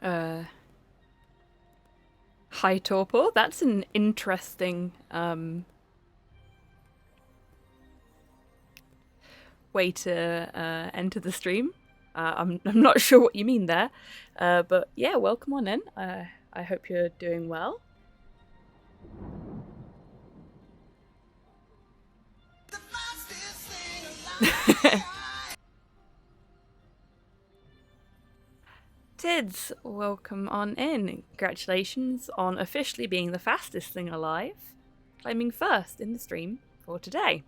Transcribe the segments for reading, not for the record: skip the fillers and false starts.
Hi, Torpor. That's an interesting way to enter the stream. I'm not sure what you mean there, but yeah, welcome on in. I hope you're doing well. Tids, welcome on in. Congratulations on officially being the fastest thing alive, claiming first in the stream for today.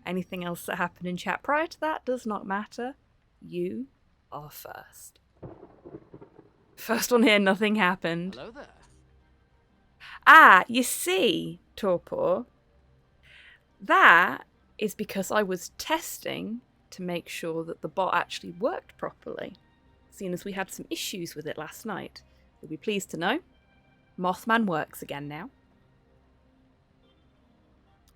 Anything else that happened in chat prior to that does not matter. You are first. First one here, nothing happened. Hello there. Ah, you see, Torpor, that is because I was testing to make sure that the bot actually worked properly, seeing as we had some issues with it last night. You'll be pleased to know, Mothman works again now.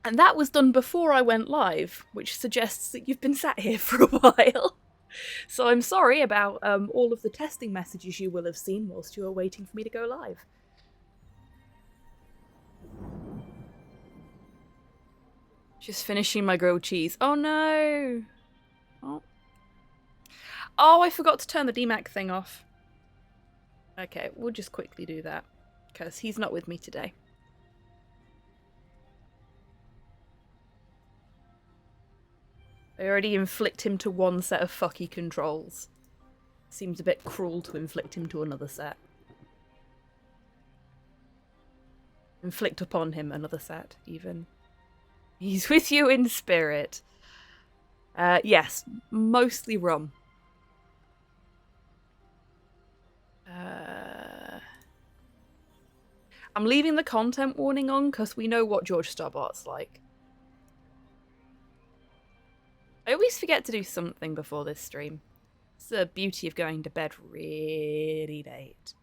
And that was done before I went live, which suggests that you've been sat here for a while. So I'm sorry about all of the testing messages you will have seen whilst you were waiting for me to go live. Just finishing my grilled cheese. Oh no! Oh, I forgot to turn the DMAC thing off. Okay, we'll just quickly do that, because he's not with me today. I already inflict him to one set of fucky controls. Seems a bit cruel to inflict him to another set. Inflict upon him another set, even. He's with you in spirit. Yes, mostly rum. I'm leaving the content warning on because we know what George Starbart's like. I always forget to do something before this stream. It's the beauty of going to bed really late.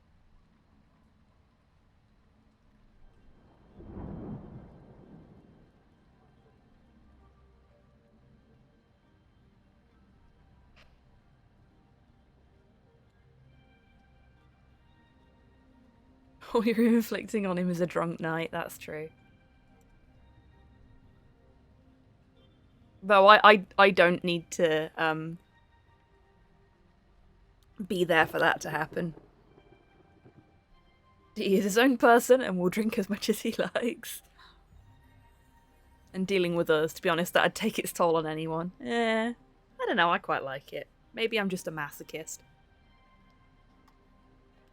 All you're inflicting on him is a drunk night, that's true. Though I don't need to be there for that to happen. He is his own person and will drink as much as he likes. And dealing with us, to be honest, that'd take its toll on anyone. I don't know, I quite like it. Maybe I'm just a masochist.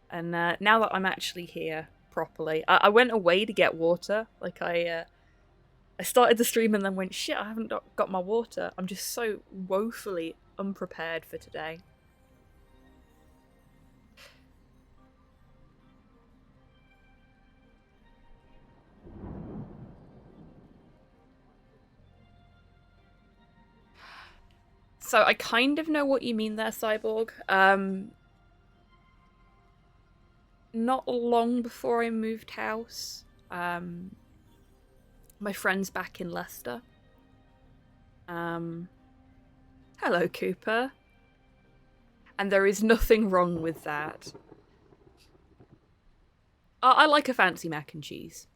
And now that I'm actually here properly, I went away to get water. Like I started the stream and then went, shit, I haven't got my water. I'm just so woefully unprepared for today. So I kind of know what you mean there, Cyborg. Not long before I moved house, my friend's back in Leicester. Hello, Cooper. And there is nothing wrong with that. I like a fancy mac and cheese.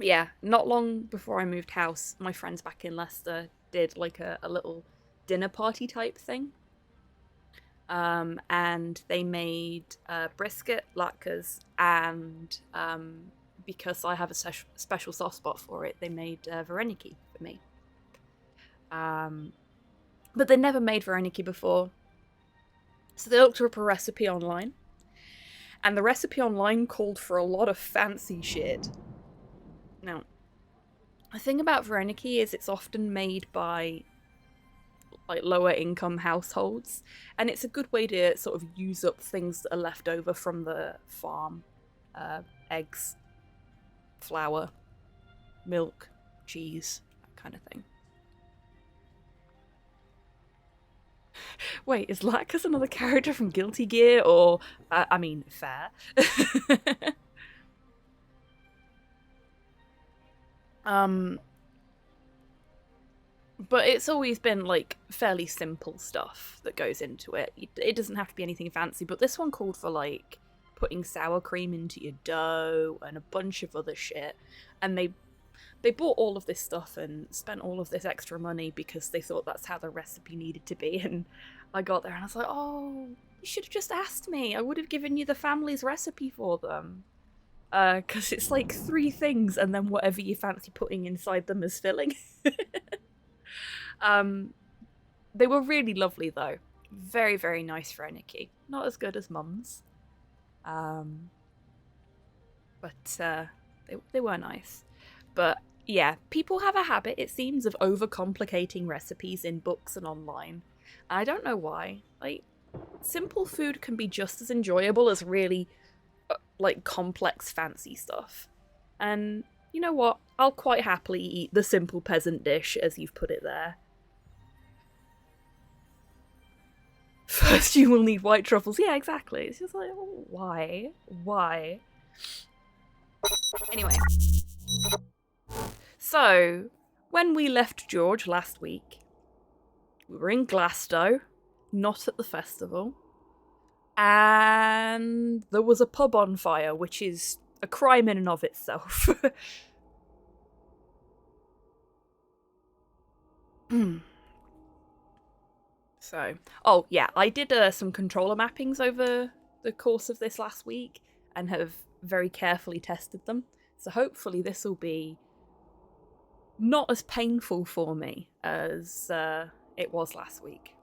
Yeah, not long before I moved house, my friends back in Leicester did like a little dinner party type thing. And they made brisket, latkes, and because I have a special soft spot for it, they made vareniki for me. But they never made vareniki before. So they looked up a recipe online. And the recipe online called for a lot of fancy shit. Now, the thing about vareniki is it's often made by like lower income households, and it's a good way to sort of use up things that are left over from the farm. Eggs, flour, milk, cheese, that kind of thing. Wait, is Lacus another character from Guilty Gear, or I mean, fair? But it's always been, like, fairly simple stuff that goes into it. It doesn't have to be anything fancy, but this one called for, like, putting sour cream into your dough and a bunch of other shit. And they bought all of this stuff and spent all of this extra money because they thought that's how the recipe needed to be. And I got there and I was like, oh, you should have just asked me. I would have given you the family's recipe for them. Because it's like 3 things and then whatever you fancy putting inside them as filling. They were really lovely though. Very, very nice for Aniki. Not as good as Mum's. But they were nice. But yeah, people have a habit, it seems, of overcomplicating recipes in books and online. And I don't know why. Like, simple food can be just as enjoyable as really, like, complex, fancy stuff. And you know what? I'll quite happily eat the simple peasant dish as you've put it there. First you will need white truffles. Yeah, exactly. It's just like, oh, why? Why? Anyway. So, when we left George last week, we were in Glasgow, not at the festival, and there was a pub on fire, which is a crime in and of itself. So, oh yeah, I did some controller mappings over the course of this last week and have very carefully tested them. So hopefully this will be not as painful for me as it was last week.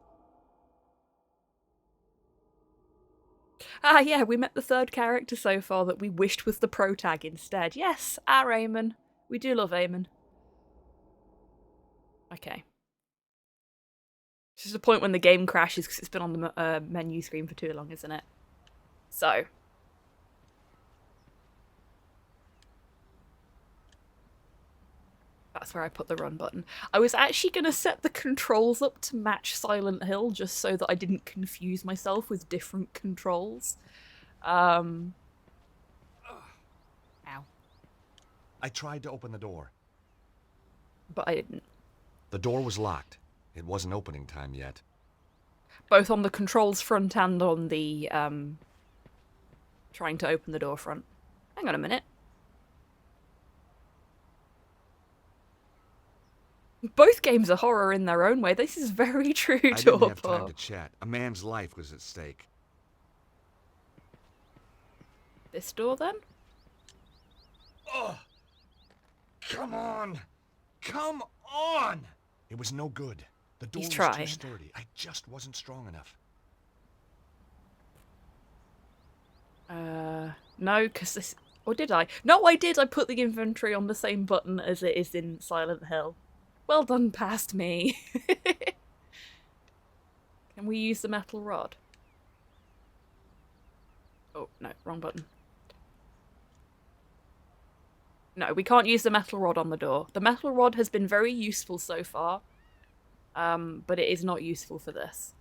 Ah yeah, we met the 3rd character so far that we wished was the protag instead. Yes, our Eamon. We do love Eamon. Okay. It's just a point when the game crashes because it's been on the menu screen for too long, isn't it? So. That's where I put the run button. I was actually going to set the controls up to match Silent Hill just so that I didn't confuse myself with different controls. Ow. I tried to open the door. But I didn't. The door was locked. It wasn't opening time yet. Both on the controls front and on the trying to open the door front. Hang on a minute. Both games are horror in their own way. This is very true to I didn't have time to chat. A man's life was at stake. This door, then? Oh! Come on! Come on! It was no good. The door was too sturdy. I just wasn't strong enough. No, because this... Or did I? No, I did! I put the inventory on the same button as it is in Silent Hill. Well done past me. Can we use the metal rod? Oh, no, wrong button. No, we can't use the metal rod on the door. The metal rod has been very useful so far, but it is not useful for this.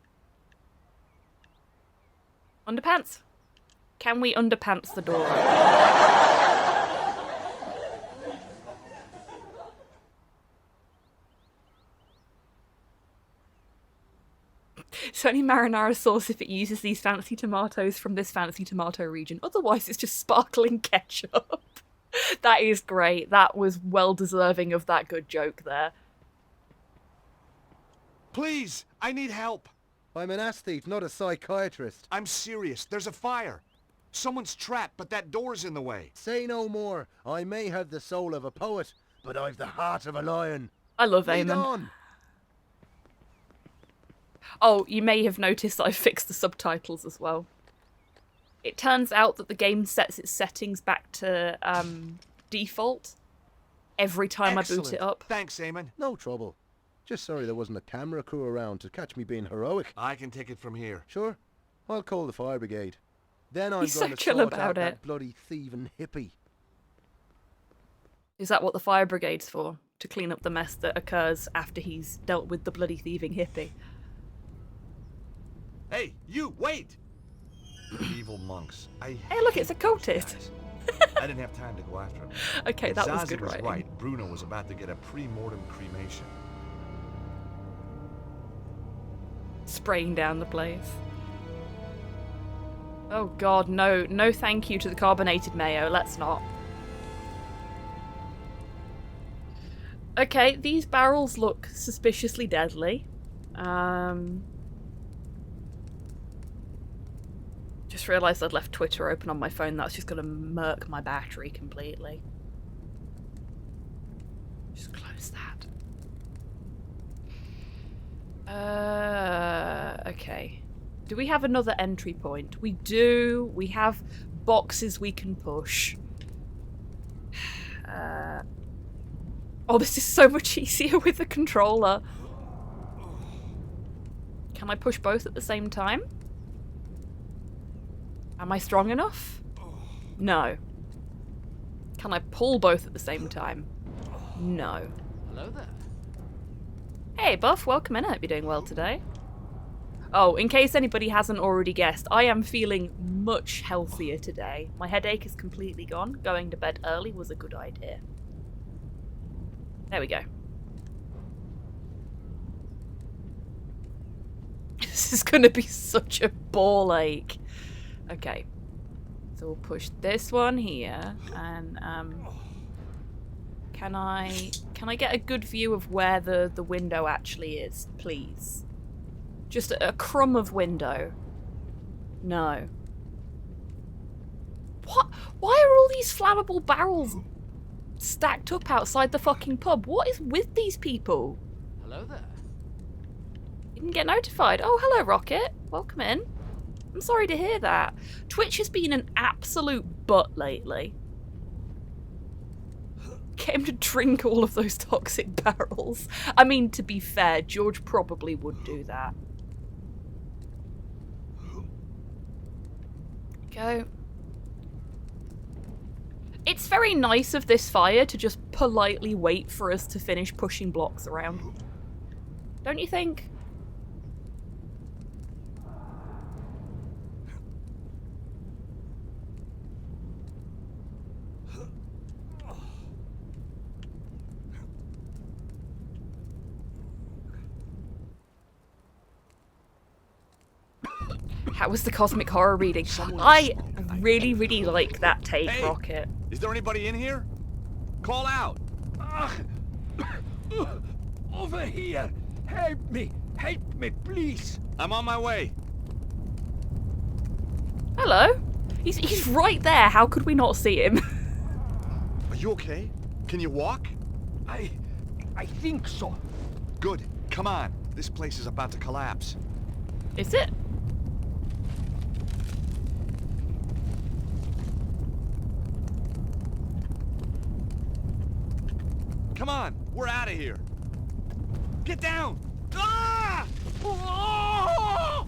Underpants? Can we underpants the door? It's only marinara sauce if it uses these fancy tomatoes from this fancy tomato region. Otherwise, it's just sparkling ketchup. That is great. That was well deserving of that good joke there. Please, I need help. I'm an aesthete, not a psychiatrist. I'm serious. There's a fire. Someone's trapped, but that door's in the way. Say no more. I may have the soul of a poet, but I've the heart of a lion. I love Lead Eamon. on. Oh, you may have noticed that I fixed the subtitles as well. It turns out that the game sets its settings back to default every time Excellent. I boot it up. Thanks, Eamon. No trouble. Just sorry there wasn't a camera crew around to catch me being heroic. I can take it from here. Sure, I'll call the fire brigade. Then I'm He's so going to chill sort about out it. that bloody thieving hippie. Is that what the fire brigade's for? To clean up the mess that occurs after he's dealt with the bloody thieving hippie? Hey, you, wait! Evil monks. Hey, look, it's a cultist. I didn't have time to go after him. Okay, that was Zazie good was writing. right. Bruno was about to get a pre-mortem cremation. Spraying down the place. Oh god, no. No thank you to the carbonated mayo. Let's not. Okay, these barrels look suspiciously deadly. Just realised I'd left Twitter open on my phone. That's just going to murk my battery completely. Just close that. Okay. Do we have another entry point? We do. We have boxes we can push. Oh, this is so much easier with the controller. Can I push both at the same time? Am I strong enough? No. Can I pull both at the same time? No. Hello there. Hey, Buff, welcome in. I hope you're doing well today. Oh, in case anybody hasn't already guessed, I am feeling much healthier today. My headache is completely gone. Going to bed early was a good idea. There we go. This is going to be such a ball ache. Okay. So we'll push this one here, and can I get a good view of where the window actually is, please? Just a crumb of window. No. What? Why are all these flammable barrels stacked up outside the fucking pub? What is with these people? Hello there. You didn't get notified. Oh, hello, Rocket. Welcome in. I'm sorry to hear that. Twitch has been an absolute butt lately. Get him to drink all of those toxic barrels. I mean, to be fair, George probably would do that. Go. It's very nice of this fire to just politely wait for us to finish pushing blocks around. Don't you think? How was the cosmic horror reading? I really, really like that take, Hey, Rocket. Is there anybody in here? Call out! Over here! Help me, please! I'm on my way. Hello? He's right there. How could we not see him? Are you okay? Can you walk? I think so. Good. Come on. This place is about to collapse. Is it? Come on. We're out of here. Get down! Ah! Oh!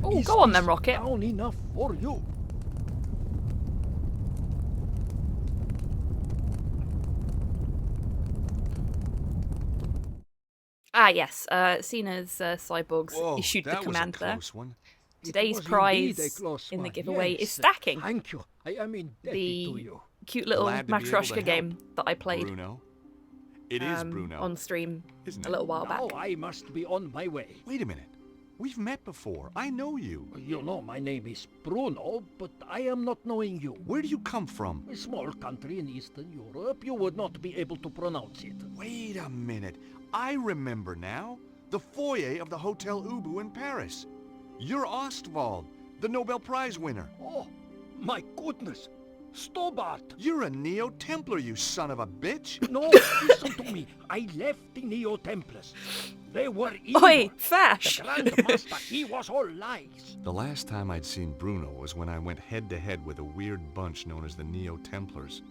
Oh, go on then, Rocket. Down enough for you. Ah, yes. Seen as Cyborg's Whoa, issued the that command was a there. close one. Today's It was prize indeed a close in the one. giveaway Yes, is stacking. Thank you. I am indebted to The you. cute little Glad to be able to Matryoshka help, game that I played Bruno. It is Bruno. on stream Isn't a it? little while back. Now I must be on my way. Wait a minute. We've met before. I know you. You know my name is Bruno, but I am not knowing you. Where do you come from? A small country in Eastern Europe, you would not be able to pronounce it. Wait a minute. I remember now. The foyer of the Hotel Ubu in Paris. You're Ostwald, the Nobel Prize winner. Oh, my goodness. Stobart! You're a Neo-Templar, you son of a bitch. No, listen to me. I left the Neo-Templars. They were evil. Oi, Fash! The Grand Master, he was all lies. The last time I'd seen Bruno was when I went head-to-head with a weird bunch known as the Neo-Templars.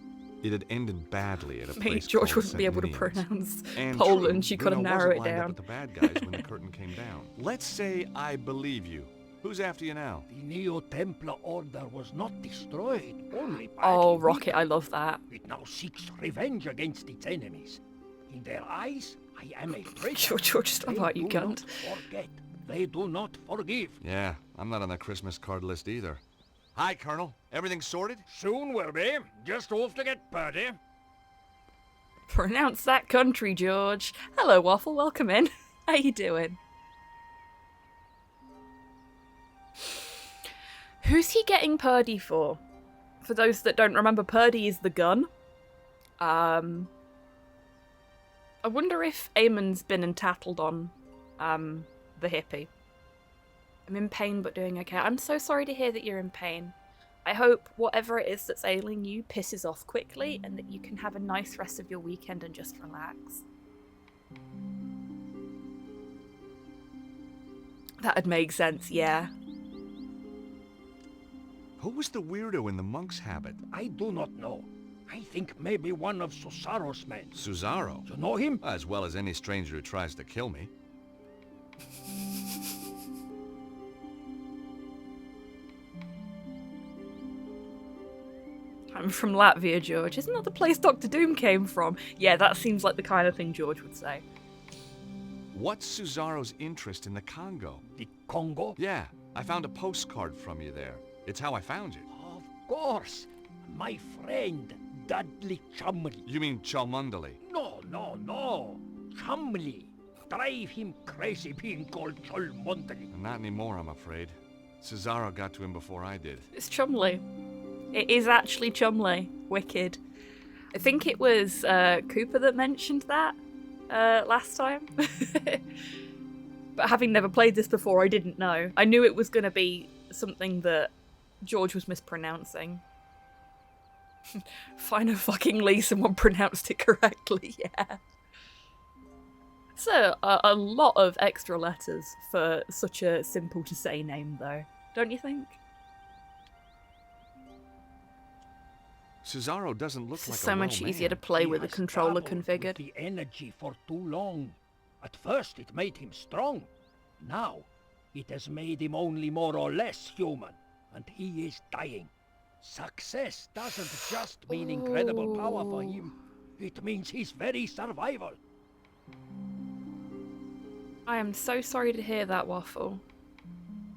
It had ended badly at a Mate, place George called wouldn't be able to St. Ninians. pronounce And Poland. true, You couldn't Bruno narrow wasn't it lined up down. with the bad guys when the curtain came down. Let's say I believe you. Who's after you now? The Neo-Templar Order was not destroyed, only badly Oh, Rocket, I weakened. love that. It now seeks revenge against its enemies. In their eyes, I am a traitor. George, stop They out, you do cunt. not forget. They do not forgive. Yeah, I'm not on the Christmas card list either. Hi, Colonel. Everything sorted? Soon will be. Just off to get Purdy. Pronounce that country, George. Hello, Waffle. Welcome in. How you doing? Who's he getting Purdy for? For those that don't remember, Purdy is the gun. I wonder if Eamon's been entattled on the hippie. I'm in pain but doing okay. I'm so sorry to hear that you're in pain. I hope whatever it is that's ailing you pisses off quickly and that you can have a nice rest of your weekend and just relax. That'd make sense, yeah. Who was the weirdo in the monk's habit? I do not know. I think maybe one of Susaro's men. Susaro? You know him? As well as any stranger who tries to kill me. I'm from Latvia, George. Isn't that the place Dr. Doom came from? Yeah, that seems like the kind of thing George would say. What's Susaro's interest in the Congo? The Congo? Yeah, I found a postcard from you there. It's how I found you. Of course. My friend, Dudley Chumley. You mean Cholmondeley? No. Chumley. Drive him crazy being called Cholmondeley. Not anymore, I'm afraid. Susaro got to him before I did. It's Chumley. It is actually Chumley. Wicked. I think it was Cooper that mentioned that last time. But having never played this before, I didn't know. I knew it was going to be something that George was mispronouncing. Finally, someone pronounced it correctly, yeah. So, a lot of extra letters for such a simple to say name, though. Don't you think? Susaro doesn't look It's like so a much low easier to man. play He with a has controller traveled with configured. the energy for too long. At first it made him strong. Now it has made him only more or less human. And he is dying. Success doesn't just mean incredible power for him. It means his very survival. I am so sorry to hear that, Waffle.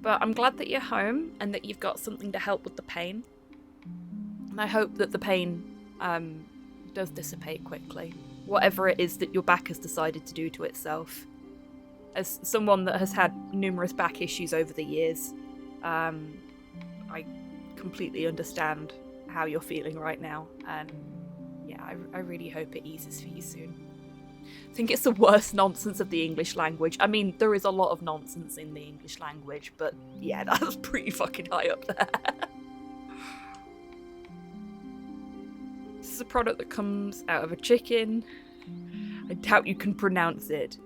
But I'm glad that you're home and that you've got something to help with the pain. And I hope that the pain does dissipate quickly. Whatever it is that your back has decided to do to itself. As someone that has had numerous back issues over the years, I completely understand how you're feeling right now. And yeah, I really hope it eases for you soon. I think it's the worst nonsense of the English language. I mean, there is a lot of nonsense in the English language, but yeah, that's pretty fucking high up there. This is a product that comes out of a chicken. I doubt you can pronounce it.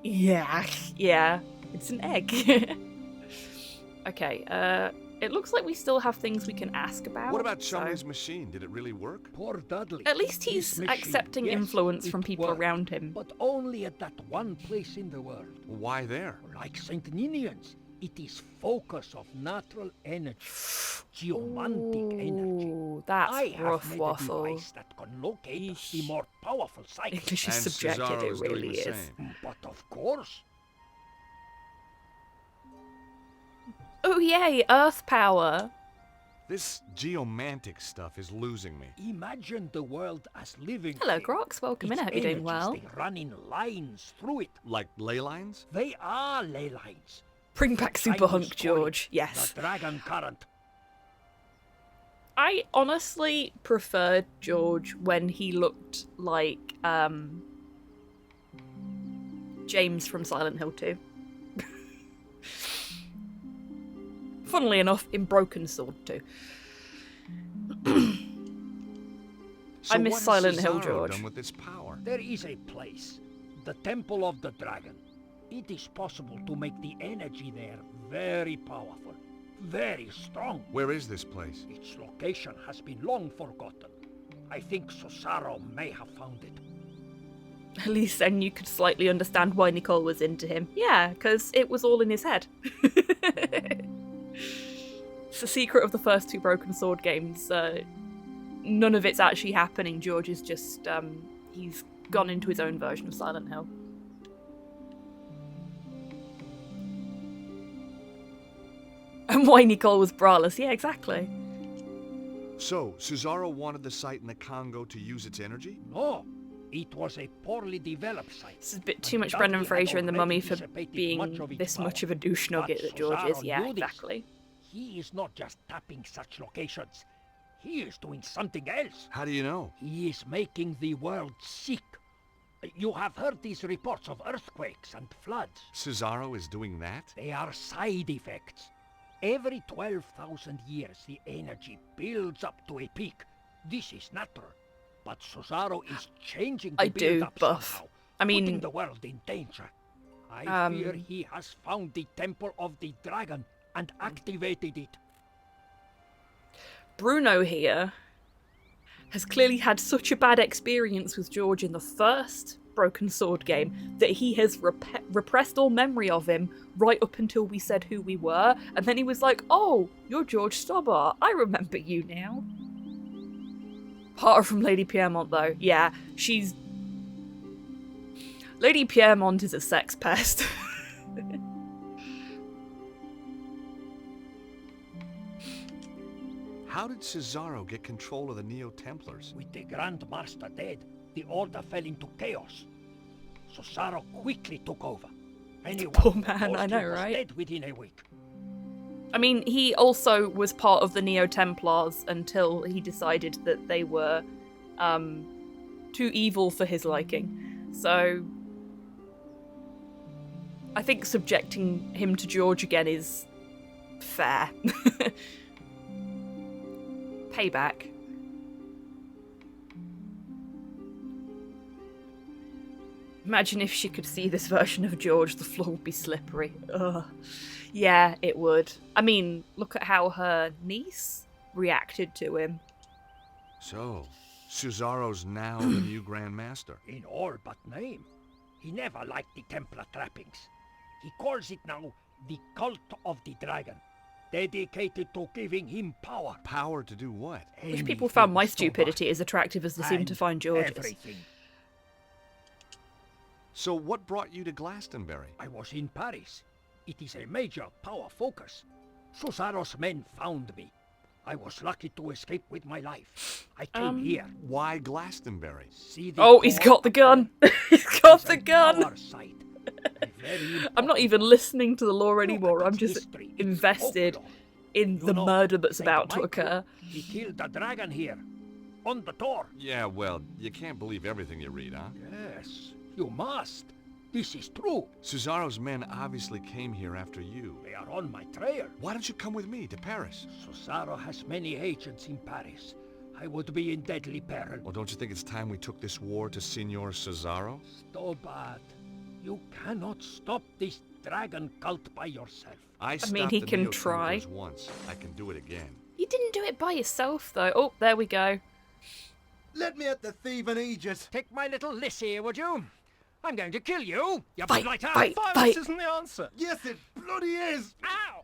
Yeah, it's an egg. Okay, it looks like we still have things we can ask about. What about Chumley's machine? Did it really work? Poor Dudley. At least His he's machine, accepting yes, influence from it people worked, around him. But only at that one place in the world. Why there? Like St. Ninians, it is focus of natural energy. Geomantic energy. Ooh, that's I have rough, made Waffle. a device that can locate the more powerful side. English is And subjective, Cesaro's it doing really the is. same. But of course, Oh yay, earth power. This geomantic stuff is losing me. imagine the world as living. Hello, thing. Grox, welcome in, I Its hope you're doing energies, well. They run in lines through it. Like ley lines? They are ley lines. Bring back Super Chinese Hunk, call it George. Yes. The dragon current. I honestly preferred George when he looked like James from Silent Hill 2. Funnily enough, in Broken Sword 2. So I miss what has Silent Hill, Cesaro George. done with this power? There is a place, the Temple of the Dragon. It is possible to make the energy there very powerful, very strong. Where is this place? Its location has been long forgotten. I think Susaro may have found it. At least then you could slightly understand why Nicole was into him. Yeah, because it was all in his head. It's the secret of the first two Broken Sword games. None of it's actually happening. George is just, he's gone into his own version of Silent Hill. And why Nicole was braless. Yeah, exactly. So, Cesaro wanted the site in the Congo to use its energy? No, It was a poorly developed site. This is a bit too much Brendan Fraser in The Mummy for being this much of a douche nugget that George is. Yeah, exactly. He is not just tapping such locations. He is doing something else. How do you know? He is making the world sick. You have heard these reports of earthquakes and floods. Cesaro is doing that? They are side effects. Every 12,000 years, the energy builds up to a peak. This is natural. But Cesaro is changing the build-up somehow, putting the world in danger. I fear he has found the Temple of the Dragon and activated it. Bruno here has clearly had such a bad experience with George in the first Broken Sword game that he has repressed all memory of him right up until we said who we were, and then he was like, oh, you're George Stobart, I remember you now. Apart from Lady Piermont though, yeah, she's... Lady Piermont is a sex pest. How did Cesaro get control of the Neo-Templars? With the Grand Master dead, the Order fell into chaos. Cesaro quickly took over. Poor man, I know, right? Dead within a week. I mean, he also was part of the Neo-Templars until he decided that they were too evil for his liking. So I think subjecting him to George again is fair. Payback. Imagine if she could see this version of George, the floor would be slippery. Ugh. Yeah, it would. I mean, look at how her niece reacted to him. So, Cesaro's now the new Grand Master. In all but name. He never liked the Templar trappings. He calls it now the Cult of the Dragon, dedicated to giving him power. Power to do what? Which people found my stupidity as attractive as they seem to find George's. Everything. So what brought you to Glastonbury? I was in Paris. It is a major power focus. Cesaro's men found me. I was lucky to escape with my life. I came here. Why Glastonbury? See the he's got the gun! He's got the gun! I'm not even listening to the lore anymore. I'm just invested in the murder that's about to occur. He killed the dragon here, on the door. Yeah, well, you can't believe everything you read, huh? Yes, you must. This is true. Cesaro's men obviously came here after you. They are on my trail. Why don't you come with me to Paris? Cesaro has many agents in Paris. I would be in deadly peril. Well, don't you think it's time we took this war to Signor Cesaro? Stobart, you cannot stop this dragon cult by yourself. I mean, he can try. Once. I can do it again. You didn't do it by yourself, though. Oh, there we go. Let me at the thieving Aegis. Take my little Lissy, would you? I'm going to kill you, you fight, blighter! Fight! Violence isn't the answer. Yes, it bloody is! Ow!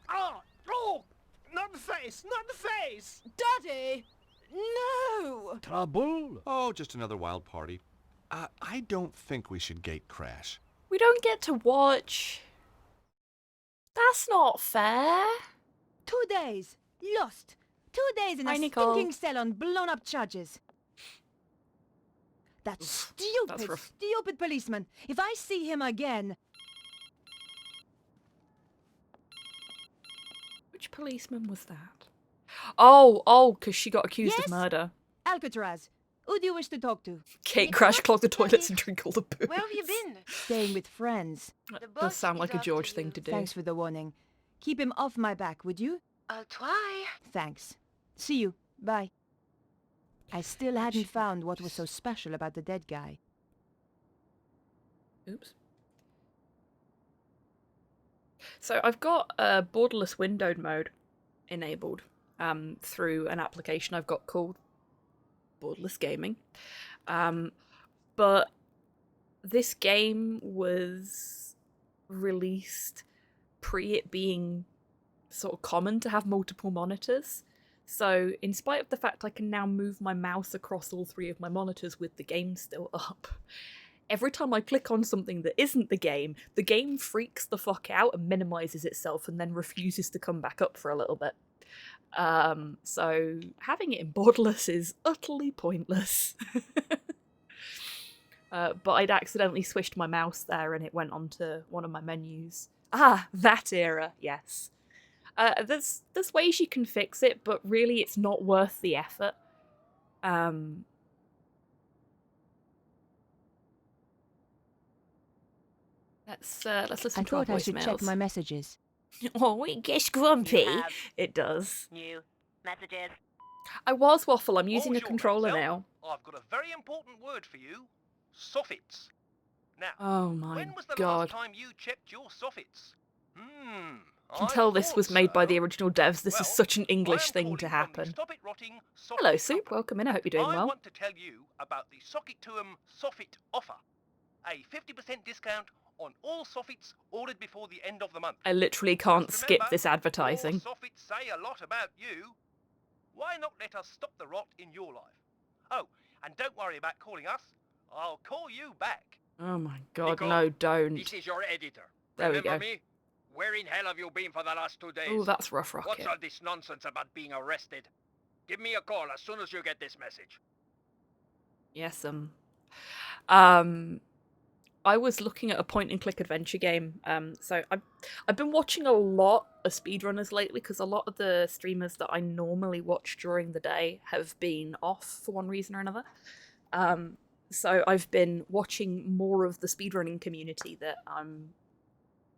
Oh! Oh! Not the face! Not the face! Daddy! No! Trouble? Oh, just another wild party. I don't think we should gate crash. We don't get to watch. That's not fair. 2 days. Lost. 2 days in Hi, a Nicole. stinking cell on blown-up charges. That stupid policeman. If I see him again... Which policeman was that? Oh, because she got accused of Yes? murder. Alcatraz. Who do you wish to talk to? Kate crash clog the toilets and drink all the booze. Where have you been? Staying with friends. That does sound like a George thing to do. Thanks for the warning. Keep him off my back, would you? I'll try. Thanks. See you. Bye. I still hadn't found what was so special about the dead guy. Oops. So I've got a borderless windowed mode enabled through an application I've got called Borderless Gaming. But this game was released pre it being sort of common to have multiple monitors. So in spite of the fact I can now move my mouse across all three of my monitors with the game still up, every time I click on something that isn't the game freaks the fuck out and minimises itself and then refuses to come back up for a little bit. So having it in borderless is utterly pointless. but I'd accidentally switched my mouse there and it went onto one of my menus. Ah, that era, yes. There's ways you can fix it, but really it's not worth the effort. Let's listen to our voicemails. I thought I should check my messages. Oh, it gets grumpy. It does. New messages. I was Waffle. I'm using a controller now. I've got a very important word for you. Soffits. Now, oh my when was the god. last time you checked your soffits? I can tell this was made by the original devs. This is such an English thing to happen. Hello, Soup. Welcome in. I hope you're doing well. I want to tell you about the Socket to 'em Soffit offer. A 50% discount on all soffits ordered before the end of the month. I literally can't skip this advertising. Your soffits say a lot about you. Why not let us stop the rot in your life? Oh, and don't worry about calling us. I'll call you back. Oh my god, Nico, no, don't. This is your editor. There we Remember go. me? Where in hell have you been for the last 2 days? Oh, that's rough, Rocket. What's all this nonsense about being arrested? Give me a call as soon as you get this message. Yes, I was looking at a point-and-click adventure game, so I've been watching a lot of speedrunners lately, because a lot of the streamers that I normally watch during the day have been off for one reason or another. So I've been watching more of the speedrunning community that I'm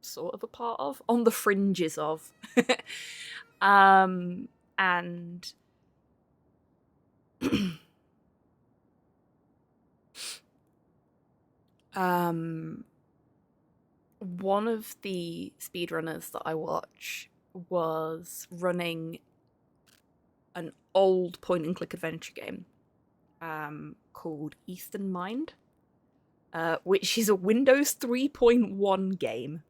sort of a part of, on the fringes of. And one of the speedrunners that I watch was running an old point-and-click adventure game called Eastern Mind, which is a Windows 3.1 game.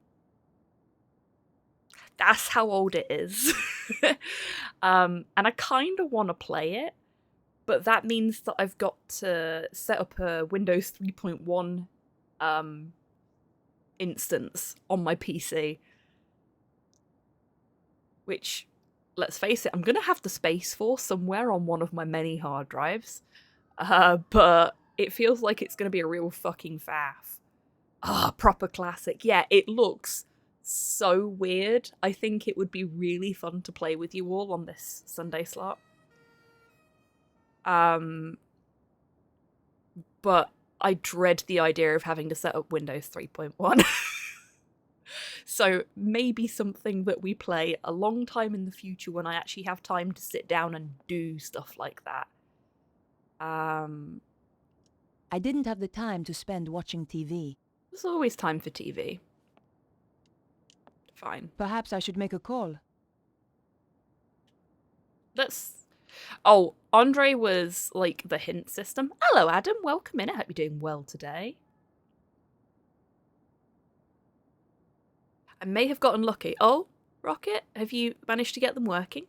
That's how old it is. And I kind of want to play it, but that means that I've got to set up a Windows 3.1 instance on my PC. Which, let's face it, I'm going to have the space for somewhere on one of my many hard drives. But it feels like it's going to be a real fucking faff. Proper classic. Yeah, it looks so weird. I think it would be really fun to play with you all on this Sunday slot. But I dread the idea of having to set up Windows 3.1. So maybe something that we play a long time in the future when I actually have time to sit down and do stuff like that. I didn't have the time to spend watching TV. There's always time for TV. Fine. Perhaps I should make a call. Oh, Andre was like the hint system. Hello, Adam. Welcome in. I hope you're doing well today. I may have gotten lucky. Oh, Rocket, have you managed to get them working?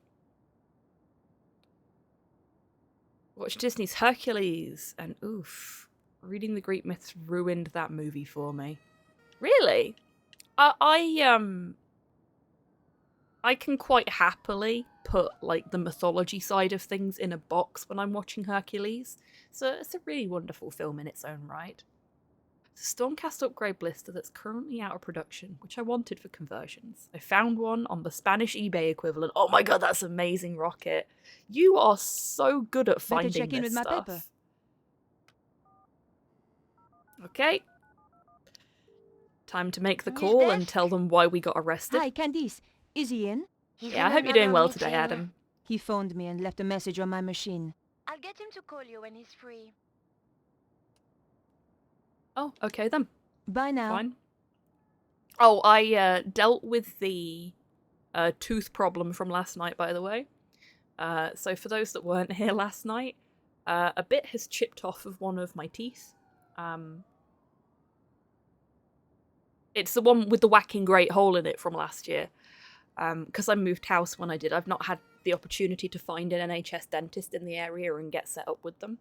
Watch Disney's Hercules, and oof, reading the Greek myths ruined that movie for me. Really? I can quite happily put like the mythology side of things in a box when I'm watching Hercules, so it's a really wonderful film in its own right. It's a Stormcast upgrade blister that's currently out of production, which I wanted for conversions. I found one on the Spanish eBay equivalent. Oh my god, that's amazing, Rocket. You are so good at finding check in this with my stuff. paper. Okay. Time to make the call and tell them why we got arrested. Hi, Candice. Is he in? Yeah, I hope you're doing well today, Adam. He phoned me and left a message on my machine. I'll get him to call you when he's free. Oh, okay then. Bye now. Fine. Oh, I dealt with the tooth problem from last night, by the way. So for those that weren't here last night, a bit has chipped off of one of my teeth. It's the one with the whacking great hole in it from last year. Because I moved house when I did, I've not had the opportunity to find an NHS dentist in the area and get set up with them.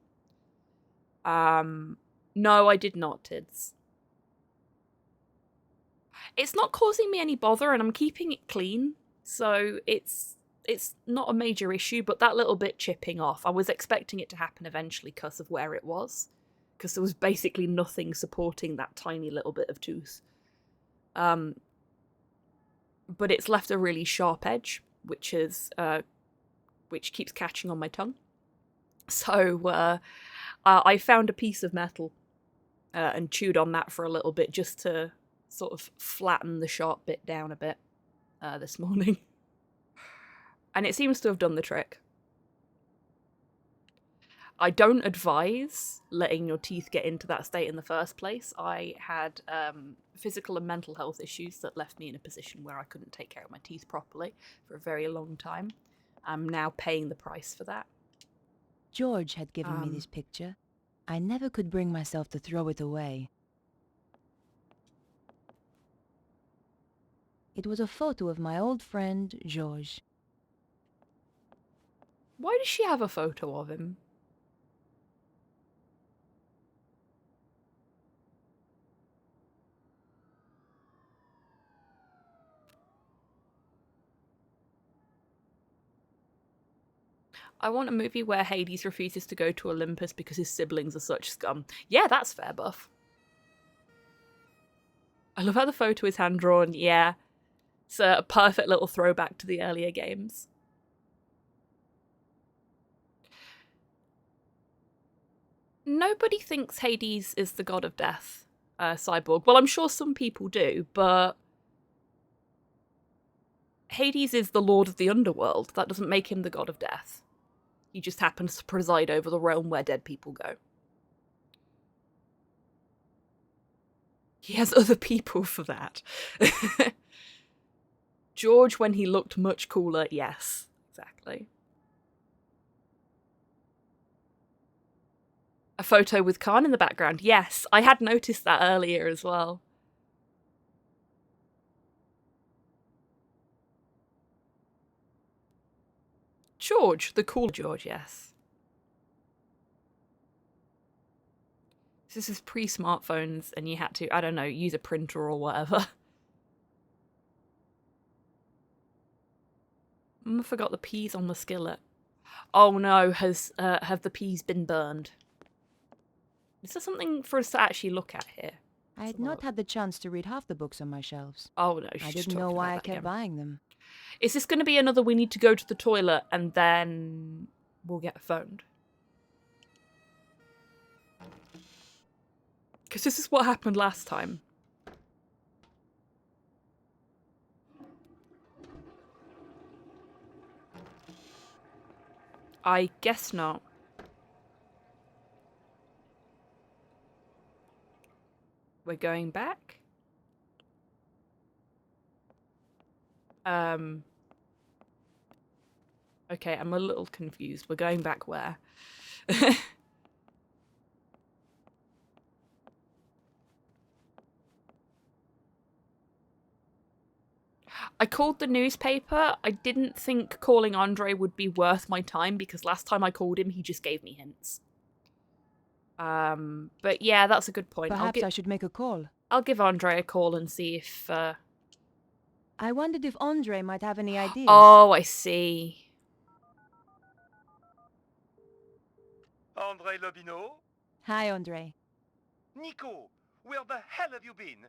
No, I did not, Tids. It's not causing me any bother, and I'm keeping it clean, so it's not a major issue, but that little bit chipping off, I was expecting it to happen eventually because of where it was. because there was basically nothing supporting that tiny little bit of tooth. But it's left a really sharp edge, which keeps catching on my tongue. So I found a piece of metal and chewed on that for a little bit just to sort of flatten the sharp bit down a bit this morning. And it seems to have done the trick. I don't advise letting your teeth get into that state in the first place. I had physical and mental health issues that left me in a position where I couldn't take care of my teeth properly for a very long time. I'm now paying the price for that. George had given me this picture. I never could bring myself to throw it away. It was a photo of my old friend, George. Why does she have a photo of him? I want a movie where Hades refuses to go to Olympus because his siblings are such scum. Yeah, that's fair, Buff. I love how the photo is hand-drawn. Yeah. It's a perfect little throwback to the earlier games. Nobody thinks Hades is the god of death, Cyborg. Well, I'm sure some people do, but Hades is the lord of the underworld. That doesn't make him the god of death. He just happens to preside over the realm where dead people go. He has other people for that. George, when he looked much cooler, yes, exactly. A photo with Khan in the background, yes, I had noticed that earlier as well. George, the cool George, yes. This is pre-smartphones and you had to, I don't know, use a printer or whatever. I forgot the peas on the skillet. Oh no, have the peas been burned? Is there something for us to actually look at here? I had not had the chance to read half the books on my shelves. Oh no, I didn't know why I kept buying them. Is this going to be another we need to go to the toilet and then we'll get phoned? Because this is what happened last time. I guess not. We're going back? Okay, I'm a little confused. We're going back where? I called the newspaper. I didn't think calling Andre would be worth my time because last time I called him, he just gave me hints. But yeah, that's a good point. Perhaps I should make a call. I'll give Andre a call and see if, I wondered if Andre might have any ideas. Oh, I see. Andre Lobineau? Hi, Andre. Nico, where the hell have you been?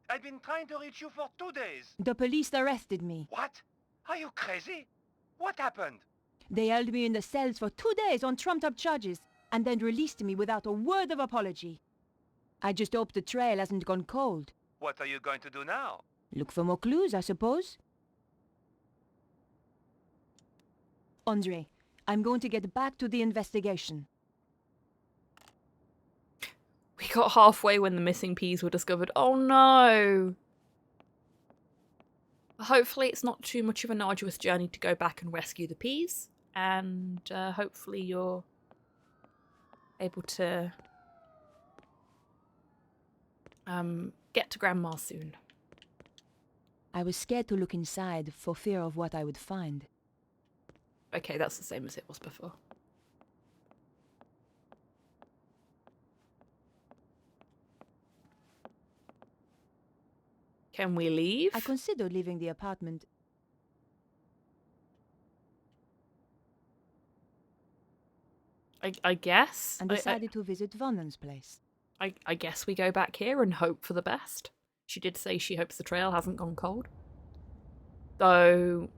I've been trying to reach you for 2 days. The police arrested me. What? Are you crazy? What happened? They held me in the cells for 2 days on trumped-up charges, and then released me without a word of apology. I just hope the trail hasn't gone cold. What are you going to do now? Look for more clues, I suppose. Andre, I'm going to get back to the investigation. We got halfway when the missing peas were discovered. Oh no! Hopefully it's not too much of an arduous journey to go back and rescue the peas. And hopefully you're able to get to Grandma soon. I was scared to look inside for fear of what I would find. Okay, that's the same as it was before. Can we leave? I considered leaving the apartment. I guess. And decided to visit Vonnen's place. I guess we go back here and hope for the best. She did say she hopes the trail hasn't gone cold. Though,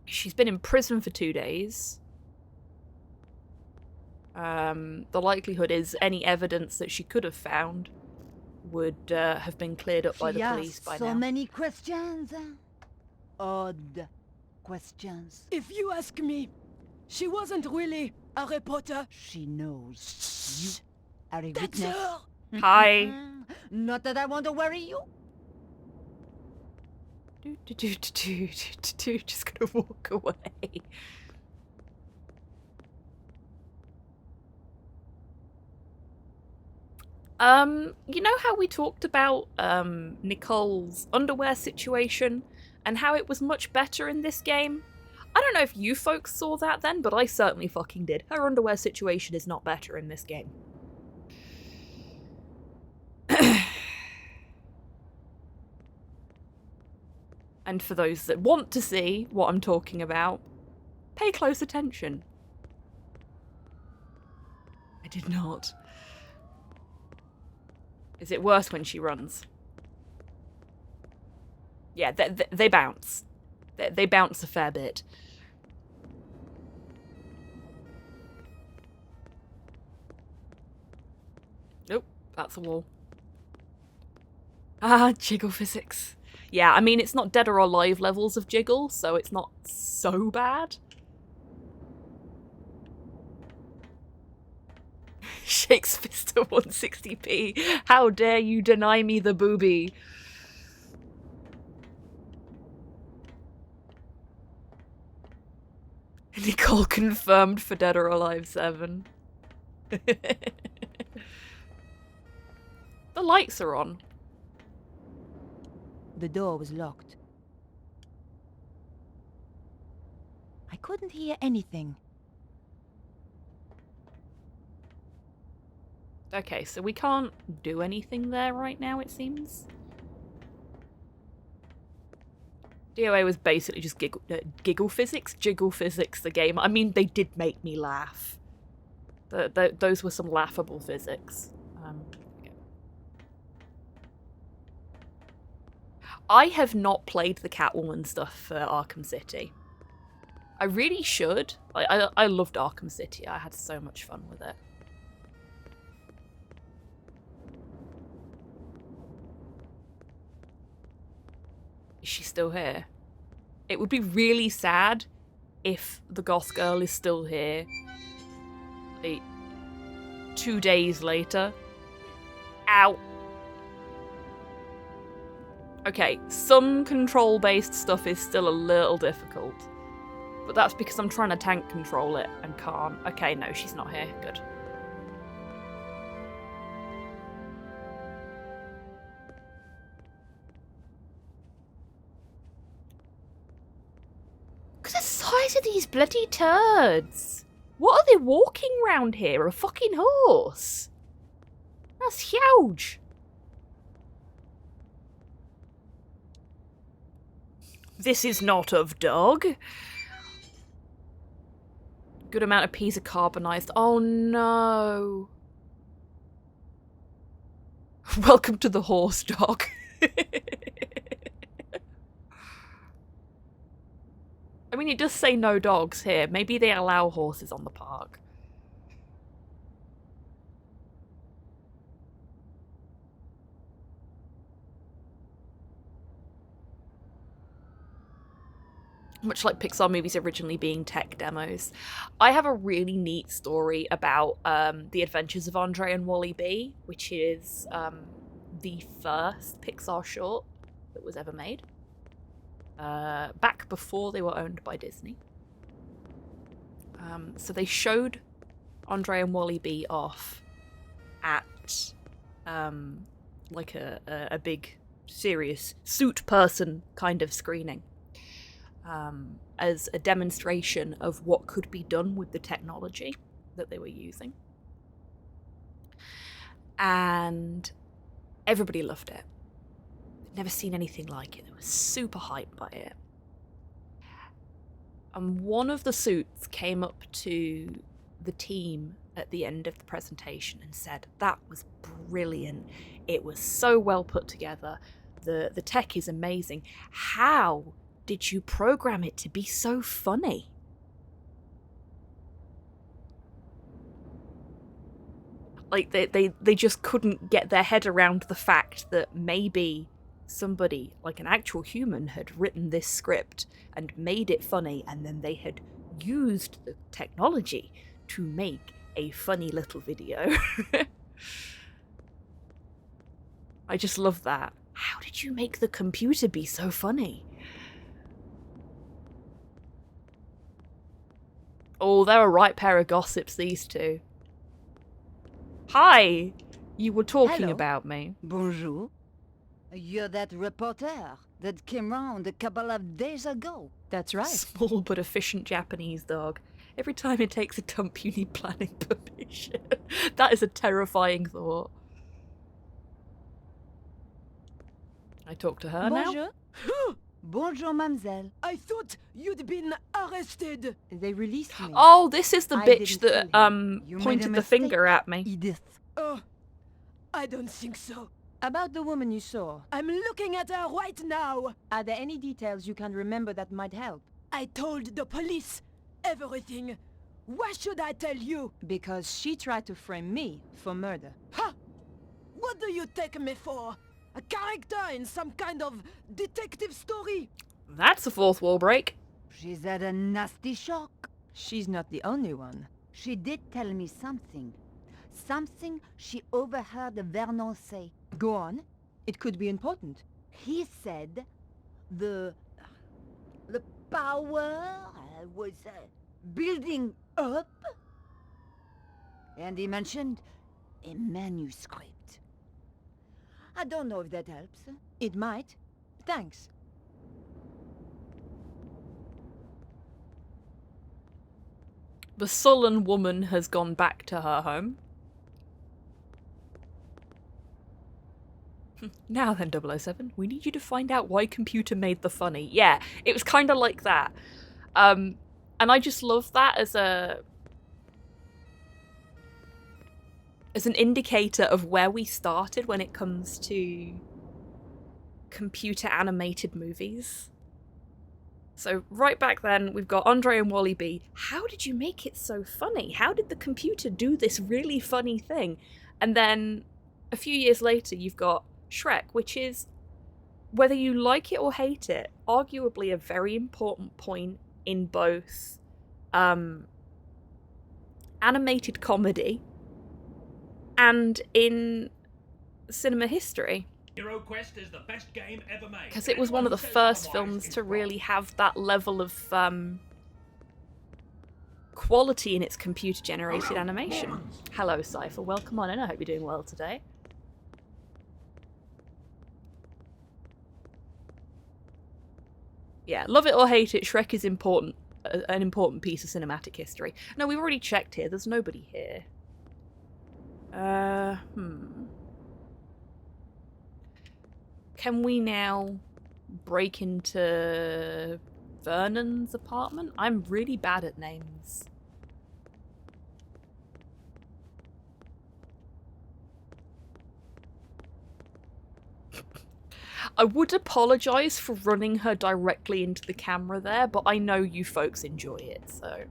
she's been in prison for 2 days. The likelihood is any evidence that she could have found would have been cleared up by the police by now. So many questions. Odd questions. If you ask me, she wasn't really a reporter. She knows you are a That's witness. her! Hi. Not that I want to worry you. Just gonna walk away. You know how we talked about Nicole's underwear situation and how it was much better in this game? I don't know if you folks saw that then, but I certainly fucking did. Her underwear situation is not better in this game. And for those that want to see what I'm talking about, pay close attention. I did not. Is it worse when she runs? Yeah, they bounce. They bounce a fair bit. Nope, that's a wall. Ah, jiggle physics. Yeah, I mean, it's not Dead or Alive levels of jiggle, so it's not so bad. Shakes fist at 160p. How dare you deny me the boobie? Nicole confirmed for Dead or Alive 7. The lights are on. The door was locked. I couldn't hear anything. Okay, so we can't do anything there right now, it seems. DOA was basically just jiggle physics, the game. I mean, they did make me laugh. Those were some laughable physics. I have not played the Catwoman stuff for Arkham City. I really should. I loved Arkham City. I had so much fun with it. Is she still here? It would be really sad if the goth girl is still here. Like, 2 days later. Ow. Okay, some control-based stuff is still a little difficult. But that's because I'm trying to tank control it and can't. Okay, no, she's not here. Good. Look at the size of these bloody turds! What are they walking around here? A fucking horse? That's huge! This is not of dog. Good amount of peas are carbonized. Oh no. Welcome to the horse dog. I mean, it does say no dogs here. Maybe they allow horses on the park. Much like Pixar movies originally being tech demos. I have a really neat story about the adventures of Andre and Wally B, which is the first Pixar short that was ever made. Back before they were owned by Disney. So they showed Andre and Wally B off at like a big, serious suit person kind of screening. As a demonstration of what could be done with the technology that they were using. And everybody loved it. They'd never seen anything like it. They were super hyped by it. And one of the suits came up to the team at the end of the presentation and said, "That was brilliant. It was so well put together. The tech is amazing. How did you program it to be so funny?" Like, they just couldn't get their head around the fact that maybe somebody, like an actual human, had written this script and made it funny, and then they had used the technology to make a funny little video. I just love that. How did you make the computer be so funny? Oh, they're a right pair of gossips, these two. Hi! You were talking Hello. about me. Bonjour. You're that reporter that came round a couple of days ago. That's right. Small but efficient Japanese dog. Every time it takes a dump, you need planning permission. That is a terrifying thought. I talk to her Bonjour. now. Bonjour, mademoiselle. I thought you'd been arrested. They released me. Oh, this is the I bitch didn't that kill him. You made pointed a the mistake, finger at me. Edith. Oh, I don't think so. About the woman you saw, I'm looking at her right now. are there any details you can remember that might help? I told the police everything. Why should I tell you? Because she tried to frame me for murder. Ha! What do you take me for? A character in some kind of detective story? That's a fourth wall break. She's had a nasty shock. She's not the only one. She did tell me something. Something she overheard Vernon say. Go on. It could be important. He said the power was building up. And he mentioned a manuscript. I don't know if that helps. It might. Thanks. The sullen woman has gone back to her home. Now then, 007, we need you to find out why computer made the funny. Yeah, it was kind of like that. And I just love that as an indicator of where we started when it comes to computer animated movies. So right back then, we've got Andre and Wally B. How did you make it so funny? How did the computer do this really funny thing? And then a few years later, you've got Shrek, which is, whether you like it or hate it, arguably a very important point in both animated comedy and in cinema history. Hero Quest is the best game ever made. Because it was one of the first films to really have that level of quality in its computer-generated animation. Hello, Cypher. Welcome on in. I hope you're doing well today. Yeah, love it or hate it, Shrek is important. An important piece of cinematic history. No, we've already checked here. There's nobody here. Can we now break into Vernon's apartment? I'm really bad at names. I would apologise for running her directly into the camera there, but I know you folks enjoy it, so...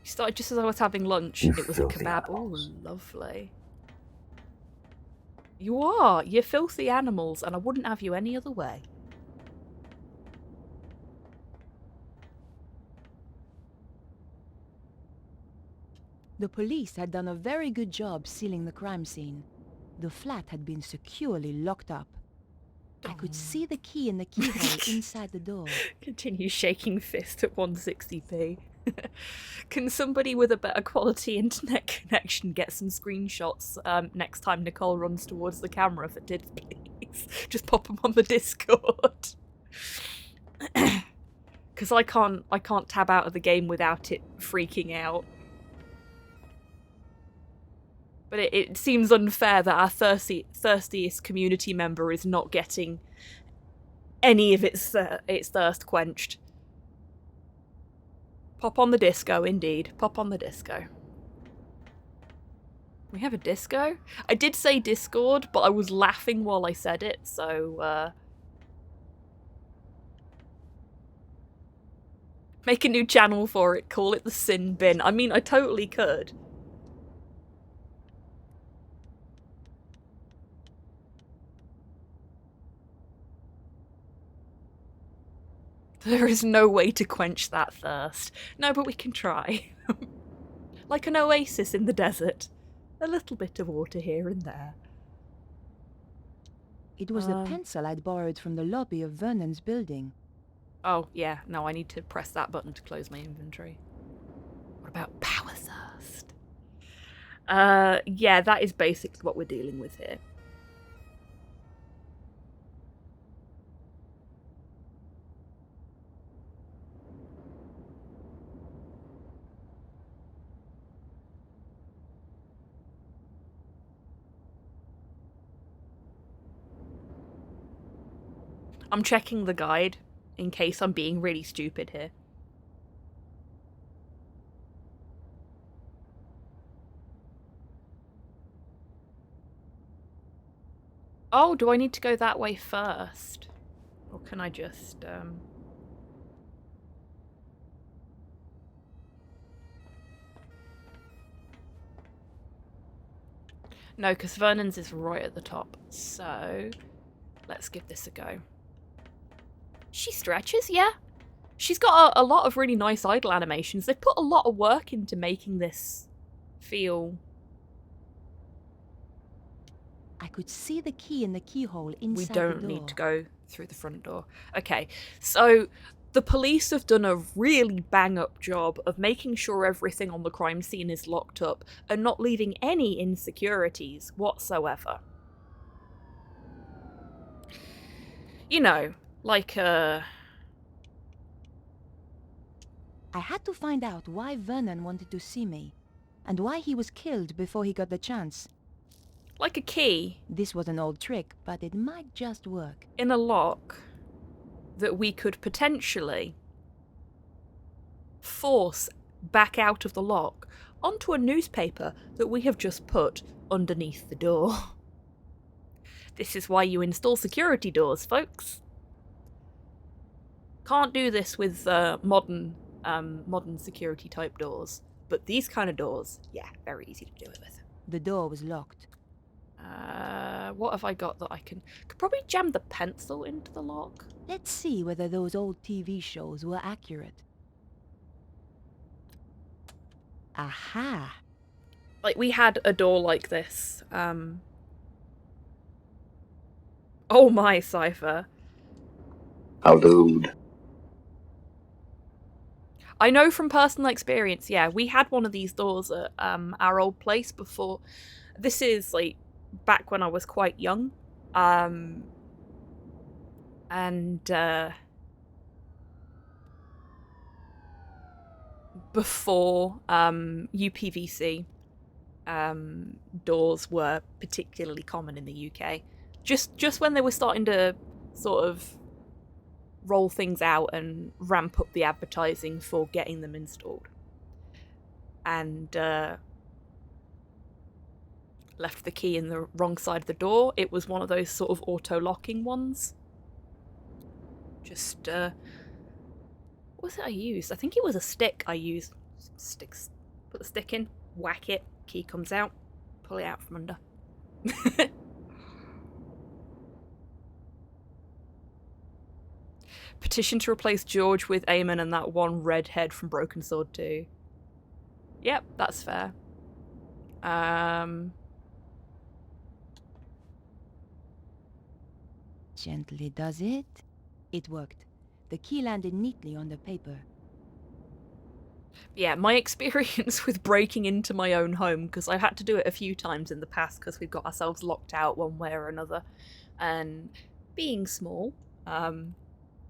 You started just as I was having lunch. It was a kebab. Oh, lovely. You are. You're filthy animals, and I wouldn't have you any other way. The police had done a very good job sealing the crime scene. The flat had been securely locked up. I could see the key in the keyhole inside the door. Continue shaking fist at 160p. Can somebody with a better quality internet connection get some screenshots next time Nicole runs towards the camera for Did, please? Just pop them on the Discord. Because I can't tab out of the game without it freaking out. But it seems unfair that our thirstiest community member is not getting any of its thirst quenched. Pop on the disco, indeed. Pop on the disco. We have a disco? I did say Discord, but I was laughing while I said it, so, make a new channel for it, call it the Sin Bin. I mean, I totally could. There is no way to quench that thirst. No, but we can try. Like an oasis in the desert. A little bit of water here and there. It was the pencil I'd borrowed from the lobby of Vernon's building. Oh, yeah. No, I need to press that button to close my inventory. What about power thirst? Yeah, that is basically what we're dealing with here. I'm checking the guide in case I'm being really stupid here. Oh, do I need to go that way first? Or can I just, No, because Vernon's is right at the top. So, let's give this a go. She stretches, yeah. She's got a lot of really nice idle animations. They've put a lot of work into making this feel... I could see the key in the keyhole inside We the don't door. need to go through the front door. Okay, so the police have done a really bang-up job of making sure everything on the crime scene is locked up and not leaving any insecurities whatsoever. You know, like, I had to find out why Vernon wanted to see me, and why he was killed before he got the chance. like a key This was an old trick, but it might just work. in a lock that we could potentially force back out of the lock onto a newspaper that we have just put underneath the door. This is why you install security doors, folks. Can't do this with modern security type doors, but these kind of doors, yeah, very easy to do it with. The door was locked. What have I got that I could probably jam the pencil into the lock? Let's see whether those old TV shows were accurate. Aha! Like, we had a door like this. Oh my, Cypher. How dude. I know from personal experience, yeah, we had one of these doors at our old place before. This is, like, back when I was quite young. Before UPVC doors were particularly common in the UK. Just when they were starting to sort of roll things out and ramp up the advertising for getting them installed. And left the key in the wrong side of the door. It was one of those sort of auto-locking ones. Just, what was it I used? I think it was a stick I used. Sticks. Put the stick in, whack it, key comes out, pull it out from under. Petition to replace George with Eamon and that one redhead from Broken Sword 2. Yep, that's fair. Gently does it. It worked. The key landed neatly on the paper. Yeah, my experience with breaking into my own home, because I've had to do it a few times in the past because we've got ourselves locked out one way or another, and being small, and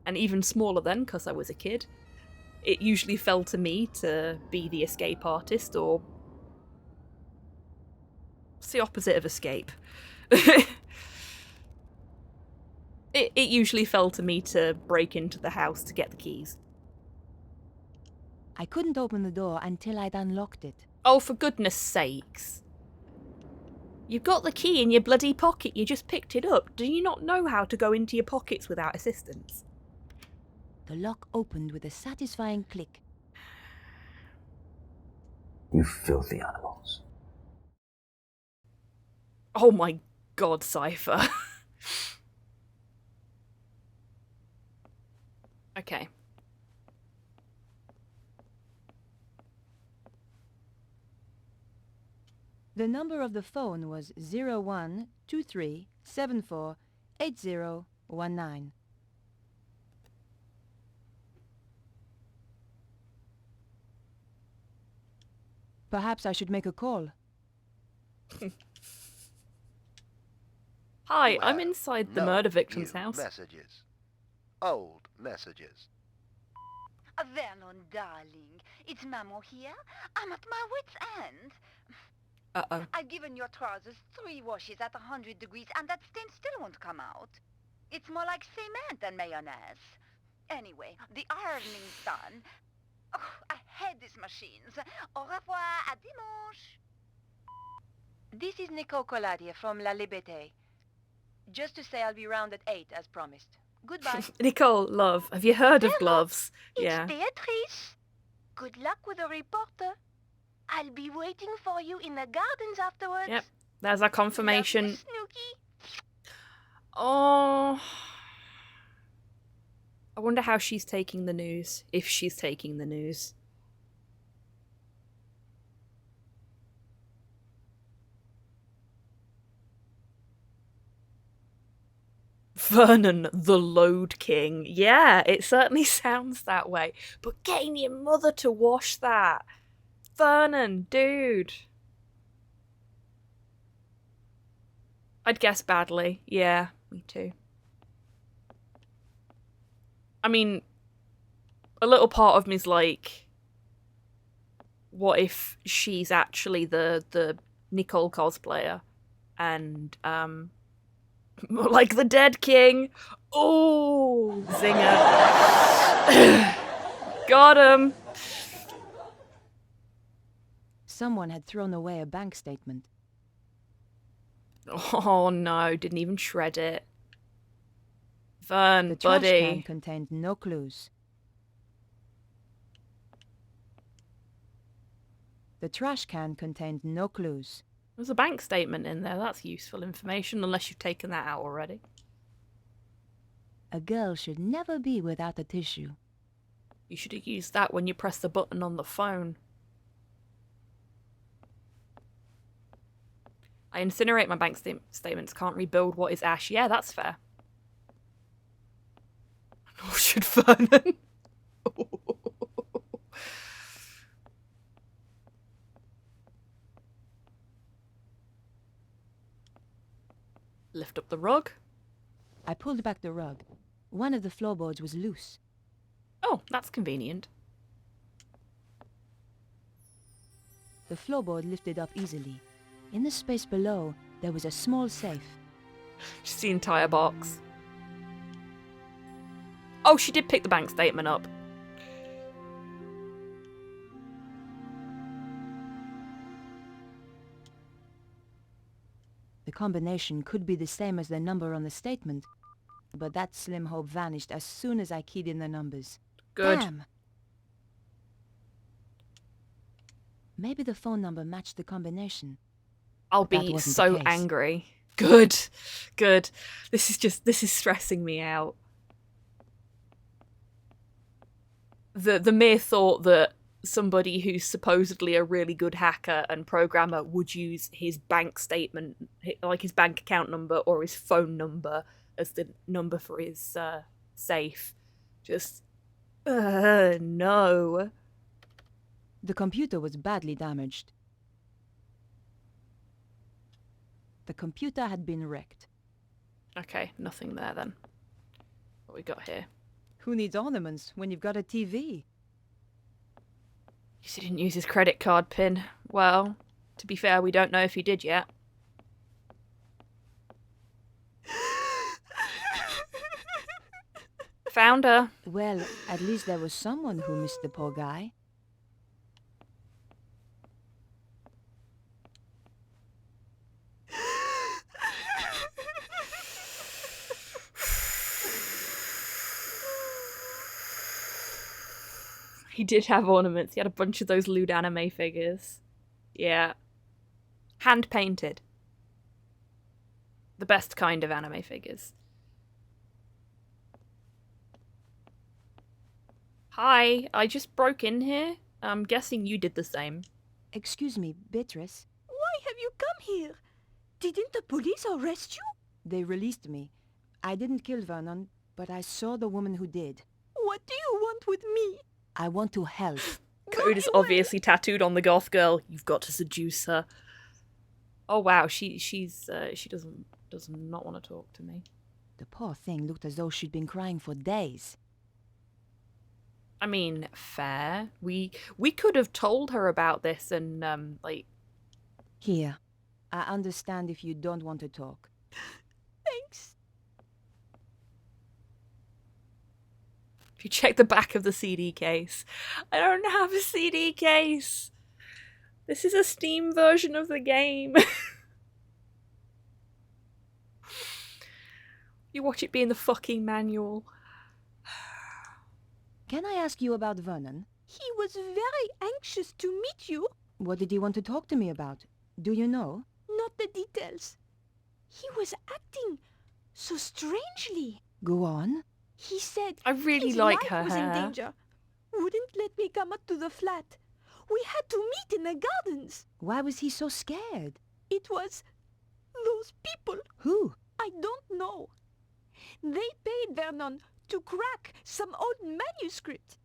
even smaller then because I was a kid, it usually fell to me to be the escape artist, or it's the opposite of escape. It usually fell to me to break into the house to get the keys. I couldn't open the door until I'd unlocked it. Oh, for goodness sakes. You've got the key in your bloody pocket. You just picked it up. Do you not know how to go into your pockets without assistance? The lock opened with a satisfying click. You filthy animals. Oh my god, Cypher. Okay. The number of the phone was 0123748019. Perhaps I should make a call. Hi, I'm inside the murder victim's house. Messages. Old messages. Vernon, darling, it's Maman here. I'm at my wit's end. Uh-oh. I've given your trousers 3 washes at 100 degrees and that stain still won't come out. It's more like cement than mayonnaise. Anyway, the ironing's done. Oh, I hate these machines. Au revoir, à dimanche. This is Nicole Colladier from La Liberté. Just to say I'll be round at 8 as promised. Goodbye. Nicole, love, have you heard of gloves? It's Beatrice. Good luck with the reporter. I'll be waiting for you in the gardens afterwards. Yep, there's our confirmation. Love you, Snooky. Oh. I wonder how she's taking the news, if she's taking the news. Vernon, the Load King. Yeah, it certainly sounds that way. But getting your mother to wash that. Vernon, dude. I'd guess badly. Yeah, me too. I mean, a little part of me's like, what if she's actually the Nicole cosplayer? And, like the Dead King. Oh, zinger. Got him. Someone had thrown away a bank statement. Oh no, didn't even shred it. Vern, the trash buddy. can contained no clues. The trash can contained no clues. There's a bank statement in there. That's useful information, unless you've taken that out already. A girl should never be without a tissue. You should have used that when you press the button on the phone. I incinerate my bank statements, can't rebuild what is ash. Yeah, that's fair. Nor should Vernon. Lift up the rug. I pulled back the rug. One of the floorboards was loose. Oh, that's convenient. The floorboard lifted up easily. In the space below, there was a small safe. Just the entire box. Oh, she did pick the bank statement up. The combination could be the same as the number on the statement, but that slim hope vanished as soon as I keyed in the numbers. Good. Damn! Maybe the phone number matched the combination. I'll be so angry. Good. Good. This is stressing me out. The mere thought that somebody who's supposedly a really good hacker and programmer would use his bank statement, like his bank account number or his phone number as the number for his safe. Just, no. The computer was badly damaged. The computer had been wrecked. Okay, nothing there then. What we got here? Who needs ornaments when you've got a TV? He didn't use his credit card pin. Well, to be fair, we don't know if he did yet. Found her. Well, at least there was someone who missed the poor guy. He did have ornaments. He had a bunch of those lewd anime figures. Yeah. Hand painted. The best kind of anime figures. Hi, I just broke in here. I'm guessing you did the same. Excuse me, Beatrice. Why have you come here? Didn't the police arrest you? They released me. I didn't kill Vernon, but I saw the woman who did. What do you want with me? I want to help. Code is obviously tattooed on the goth girl. You've got to seduce her. Oh wow, she does not want to talk to me. The poor thing looked as though she'd been crying for days. I mean, fair. We could have told her about this and like. Here, I understand if you don't want to talk. Thanks. If you check the back of the CD case, I don't have a CD case. This is a Steam version of the game. You watch it be in the fucking manual. Can I ask you about Vernon? He was very anxious to meet you. What did he want to talk to me about? Do you know? Not the details. He was acting so strangely. Go on. He said I really his like life her was hair. in danger. Wouldn't let me come up to the flat. We had to meet in the gardens. Why was he so scared? It was those people. Who? I don't know. They paid Vernon to crack some old manuscript.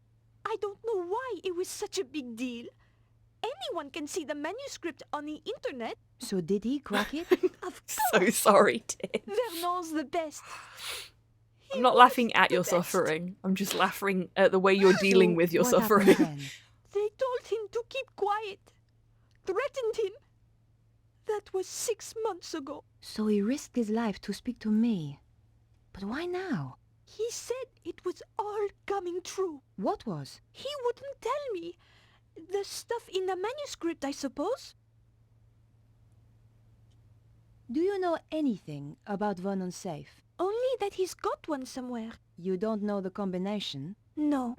I don't know why it was such a big deal. Anyone can see the manuscript on the internet. So did he crack it? Of course. So sorry, Tim. Vernon's the best. I'm not laughing at your suffering. I'm just laughing at the way you're dealing with your what suffering. happened then? They told him to keep quiet. Threatened him. That was 6 months ago. So he risked his life to speak to me. But why now? He said it was all coming true. What was? He wouldn't tell me. The stuff in the manuscript, I suppose. Do you know anything about Vernon's safe? Only that he's got one somewhere. You don't know the combination? No.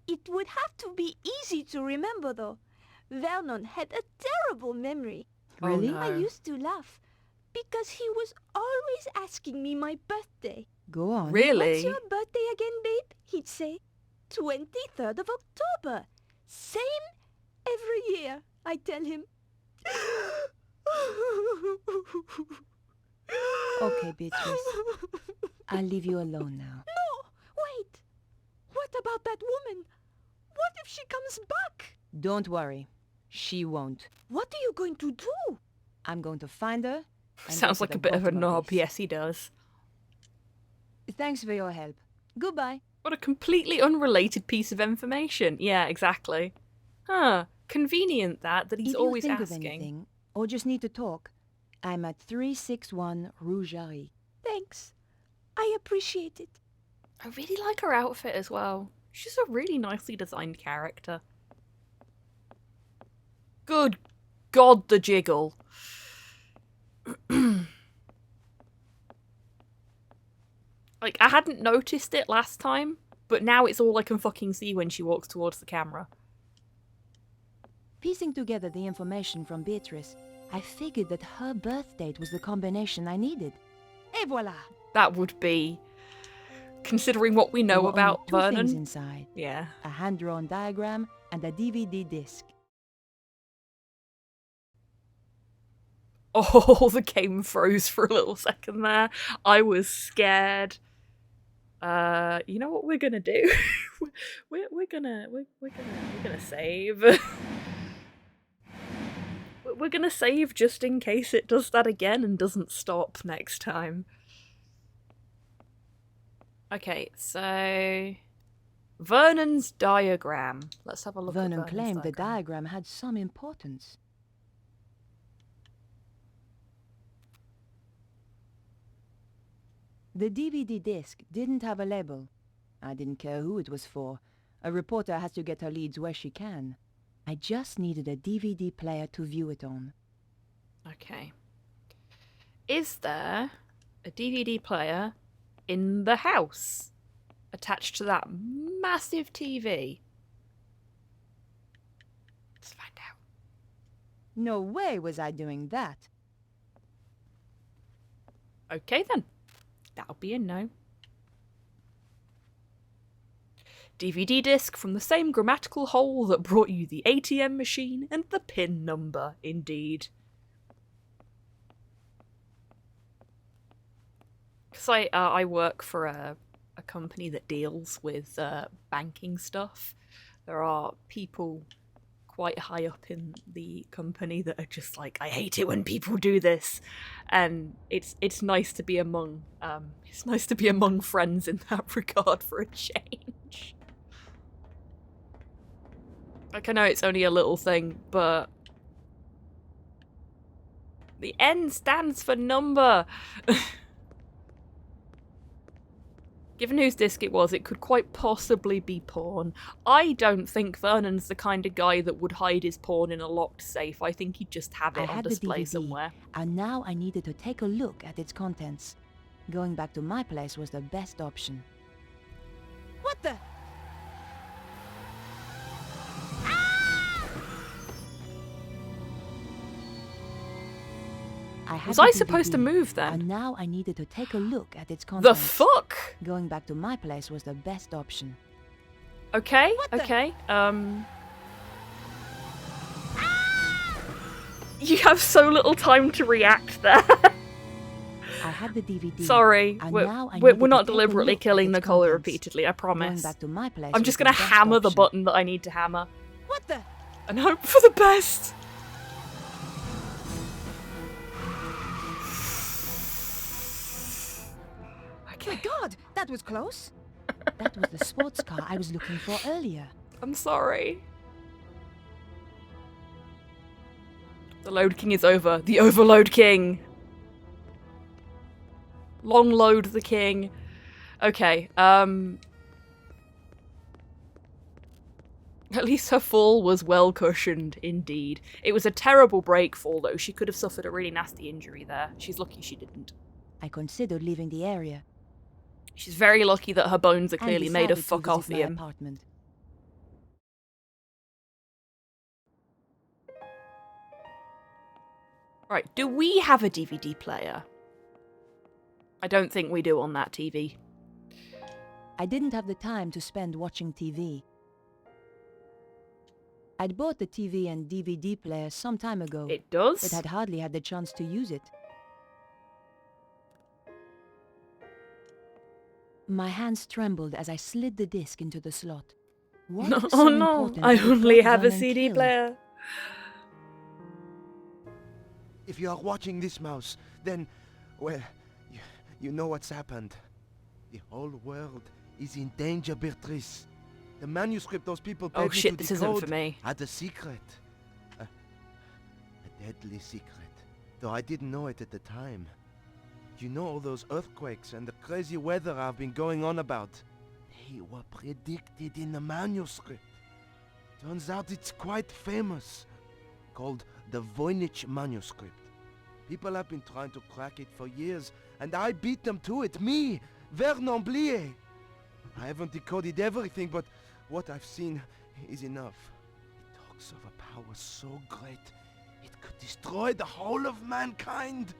It would have to be easy to remember, though. Vernon had a terrible memory. Really? Oh, no. I used to laugh, because he was always asking me my birthday. Go on. Really? What's your birthday again, babe? He'd say, 23rd of October. Same every year, I tell him. Okay, Beatrice. I'll leave you alone now. No, wait. What about that woman? What if she comes back? Don't worry. She won't. What are you going to do? I'm going to find her. and Sounds get like to a the bit of a bottom knob. this. Yes, he does. Thanks for your help. Goodbye. What a completely unrelated piece of information. Yeah, exactly. Huh. Convenient that he's if you always think asking. of anything, or just need to talk, I'm at 361 Rue Jarry. Thanks. I appreciate it. I really like her outfit as well. She's a really nicely designed character. Good God, the jiggle. Like, I hadn't noticed it last time, but now it's all I can fucking see when she walks towards the camera. Piecing together the information from Beatrice, I figured that her birth date was the combination I needed. Et voilà! That would be, considering what we There know were about only two things Vernon. inside. Yeah. A hand-drawn diagram and a DVD disc. Oh, the game froze for a little second there. I was scared. You know what we're gonna do? we're gonna save. We're gonna save just in case it does that again and doesn't stop next time. Okay, so Vernon's diagram. Let's have a look Vernon at Vernon's claimed the diagram. diagram had some importance. The DVD disc didn't have a label. I didn't care who it was for. A reporter has to get her leads where she can. I just needed a DVD player to view it on. Okay. Is there a DVD player in the house attached to that massive TV? Let's find out. No way was I doing that. Okay then. That'll be a no. DVD disc from the same grammatical hole that brought you the ATM machine and the PIN number, indeed. Because I work for a company that deals with banking stuff. There are people quite high up in the company that are just like, I hate it when people do this, and it's nice to be among friends in that regard for a change. Like, I know it's only a little thing, but the N stands for number. Given whose disc it was, it could quite possibly be porn. I don't think Vernon's the kind of guy that would hide his porn in a locked safe. I think he'd just have it on display somewhere. And now I needed to take a look at its contents. Going back to my place was the best option. What the? Was I supposed to move then? And now I needed to take a look at its contents. The fuck? Going back to my place was the best option. Okay, okay. You have so little time to react there. I had the DVD. Sorry, we're not deliberately killing Nicola repeatedly, I promise. Back to my place I'm just gonna hammer the button that I need to hammer. What the? And hope for the best. Oh my god, that was close. That was the sports car I was looking for earlier. I'm sorry. The Load King is over. The Overload King. Long load the king. Okay, at least her fall was well cushioned, indeed. It was a terrible break fall, though. She could have suffered a really nasty injury there. She's lucky she didn't. I considered leaving the area. She's very lucky that her bones are clearly made of fuck-offium. Apartment. Right, do we have a DVD player? I don't think we do on that TV. I didn't have the time to spend watching TV. I'd bought the TV and DVD player some time ago. It does? But had hardly had the chance to use it. My hands trembled as I slid the disc into the slot. What was so important I that only it have a got CD killed? player. If you are watching this, Mouse, then, well, you know what's happened. The whole world is in danger, Beatrice. The manuscript those people paid Oh me shit, to this decode isn't for me. had a secret. A deadly secret. Though I didn't know it at the time. You know all those earthquakes and the crazy weather I've been going on about? They were predicted in the manuscript. Turns out it's quite famous. Called the Voynich manuscript. People have been trying to crack it for years, and I beat them to it. Me, Vernon Blier. I haven't decoded everything, but what I've seen is enough. It talks of a power so great, it could destroy the whole of mankind.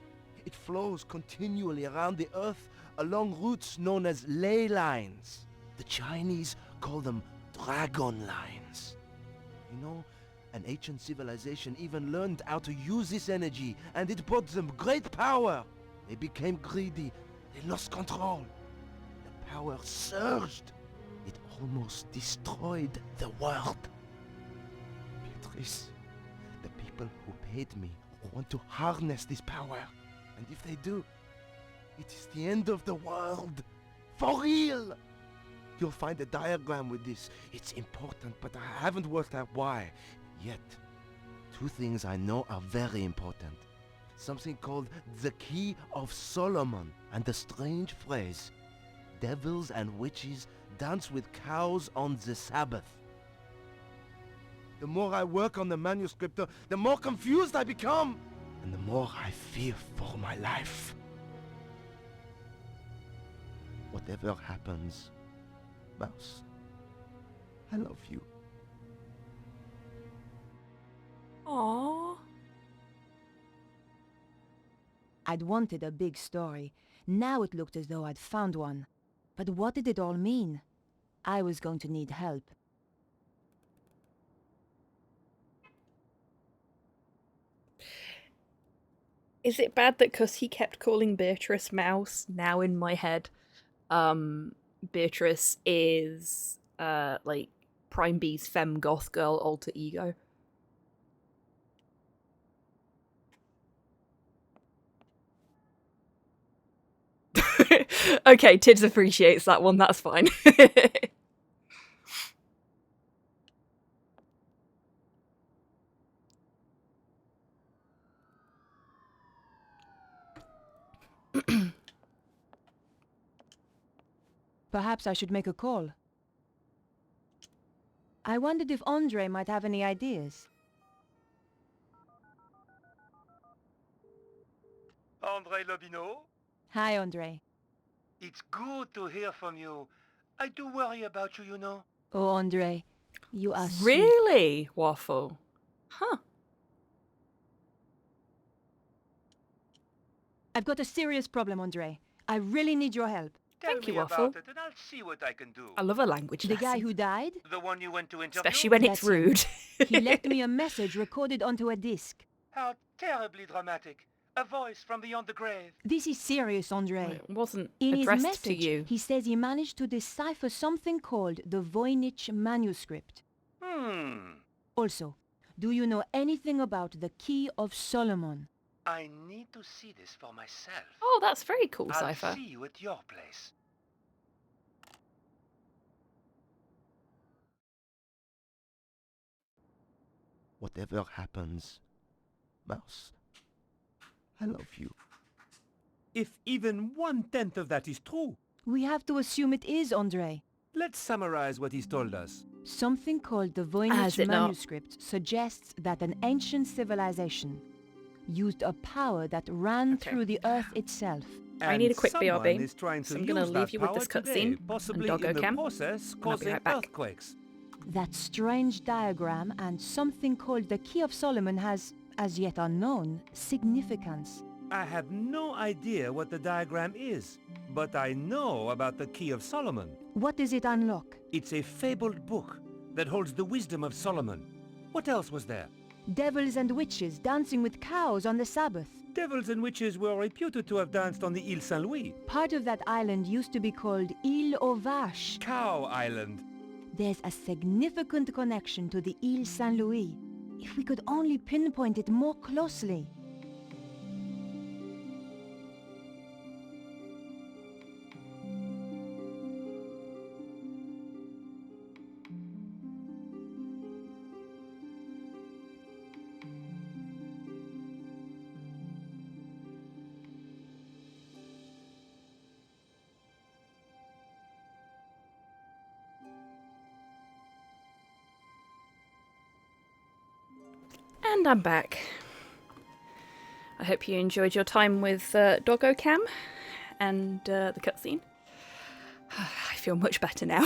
It flows continually around the earth along routes known as ley lines. The Chinese call them dragon lines. You know, an ancient civilization even learned how to use this energy, and it brought them great power. They became greedy. They lost control. The power surged. It almost destroyed the world. Beatrice, the people who paid me want to harness this power. And if they do, it is the end of the world. For real! You'll find a diagram with this. It's important, but I haven't worked out why. Yet, two things I know are very important. Something called the Key of Solomon, and the strange phrase, devils and witches dance with cows on the Sabbath. The more I work on the manuscript, the more confused I become, and the more I fear for my life. Whatever happens, Mouse, I love you. Aww. I'd wanted a big story. Now it looked as though I'd found one. But what did it all mean? I was going to need help. Is it bad that because he kept calling Beatrice Mouse, now in my head, Beatrice is, like, Prime B's femme goth girl alter ego? Okay, Tids appreciates that one, that's fine. Perhaps I should make a call. I wondered if Andre might have any ideas. Andre Lobineau? Hi, Andre. It's good to hear from you. I do worry about you, you know. Oh, Andre, you are sweet. Really? Waffle. Huh. I've got a serious problem, Andre. I really need your help. Thank you, Tell me Waffle. about it and I'll see what I can do. I love a language The lesson. guy who died? The one you went to interview? Especially when it's That's him. rude. He left me a message recorded onto a disc. How terribly dramatic. A voice from beyond the grave. This is serious, Andre. It wasn't In his addressed message, to you. he says he managed to decipher something called the Voynich manuscript. Also, do you know anything about the Key of Solomon? I need to see this for myself. Oh, that's very cool, I'll Cypher. see you at your place. Whatever happens, Mouse, I love you. If even 1/10 of that is true, We have to assume it is, Andre. let's summarize what he's told us. Something called the Has Voynich it not? manuscript suggests that an ancient civilization used a power that ran Okay. through the earth itself. I need a And quick someone BRB, is trying to so I'm gonna use leave that you with this power today, cutscene and possibly Doggo in the Cam, process I'll be causing right back. earthquakes. That strange diagram and something called the Key of Solomon has, as yet unknown, significance. I have no idea what the diagram is, but I know about the Key of Solomon. What does it unlock? It's a fabled book that holds the wisdom of Solomon. What else was there? Devils and witches dancing with cows on the Sabbath. Devils and witches were reputed to have danced on the Île Saint-Louis. Part of that island used to be called Île aux Vaches. Cow Island. There's a significant connection to the Île Saint-Louis. If we could only pinpoint it more closely. And I'm back. I hope you enjoyed your time with Doggo Cam and the cutscene. I feel much better now.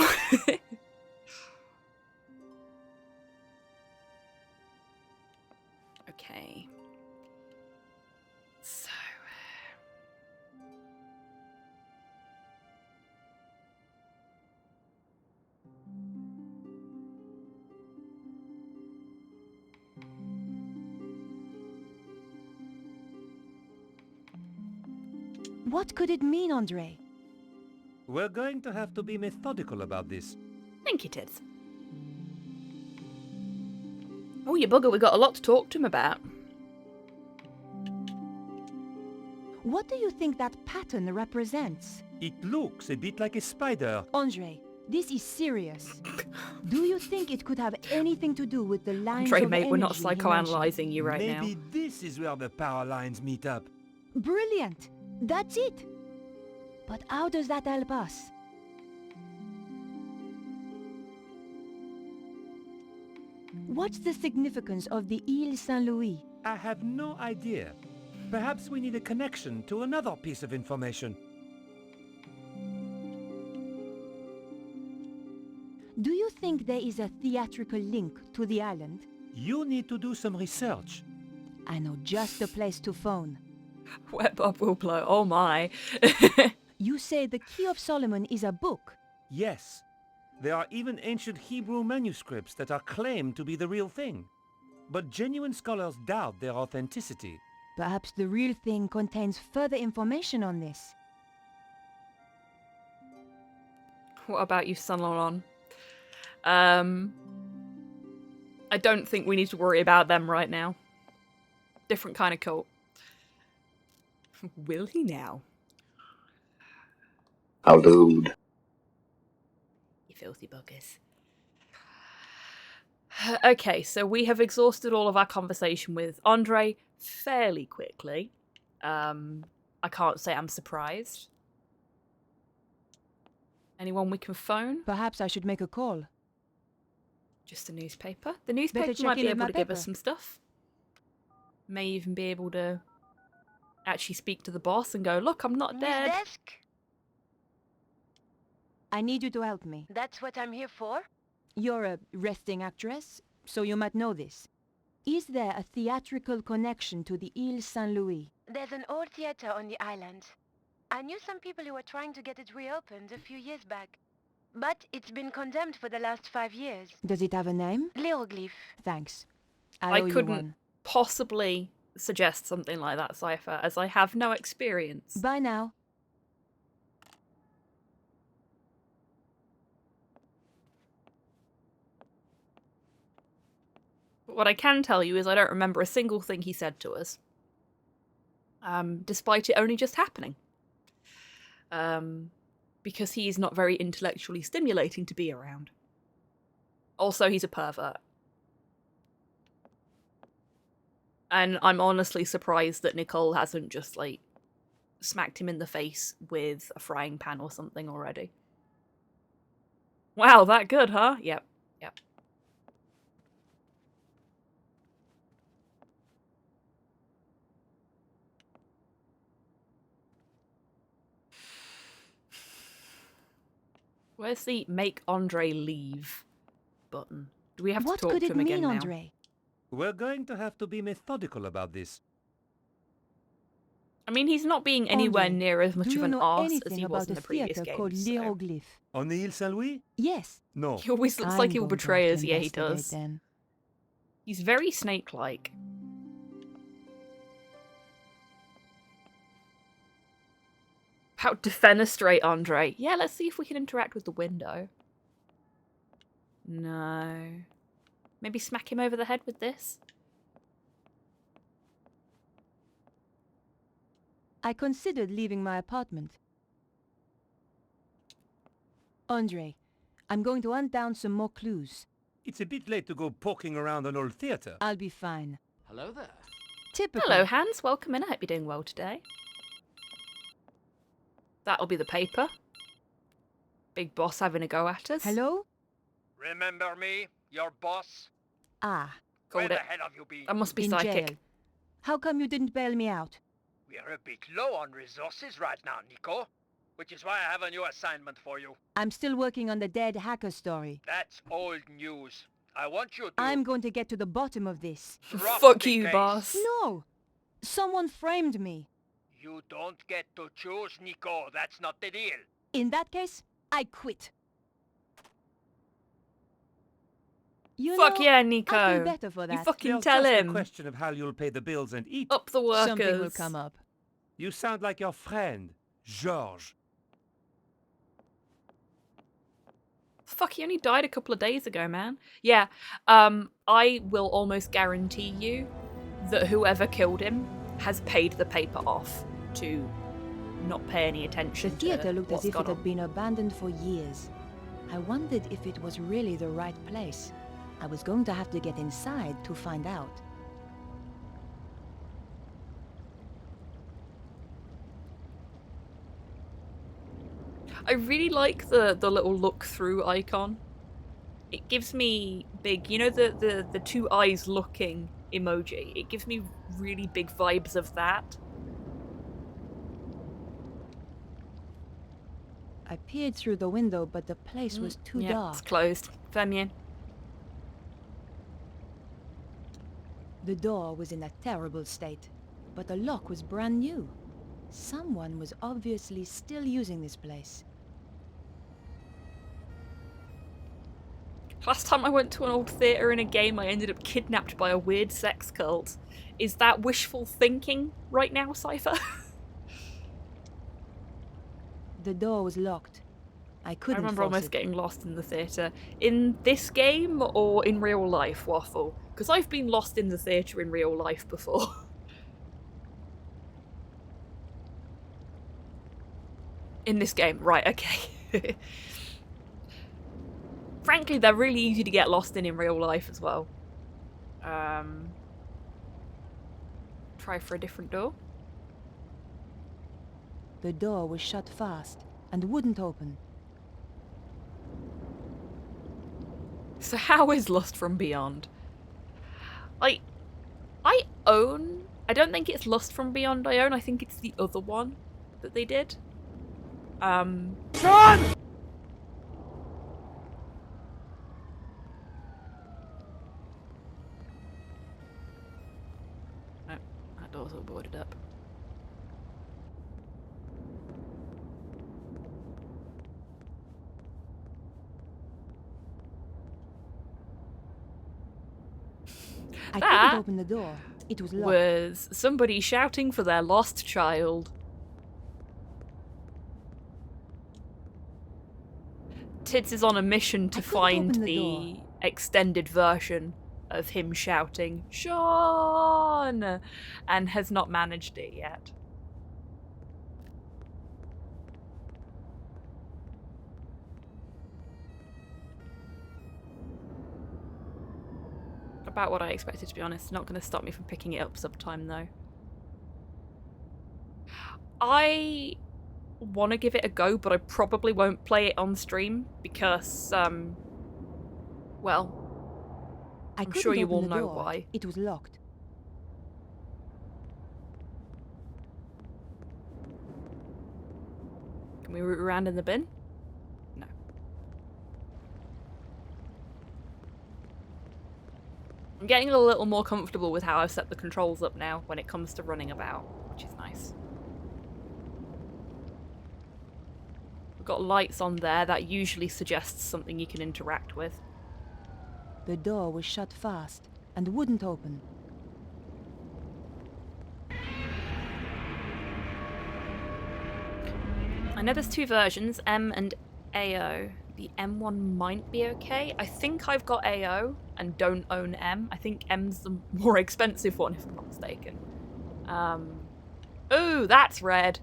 Okay. So... What could it mean, Andre? We're going to have to be methodical about this. Thank you, Tids. Oh, you bugger, we got a lot to talk to him about. What do you think that pattern represents? It looks a bit like a spider. Andre, this is serious. Do you think it could have anything to do with the lines Andre, of mate, we're not energy he mentioned? psychoanalyzing you right now. Maybe this is where the power lines meet up. Brilliant! That's it! But how does that help us? What's the significance of the Ile Saint-Louis? I have no idea. Perhaps we need a connection to another piece of information. Do you think there is a theatrical link to the island? You need to do some research. I know just the place to phone. Wet Bob will blow. Oh my. You say the Key of Solomon is a book? Yes. There are even ancient Hebrew manuscripts that are claimed to be the real thing. But genuine scholars doubt their authenticity. Perhaps the real thing contains further information on this. What about you, Sunlon? I don't think we need to worry about them right now. Different kind of cult. Will he now? How lewd. You filthy buggers. Okay, so we have exhausted all of our conversation with Andre fairly quickly. I can't say I'm surprised. Anyone we can phone? Perhaps I should make a call. Just a newspaper? The newspaper might be able to give us some stuff. May even be able to actually speak to the boss and go, look, I'm not dead. Desk? I need you to help me. That's what I'm here for? You're a resting actress, so you might know this. Is there a theatrical connection to the Ile Saint-Louis? There's an old theater on the island. I knew some people who were trying to get it reopened a few years back. But it's been condemned for the last 5 years. Does it have a name? Leoglyph. Thanks. I owe you couldn't one. possibly suggest something like that, Cypher, as I have no experience. Bye now. What I can tell you is I don't remember a single thing he said to us. Despite it only just happening. Because he is not very intellectually stimulating to be around. Also, he's a pervert. And I'm honestly surprised that Nicole hasn't just, like, smacked him in the face with a frying pan or something already. Wow, that good, huh? Yep, yep. Where's the make Andre leave button? Do we have to talk to him again now? What could it mean, Andre? We're going to have to be methodical about this. I mean, he's not being anywhere Andre, near as much of an arse as he was in the about previous theater game. called Leoglyph? On the Ile Saint-Louis? Yes. No. He always looks like he'll betray us. Yeah, he does. Then. He's very snake-like. How defenestrate Andre? Yeah, let's see if we can interact with the window. No. Maybe smack him over the head with this? I considered leaving my apartment. Andre, I'm going to hunt down some more clues. It's a bit late to go poking around an old theater. I'll be fine. Hello there. Typical. Hello, Hans. Welcome in. I hope you're doing well today. That'll be the paper. Big boss having a go at us. Hello? Remember me, your boss? Ah. Called Where it. the hell have you been? That must be in psychic. Jail. How come you didn't bail me out? We're a bit low on resources right now, Nico. Which is why I have a new assignment for you. I'm still working on the dead hacker story. That's old news. I want you to... I'm going to get to the bottom of this. Fuck you, boss. No! Someone framed me. You don't get to choose, Nico. That's not the deal. In that case, I quit. Fuck yeah, Nico. I feel better for that. You fucking There's tell just him. a question of how you'll pay the bills and eat. Up the workers. Something will come up. You sound like your friend, Georges. Fuck, he only died a couple of days ago, man. Yeah, I will almost guarantee you that whoever killed him has paid the paper off to not pay any attention The theater to looked what's as if gone it had on. been abandoned for years. I wondered if it was really the right place. I was going to have to get inside to find out. I really like the little look-through icon. it gives me big, you know, the two eyes looking emoji. It gives me really big vibes of that. I peered through the window, but the place was too dark. It's closed. Femien. The door was in a terrible state, but the lock was brand new. Someone was obviously still using this place. Last time I went to an old theatre in a game, I ended up kidnapped by a weird sex cult. Is that wishful thinking right now, Cypher? The door was locked. I couldn't remember force almost it. getting lost in the theatre. In this game or in real life, Waffle? Because I've been lost in the theatre in real life before. In this game, right, okay. Frankly, they're really easy to get lost in real life as well. Try for a different door. The door was shut fast and wouldn't open. So how is Lost from Beyond? I don't think it's Lost from Beyond I own. I think it's the other one that they did. Son! No, that door's all boarded up. I couldn't open the door. It was locked. Was somebody shouting for their lost child. Tids is on a mission to find the extended version of him shouting, Sean! And has not managed it yet. About what I expected, to be honest. Not going to stop me from picking it up sometime, though. I want to give it a go, but I probably won't play it on stream because, well, I'm sure you all know why. It was locked. Can we root around in the bin? No. I'm getting a little more comfortable with how I've set the controls up now when it comes to running about, which is nice. We've got lights on there, that usually suggests something you can interact with. The door was shut fast and wouldn't open. I know there's two versions, M and AO. The M one might be okay. I think I've got AO and don't own M. I think M's the more expensive one, if I'm not mistaken. Ooh, that's red.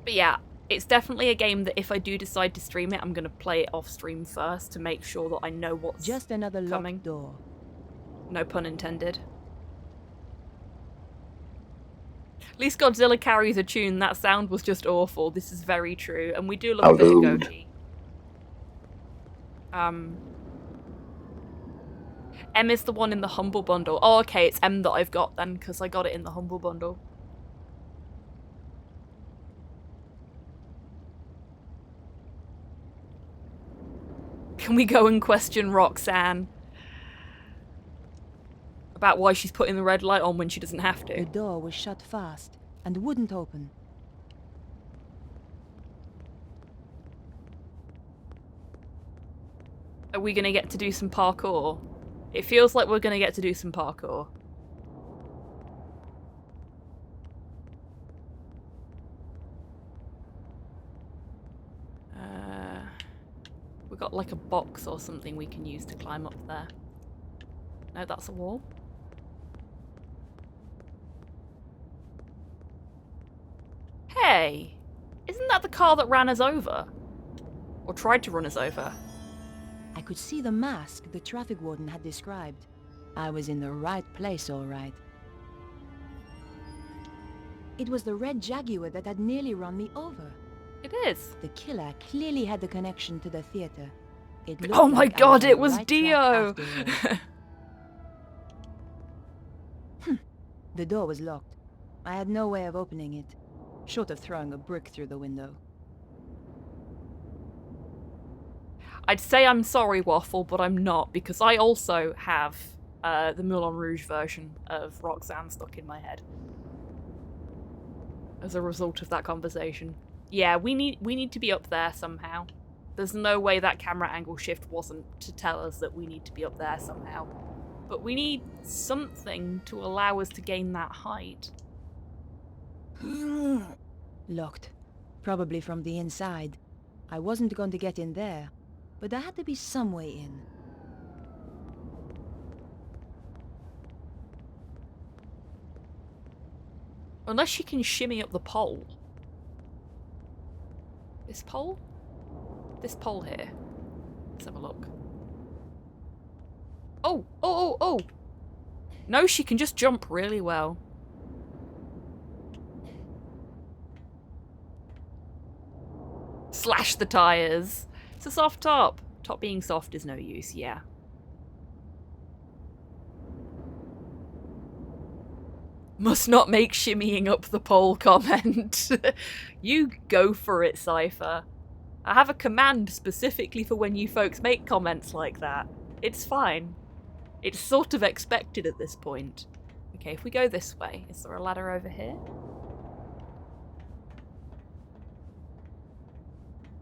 But yeah, it's definitely a game that if I do decide to stream it, I'm going to play it off stream first to make sure that I know what's just another coming. locked door. No pun intended. At least Godzilla carries a tune. That sound was just awful. This is very true. And we do love a bit of Goji. M is the one in the Humble Bundle. Oh, okay, it's M that I've got then, because I got it in the Humble Bundle. Can we go and question Roxanne about why she's putting the red light on when she doesn't have to? The door was shut fast and wouldn't open. Are we going to get to do some parkour? It feels like we're going to get to do some parkour. We've got like a box or something we can use to climb up there. No, that's a wall. Hey! Isn't that the car that ran us over? Or tried to run us over? I could see the mask the traffic warden had described. I was in the right place, all right. It was the red Jaguar that had nearly run me over. It is. The killer clearly had the connection to the theater. It looked Oh my like I god, on it the was right track Dio! after all. The door was locked. I had no way of opening it, short of throwing a brick through the window. I'd say I'm sorry, Waffle, but I'm not, because I also have the Moulin Rouge version of Roxanne stuck in my head. As a result of that conversation. Yeah, we need to be up there somehow. There's no way that camera angle shift wasn't to tell us that we need to be up there somehow. But we need something to allow us to gain that height. Locked. Probably from the inside. I wasn't going to get in there, but there had to be some way in. Unless she can shimmy up the pole. This pole? This pole here. Let's have a look. Oh! Oh, oh, oh! No, she can just jump really well. Slash the tires. It's a soft top. Top being soft is no use, yeah. Must not make shimmying up the pole comment. You go for it, Cypher. I have a command specifically for when you folks make comments like that. It's fine. It's sort of expected at this point. Okay, if we go this way, is there a ladder over here?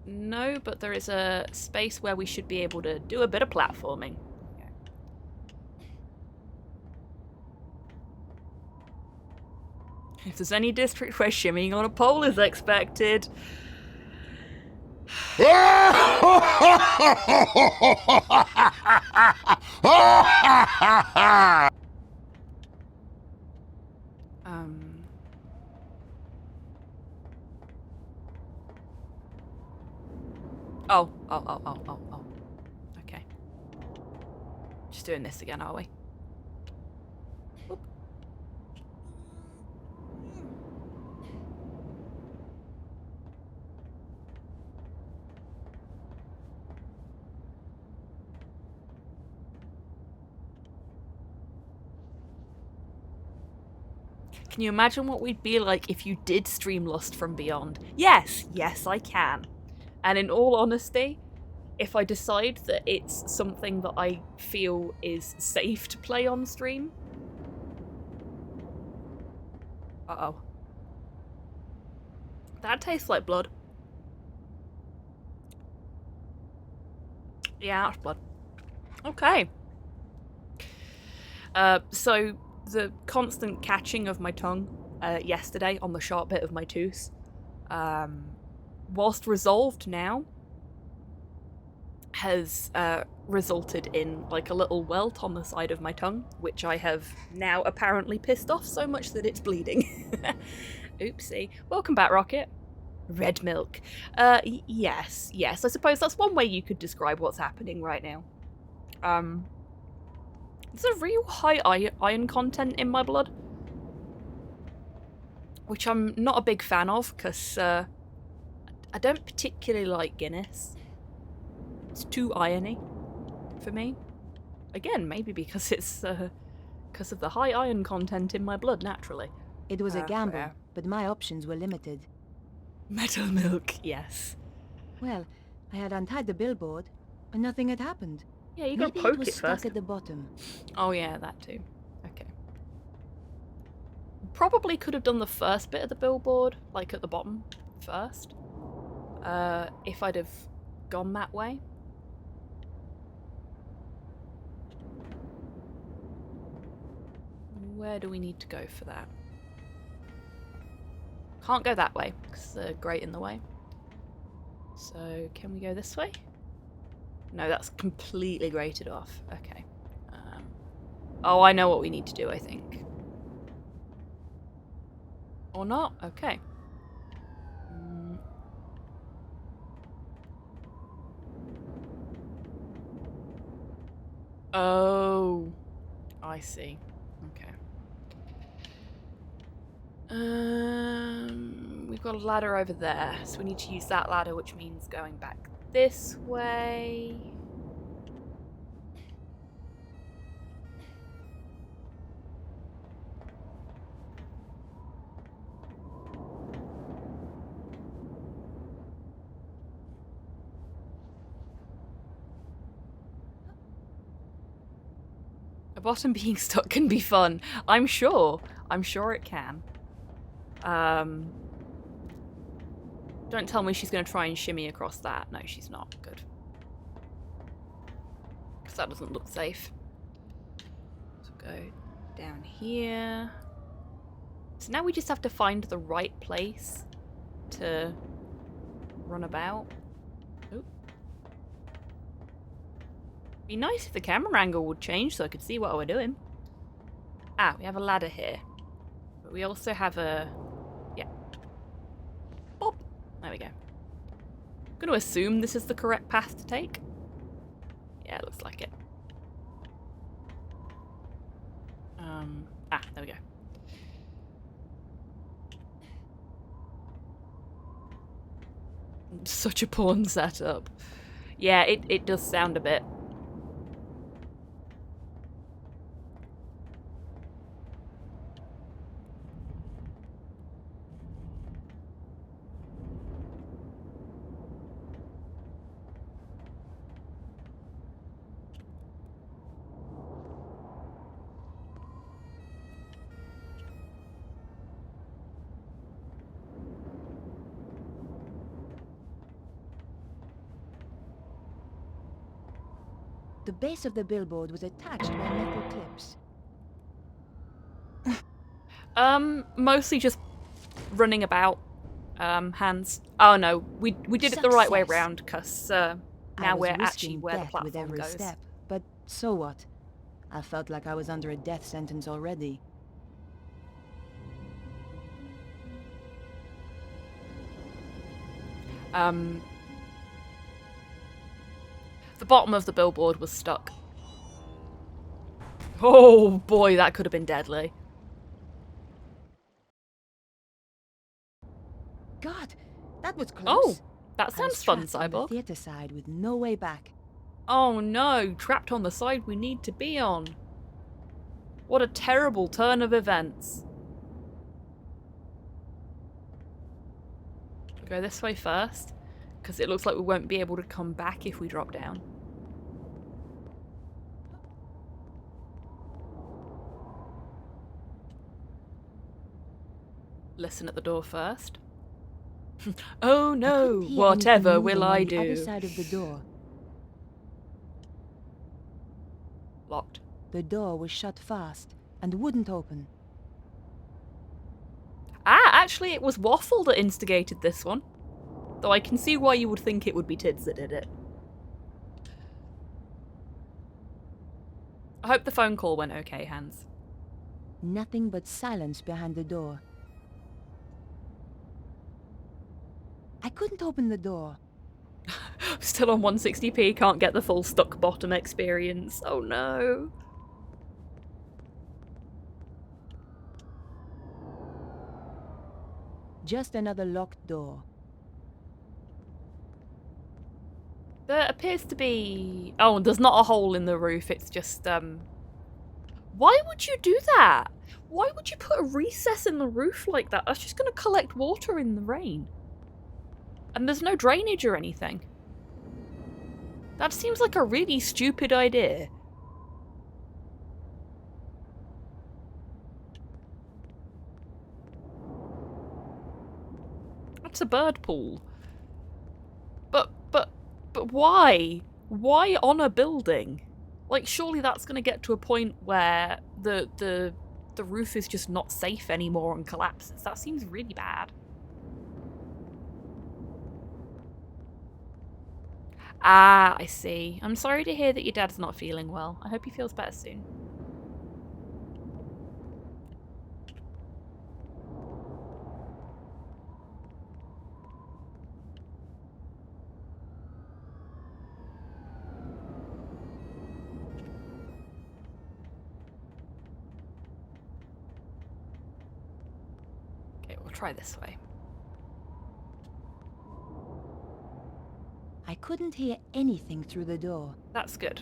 No, but there is a space where we should be able to do a bit of platforming. If there's any district where shimmying on a pole is expected... Oh. Okay. Just doing this again, are we? Oop. Can you imagine what we'd be like if you did stream Lust from Beyond? Yes, I can. And in all honesty, if I decide that it's something that I feel is safe to play on stream... Uh-oh. That tastes like blood. Yeah, that's blood. Okay. So the constant catching of my tongue yesterday on the sharp bit of my tooth, whilst resolved now, has resulted in like a little welt on the side of my tongue, which I have now apparently pissed off so much that it's bleeding. Oopsie. Welcome back, Rocket. Red milk. Yes, I suppose that's one way you could describe what's happening right now. There's a real high iron content in my blood, which I'm not a big fan of, because I don't particularly like Guinness. It's too irony for me. Again, maybe because it's because of the high iron content in my blood naturally. It was a gamble, but my options were limited. Metal milk, yes. Well, I had untied the billboard, and nothing had happened. Yeah, you gotta poke it first. Stuck at the bottom. Oh yeah, that too. Okay. Probably could have done the first bit of the billboard, like at the bottom first. If I'd have gone that way. Where do we need to go for that? Can't go that way, because there's a grate in the way. So, can we go this way? No, that's completely grated off. Okay. Oh, I know what we need to do, I think. Or not? Okay. Oh, I see. Okay. We've got a ladder over there, so we need to use that ladder, which means going back this way. A bottom being stuck can be fun. I'm sure. I'm sure it can. Don't tell me she's going to try and shimmy across that. No, she's not. Good. Because that doesn't look safe. So go down here. So now we just have to find the right place to run about. Oop. Be nice if the camera angle would change so I could see what we're doing. Ah, we have a ladder here. But we also have a... Yeah. Boop. There we go. I'm going to assume this is the correct path to take. Yeah, it looks like it. There we go. Such a porn setup. Yeah, it does sound a bit. The base of the billboard was attached by metal clips. Mostly just running about, hands. Oh no, we did it the right way around, because now we're actually where the platform with every goes. step, but so what? I felt like I was under a death sentence already. The bottom of the billboard was stuck. Oh boy, that could have been deadly. God, that was close. Oh, that sounds fun, Cyborg. On the Cyborg. theater side with no way back. Oh no, trapped on the side we need to be on. What a terrible turn of events. We'll go this way first, because it looks like we won't be able to come back if we drop down. Listen at the door first. Oh no, whatever will I do? On the other side of the door. Locked. The door was shut fast and wouldn't open. Ah, actually it was Waffle that instigated this one. Though I can see why you would think it would be Tids that did it. I hope the phone call went okay, Hans. Nothing but silence behind the door. I couldn't open the door. Still on 160p, can't get the full stuck bottom experience. Oh no. Just another locked door. There appears to be... Oh, there's not a hole in the roof, it's just, Why would you do that? Why would you put a recess in the roof like that? That's just gonna collect water in the rain. And there's no drainage or anything. That seems like a really stupid idea. That's a bird pool. But why? Why on a building? Like, surely that's gonna get to a point where the roof is just not safe anymore and collapses. That seems really bad. Ah, I see. I'm sorry to hear that your dad's not feeling well. I hope he feels better soon. We'll try this way. I couldn't hear anything through the door. That's good.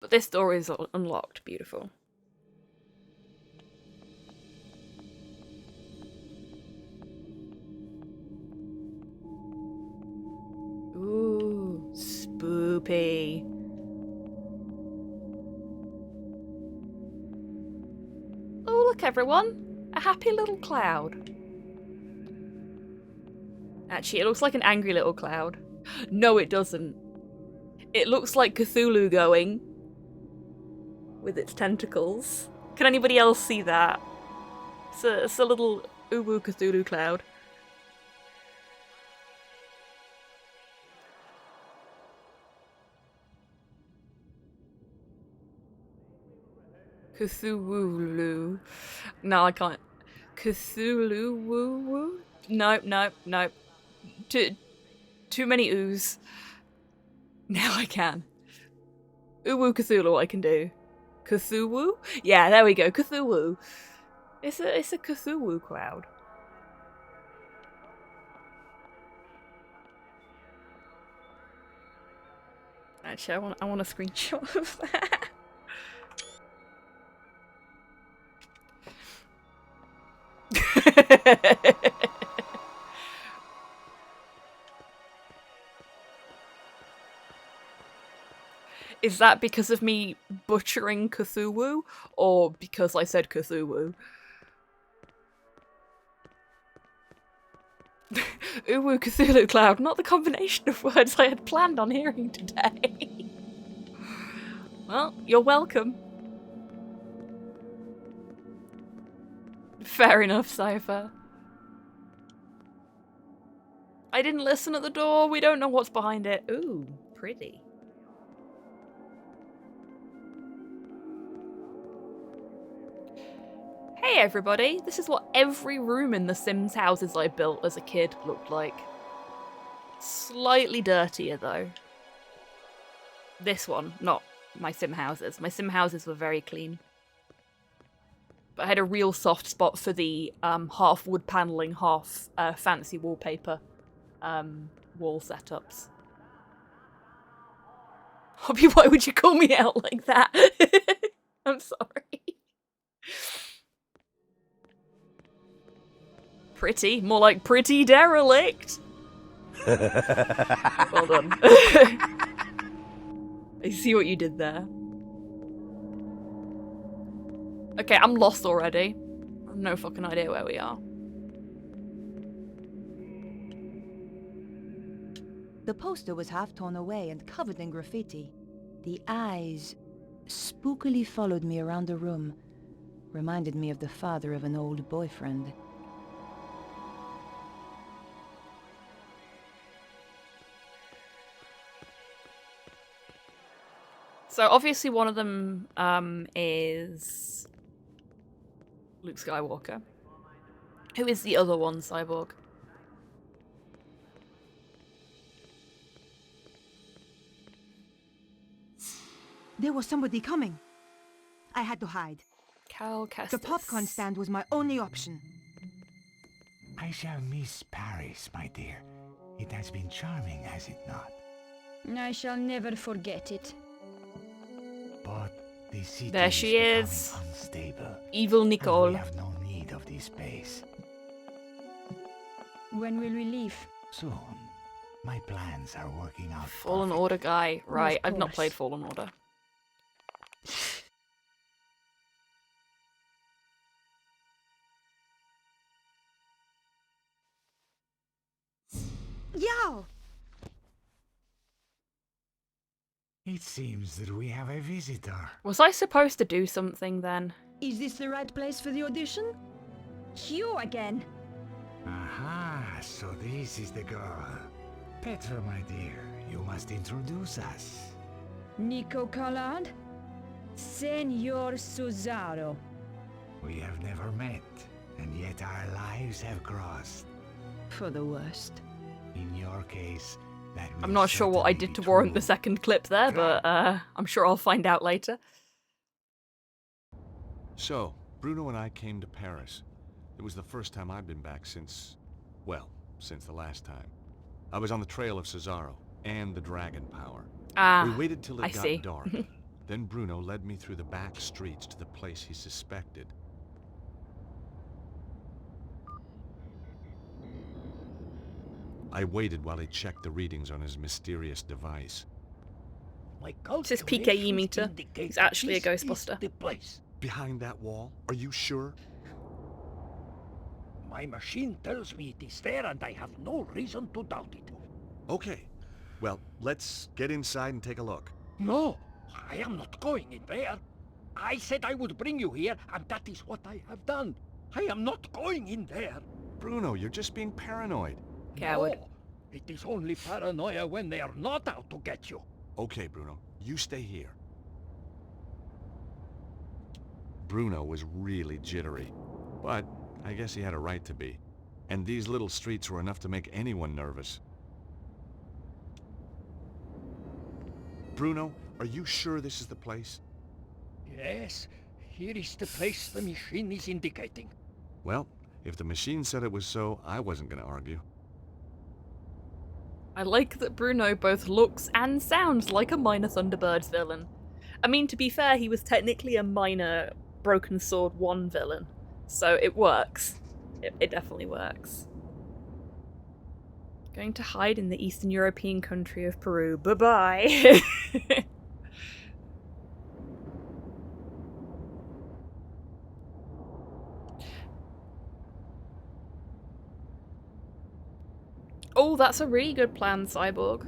But this door is unlocked. Beautiful. Ooh, spoopy. Oh, look, everyone. A happy little cloud. Actually, it looks like an angry little cloud. No, it doesn't. It looks like Cthulhu going with its tentacles. Can anybody else see that? It's a little uwu Cthulhu cloud. Cthulhu. No, I can't. Cthulhu woo woo? Nope, nope, nope. Too many oohs. Now I can. Uwu Cthulhu I can do. Cthulhu? Yeah, there we go. Cthulhu. It's a Cthulhu cloud. Actually, I want a screenshot of that. Is that because of me butchering Cthulhu, or because I said Cthulhu? Uwu Cthulhu Cloud, not the combination of words I had planned on hearing today. Well, you're welcome. Fair enough, Cypher. I didn't listen at the door, we don't know what's behind it. Ooh, pretty. Hey everybody, this is what every room in the Sims houses I built as a kid looked like. Slightly dirtier though. This one, not my Sim houses. My Sim houses were very clean. But I had a real soft spot for the half wood paneling, half fancy wallpaper wall setups. Hobby, why would you call me out like that? I'm sorry. Pretty, more like pretty derelict. Well done. I see what you did there. Okay, I'm lost already. I have no fucking idea where we are. The poster was half torn away and covered in graffiti. The eyes spookily followed me around the room. Reminded me of the father of an old boyfriend. So obviously one of them is Luke Skywalker. Who is the other one, Cyborg? There was somebody coming. I had to hide. Cal Kestis. The popcorn stand was my only option. I shall miss Paris, my dear. It has been charming, has it not? I shall never forget it. But the city there she is unstable. Evil Nicole. And we have no need of this space. When will we leave? Soon. My plans are working out. Fallen Order guy. Right, I've not played Fallen Order. Yow! It seems that we have a visitor. Was I supposed to do something then? Is this the right place for the audition? You again. Aha, so this is the girl. Petra, my dear, you must introduce us. Nico Collard? Senor Susaro. We have never met, and yet our lives have crossed. For the worst. In your case, that I'm not sure what I did to warrant the second clip there, but I'm sure I'll find out later. So, Bruno and I came to Paris. It was the first time I'd been back since... well, since the last time. I was on the trail of Cesaro and the dragon power. We waited till it got dark. Then Bruno led me through the back streets to the place he suspected. I waited while he checked the readings on his mysterious device. It's his PKE meter. He's actually a Ghostbuster. The place. Behind that wall? Are you sure? My machine tells me it is there, and I have no reason to doubt it. Okay. Well, let's get inside and take a look. No, I am not going in there. I said I would bring you here, and that is what I have done. I am not going in there. Bruno, you're just being paranoid. Coward. No, it is only paranoia when they are not out to get you. Okay, Bruno, you stay here. Bruno was really jittery, but I guess he had a right to be. And these little streets were enough to make anyone nervous. Bruno, are you sure this is the place? Yes, here is the place the machine is indicating. Well, if the machine said it was so, I wasn't going to argue. I like that Bruno both looks and sounds like a minor Thunderbirds villain. I mean, to be fair, he was technically a minor Broken Sword 1 villain, so it works. It definitely works. Going to hide in the Eastern European country of Peru. Bye-bye! Oh, that's a really good plan, Cyborg.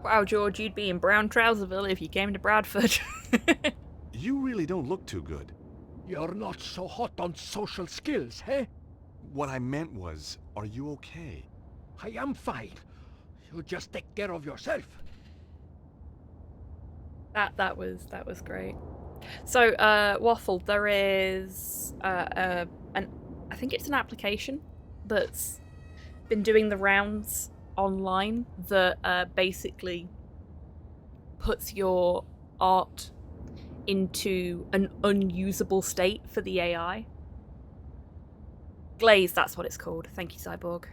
Wow, George, you'd be in brown Trouserville if you came to Bradford. You really don't look too good. You're not so hot on social skills, eh? What I meant was, are you okay? I am fine. You just take care of yourself. That was great. So, Waffle, there is I think it's an application that's been doing the rounds online that basically puts your art into an unusable state for the AI. Glaze, that's what it's called. Thank you, Cyborg.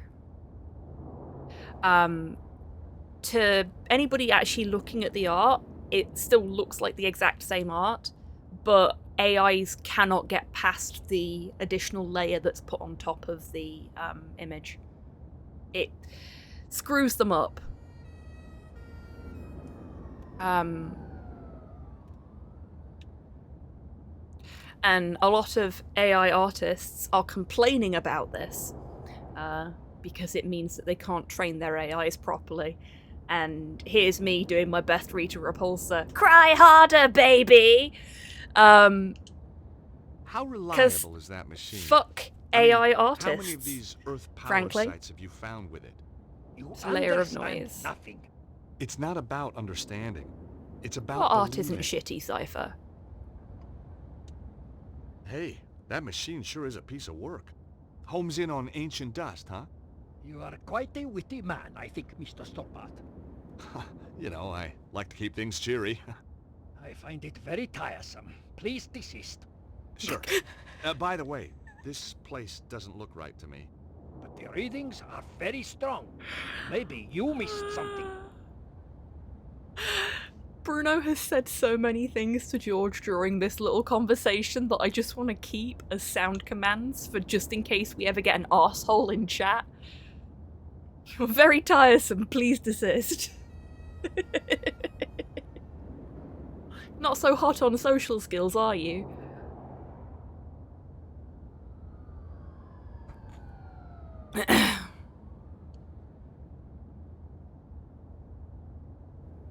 To anybody actually looking at the art, it still looks like the exact same art, but AIs cannot get past the additional layer that's put on top of the image. It screws them up. And a lot of AI artists are complaining about this because it means that they can't train their AIs properly. And here's me doing my best Rita Repulsa. Cry harder, baby! How reliable is that machine? Fuck AI artists. How many of these Earth power frankly, sites have you found with it? It's a layer of noise. Nothing. It's not about understanding. It's about What art believing. isn't shitty, Cypher? Hey, that machine sure is a piece of work. Homes in on ancient dust, huh? You are quite a witty man, I think, Mr. Stoppard. You know, I like to keep things cheery. I find it very tiresome. Please desist. Sure. By the way, this place doesn't look right to me. But the readings are very strong. Maybe you missed something. Bruno has said so many things to George during this little conversation that I just want to keep as sound commands for just in case we ever get an arsehole in chat. You're very tiresome, please desist. Not so hot on social skills, are you?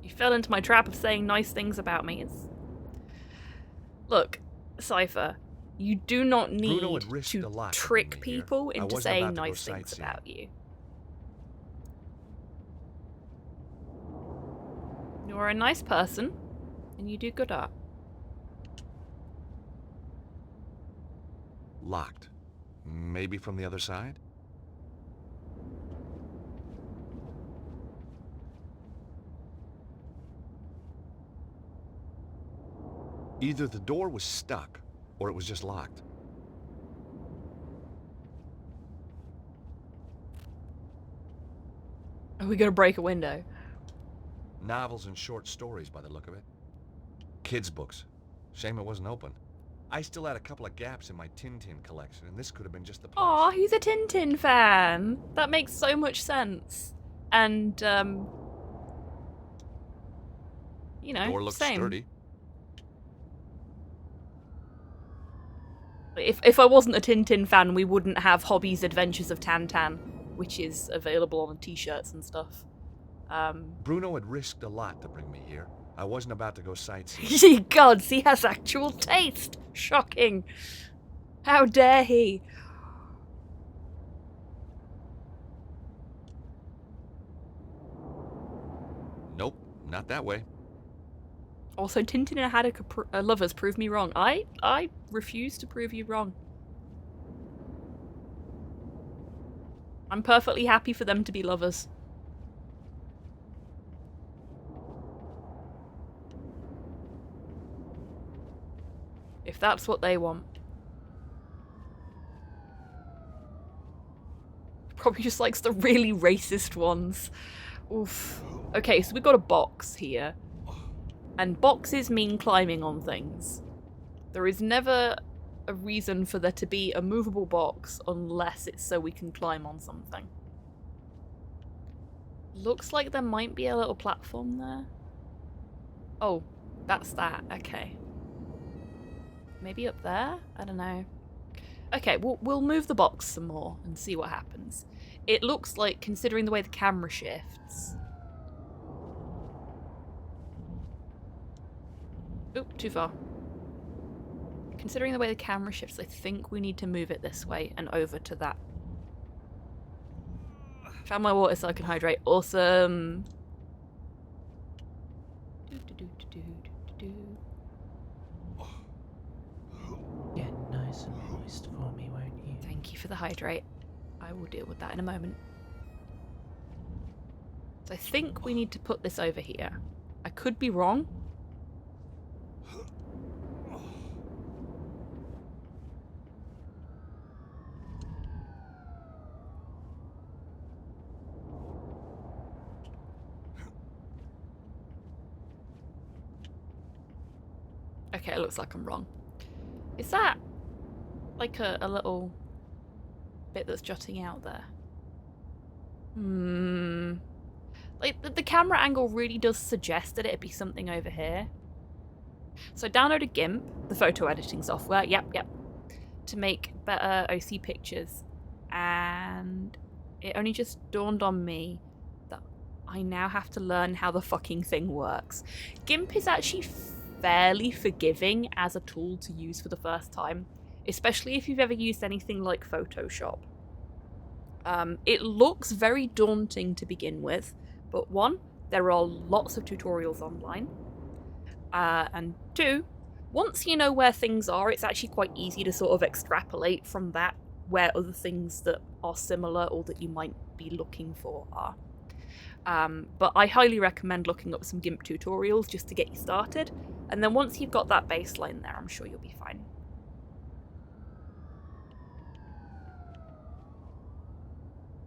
You fell into my trap of saying nice things about me. Look, Cypher, you do not need to trick people into saying nice things about you. You're a nice person, and you do good art. Locked. Maybe from the other side? Either the door was stuck, or it was just locked. Are we gonna break a window? Novels and short stories by the look of it. Kids' books. Shame it wasn't open. I still had a couple of gaps in my Tintin collection, and this could have been just the place. Aw, he's a Tintin fan. That makes so much sense. And, you know, Door looks same. sturdy. If I wasn't a Tintin fan, we wouldn't have Hobby's Adventures of Tantan, which is available on t-shirts and stuff. Bruno had risked a lot to bring me here. I wasn't about to go sightseeing. Ye gods, he has actual taste! Shocking. How dare he? Nope, not that way. Also, Tintin and Haddock are lovers. Prove me wrong. I refuse to prove you wrong. I'm perfectly happy for them to be lovers. If that's what they want. Probably just likes the really racist ones. Oof. Okay, so we've got a box here. And boxes mean climbing on things. There is never a reason for there to be a movable box unless it's so we can climb on something. Looks like there might be a little platform there. Oh, that's that. Okay. Maybe up there? I don't know. Okay, we'll move the box some more and see what happens. It looks like, considering the way the camera shifts... Oop, too far. Considering the way the camera shifts, I think we need to move it this way and over to that. Found my water so I can hydrate. Awesome! Get nice and moist for me, won't you? Thank you for the hydrate. I will deal with that in a moment. So I think we need to put this over here. I could be wrong. Okay, it looks like I'm wrong. Is that like a little bit that's jutting out there? Like, the camera angle really does suggest that it'd be something over here. So I downloaded GIMP, the photo editing software, yep, to make better OC pictures. And it only just dawned on me that I now have to learn how the fucking thing works. GIMP is actually fairly forgiving as a tool to use for the first time, especially if you've ever used anything like Photoshop. It looks very daunting to begin with, but one, there are lots of tutorials online, and two, once you know where things are, it's actually quite easy to sort of extrapolate from that where other things that are similar or that you might be looking for are. But I highly recommend looking up some GIMP tutorials just to get you started, and then once you've got that baseline there, I'm sure you'll be fine.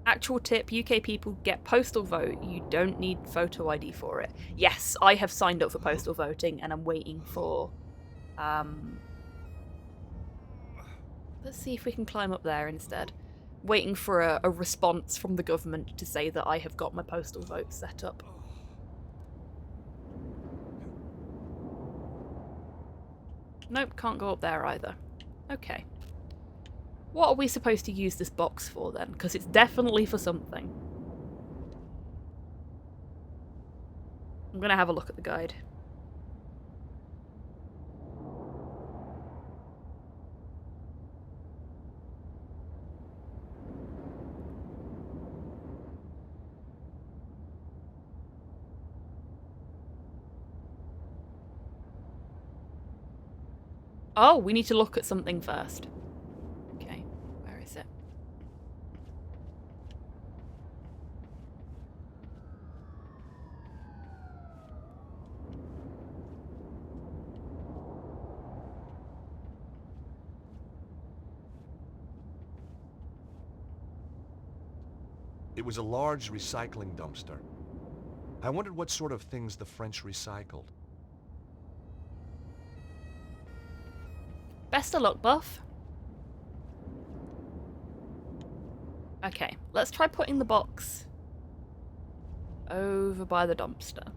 Actual tip, UK people get postal vote. You don't need photo ID for it. Yes, I have signed up for postal voting and I'm waiting for... Let's see if we can climb up there instead. Waiting for a response from the government to say that I have got my postal vote set up. Nope, can't go up there either. Okay. What are we supposed to use this box for then? Because it's definitely for something. I'm gonna have a look at the guide. Oh, we need to look at something first. Okay, where is it? It was a large recycling dumpster. I wondered what sort of things the French recycled. Best of luck, Buff. Okay, let's try putting the box over by the dumpster.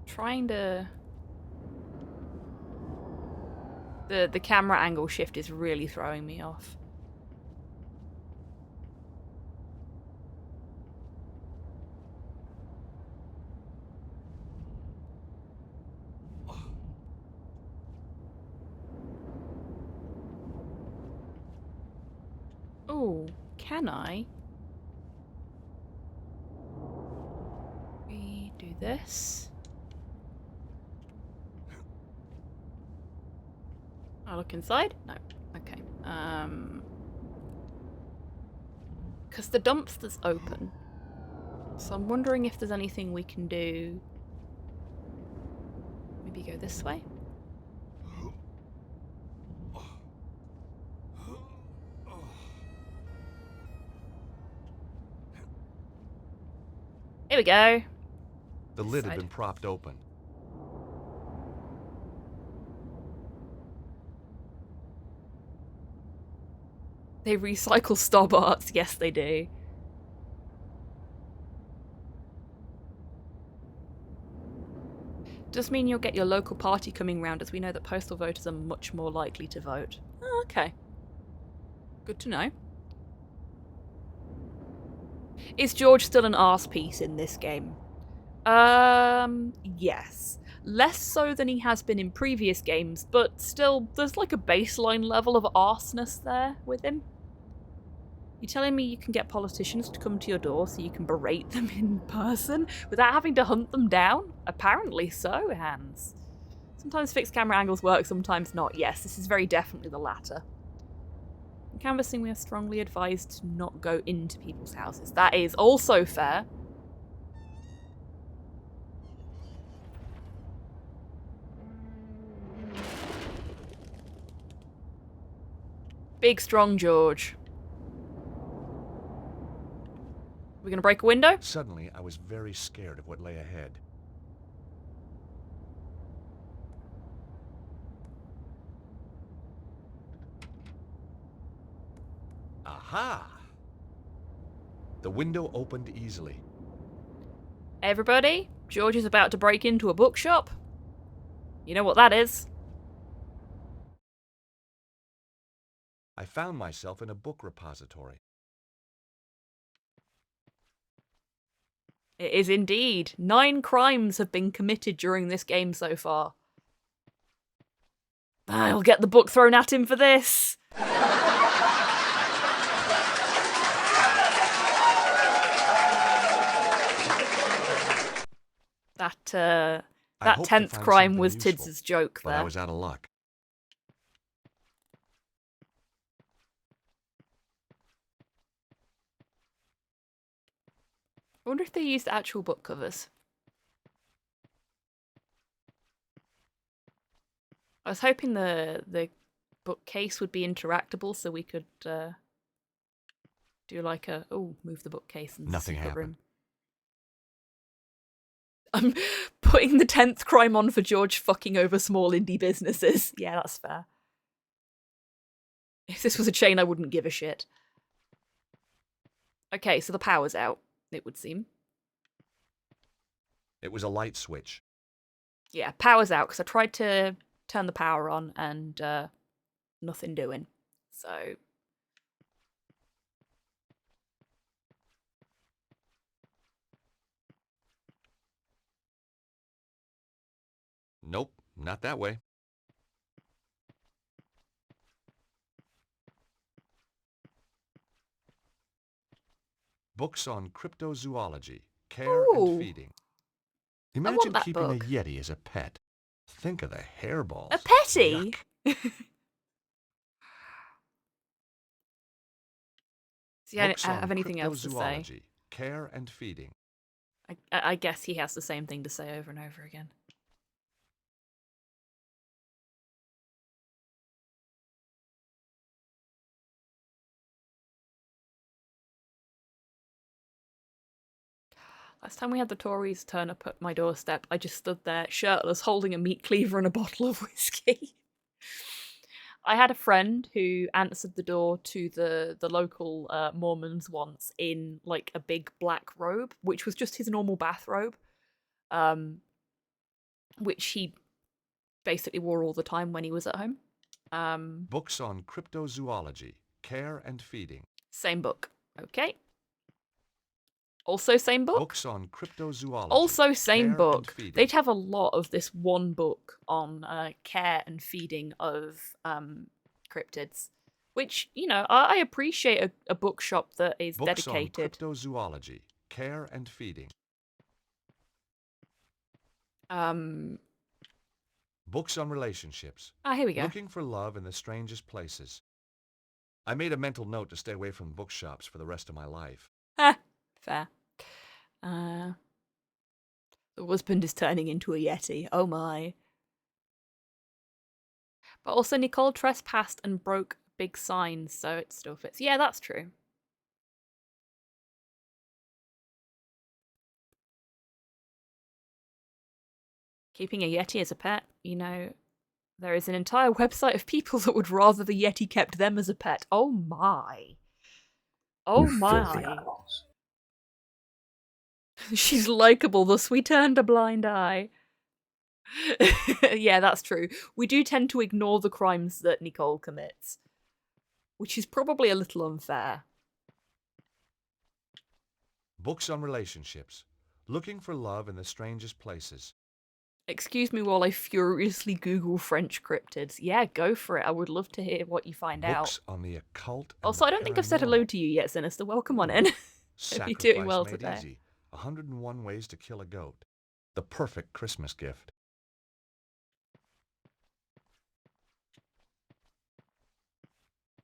Trying to... The camera angle shift is really throwing me off. Oh, can I? We do this. I'll look inside? No. Okay. Because the dumpster's open. So I'm wondering if there's anything we can do. Maybe go this way? Here we go. The lid had been propped open. They recycle Starbarts. Yes, they do. Does mean you'll get your local party coming round, as we know that postal voters are much more likely to vote. Oh, okay. Good to know. Is George still an arse piece in this game? Yes. Less so than he has been in previous games, but still, there's like a baseline level of arseness there with him. You telling me you can get politicians to come to your door so you can berate them in person without having to hunt them down? Apparently so, Hans. Sometimes fixed camera angles work, sometimes not. Yes, this is very definitely the latter. In canvassing, we are strongly advised to not go into people's houses. That is also fair. Big, strong George. We're gonna break a window? Suddenly, I was very scared of what lay ahead. Aha! The window opened easily. Everybody, George is about to break into a bookshop. You know what that is. I found myself in a book repository. It is indeed. 9 crimes have been committed during this game so far. I'll get the book thrown at him for this. That 10th crime was Tids's joke there. But I was out of luck. I wonder if they used actual book covers. I was hoping the bookcase would be interactable so we could do like a move the bookcase and nothing happened. Room. I'm putting the 10th crime on for George fucking over small indie businesses. Yeah, that's fair. If this was a chain, I wouldn't give a shit. Okay, so the power's out, it would seem. It was a light switch. Yeah, power's out, because I tried to turn the power on and nothing doing. So... Nope, not that way. Books on cryptozoology, care and feeding. Imagine keeping a yeti as a pet. Think of the hairballs. A petty? Do you have anything else to say? Care and feeding. I guess he has the same thing to say over and over again. Last time we had the Tories turn up at my doorstep, I just stood there shirtless, holding a meat cleaver and a bottle of whiskey. I had a friend who answered the door to the local Mormons once in like a big black robe, which was just his normal bathrobe, which he basically wore all the time when he was at home. Books on cryptozoology, care and feeding. Same book. Okay. Also same book? Books on cryptozoology. Also same book. They'd have a lot of this one book on care and feeding of cryptids. Which, you know, I appreciate a bookshop that is Books dedicated. On cryptozoology, care and feeding. Books on relationships. Here we go. Looking for love in the strangest places. I made a mental note to stay away from bookshops for the rest of my life. Fair. The husband is turning into a yeti. Oh my. But also Nicole trespassed and broke big signs, so it still fits. Yeah, that's true. Keeping a yeti as a pet, you know, there is an entire website of people that would rather the yeti kept them as a pet. Oh my. Oh my. She's likeable, thus we turned a blind eye. Yeah, that's true. We do tend to ignore the crimes that Nicole commits, which is probably a little unfair. Books on relationships. Looking for love in the strangest places. Excuse me while I furiously Google French cryptids. Yeah, go for it. I would love to hear what you find out. Books on the occult. Also, I don't think I've said hello to you yet, Sinister. Welcome on in. Hope you're doing well today. Easy. 101 ways to kill a goat. The perfect Christmas gift.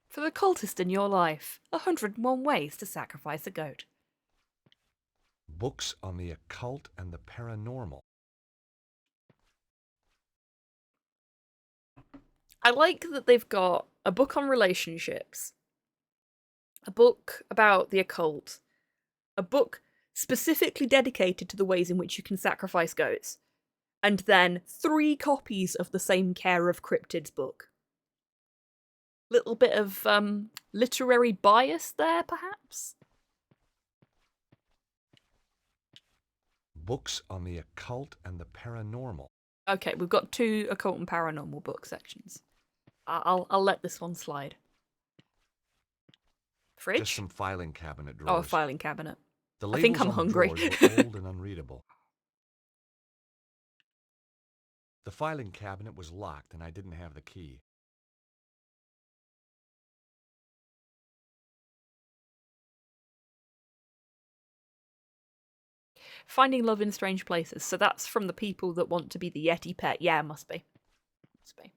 For the cultist in your life, 101 ways to sacrifice a goat. Books on the occult and the paranormal. I like that they've got a book on relationships, a book about the occult, a book specifically dedicated to the ways in which you can sacrifice goats, and then 3 copies of the same Care of Cryptids book. Little bit of literary bias there, perhaps? Books on the occult and the paranormal. Okay, we've got 2 occult and paranormal book sections. I'll let this one slide. Fridge? Just some filing cabinet drawers. Oh, a filing cabinet. The I think I'm hungry. drawers were old and unreadable. The filing cabinet was locked and I didn't have the key. Finding love in strange places. So that's from the people that want to be the Yeti pet. Yeah, must be. Must be.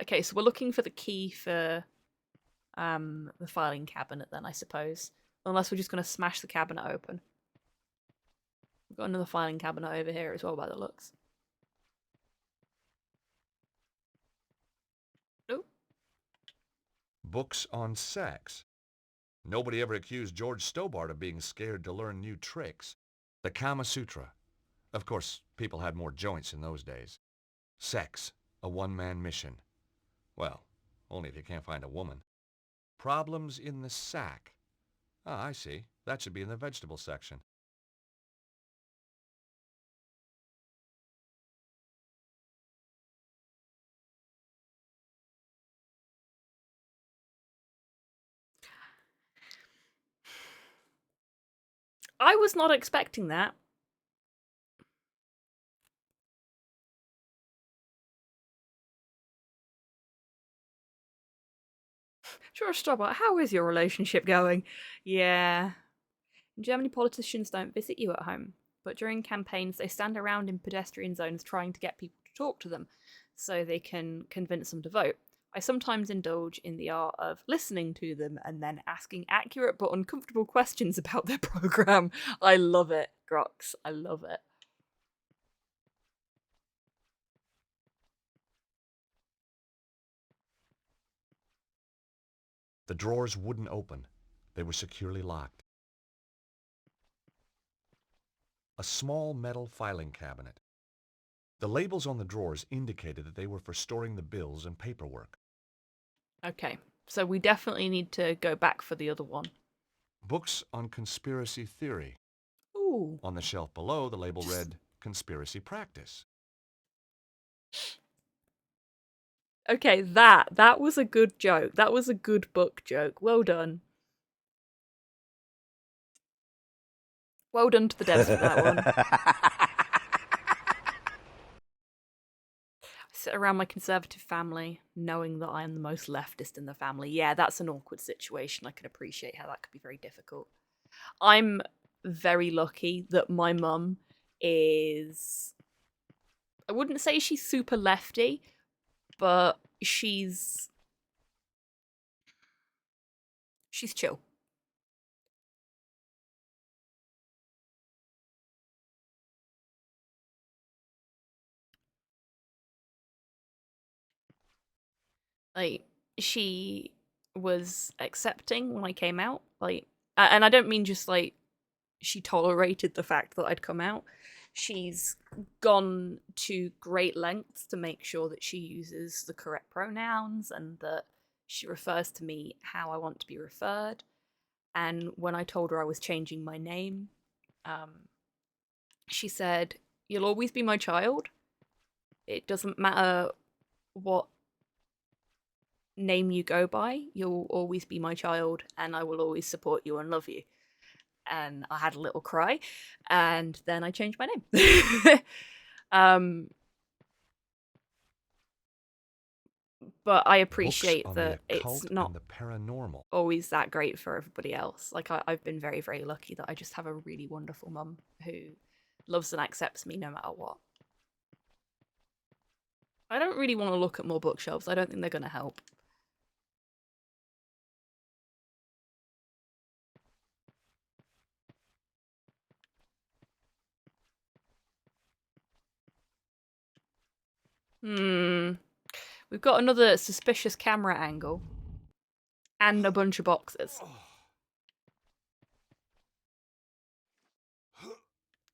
Okay, so we're looking for the key for the filing cabinet then, I suppose. Unless we're just going to smash the cabinet open. We've got another filing cabinet over here as well by the looks. Oh. Books on sex. Nobody ever accused George Stobart of being scared to learn new tricks. The Kama Sutra. Of course, people had more joints in those days. Sex, a one-man mission. Well, only if you can't find a woman. Problems in the sack. Ah, I see. That should be in the vegetable section. I was not expecting that. Sure, Stobart, how is your relationship going? Yeah. In Germany, politicians don't visit you at home, but during campaigns they stand around in pedestrian zones trying to get people to talk to them, so they can convince them to vote. I sometimes indulge in the art of listening to them and then asking accurate but uncomfortable questions about their program. I love it, Grox. I love it. The drawers wouldn't open. They were securely locked. A small metal filing cabinet. The labels on the drawers indicated that they were for storing the bills and paperwork. Okay, so we definitely need to go back for the other one. Books on conspiracy theory. Ooh. On the shelf below, the label read, Conspiracy Practice. Okay, that was a good joke. That was a good book joke. Well done. Well done to the devs for that one. I sit around my conservative family, knowing that I am the most leftist in the family. Yeah, that's an awkward situation. I can appreciate how that could be very difficult. I'm very lucky that my mum is... I wouldn't say she's super lefty, but she's chill. Like, she was accepting when I came out, like, and I don't mean just like she tolerated the fact that I'd come out. She's gone to great lengths to make sure that she uses the correct pronouns and that she refers to me how I want to be referred. And when I told her I was changing my name, she said, "You'll always be my child. It doesn't matter what name you go by, you'll always be my child and I will always support you and love you." And I had a little cry, and then I changed my name. But I appreciate that it's not the paranormal. always that great for everybody else. Like, I've been very, very lucky that I just have a really wonderful mum who loves and accepts me no matter what. I don't really want to look at more bookshelves. I don't think they're going to help. We've got another suspicious camera angle. And a bunch of boxes.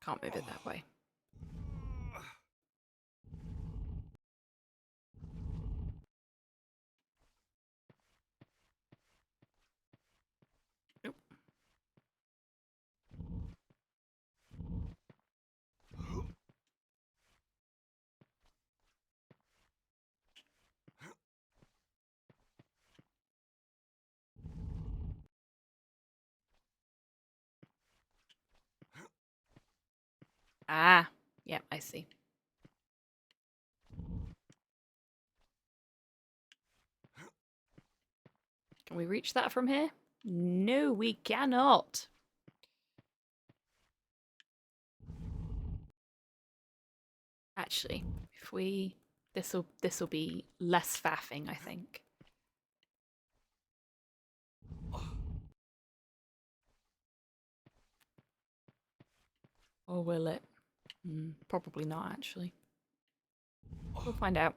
Can't move it that way. Nope. Ah, yeah, I see. Can we reach that from here? No, we cannot. Actually, if we... This'll be less faffing, I think. Or will it? Probably not, actually. We'll find out.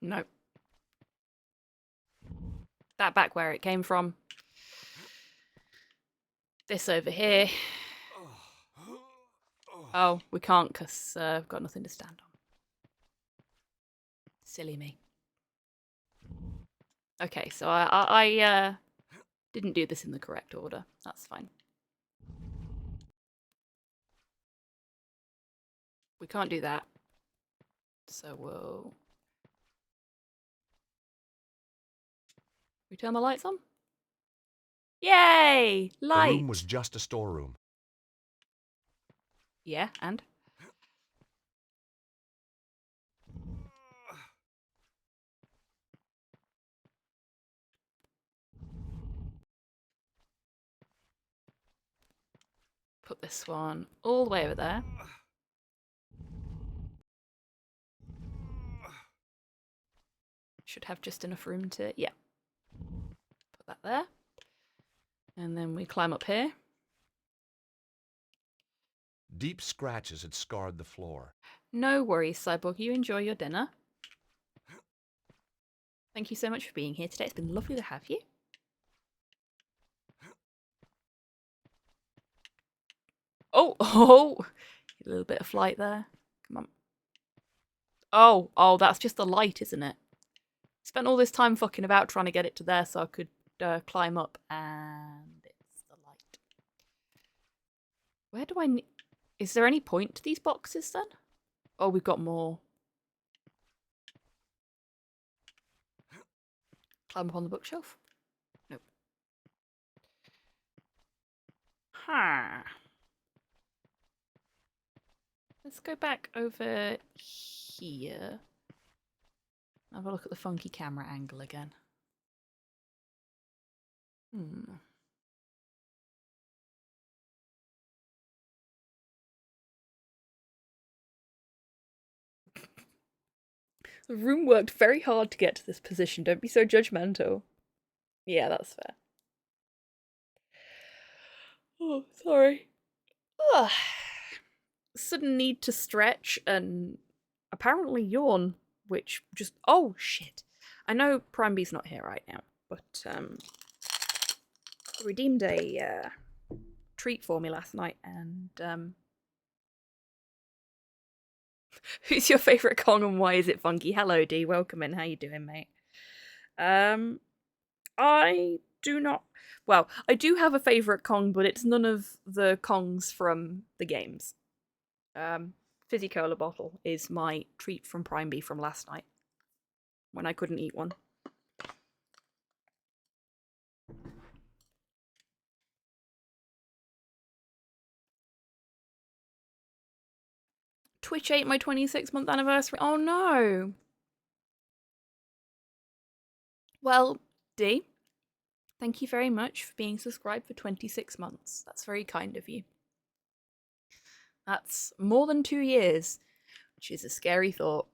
Nope. That back where it came from. This over here. Oh, we can't because I've got nothing to stand on. Silly me. Okay, so I didn't do this in the correct order. That's fine. We can't do that. So we'll... We turn the lights on? Yay! Light! The room was just a storeroom. Yeah, and? this one all the way over there. Should have just enough room to, yeah. Put that there. And then we climb up here. Deep scratches had scarred the floor. No worries, Cyborg. You enjoy your dinner. Thank you so much for being here today. It's been lovely to have you. Oh, a little bit of flight there. Come on. Oh, that's just the light, isn't it? Spent all this time fucking about trying to get it to there so I could climb up, and it's the light. Where do I need... Is there any point to these boxes then? Oh, we've got more. Climb up on the bookshelf? Nope. Huh. Let's go back over here. Have a look at the funky camera angle again. The room worked very hard to get to this position. Don't be so judgmental. Yeah, that's fair. Oh, sorry. Ugh. Sudden need to stretch and apparently yawn, which just... Oh, shit. I know Prime B's not here right now, but redeemed a treat for me last night, and who's your favourite Kong and why is it funky? Hello, D. Welcome in. How you doing, mate? I do not... Well, I do have a favourite Kong, but it's none of the Kongs from the games. Fizzy Cola bottle is my treat from Prime B from last night, when I couldn't eat one. Twitch ate my 26-month anniversary. Oh no! Well, D, thank you very much for being subscribed for 26 months. That's very kind of you. That's more than 2 years, which is a scary thought.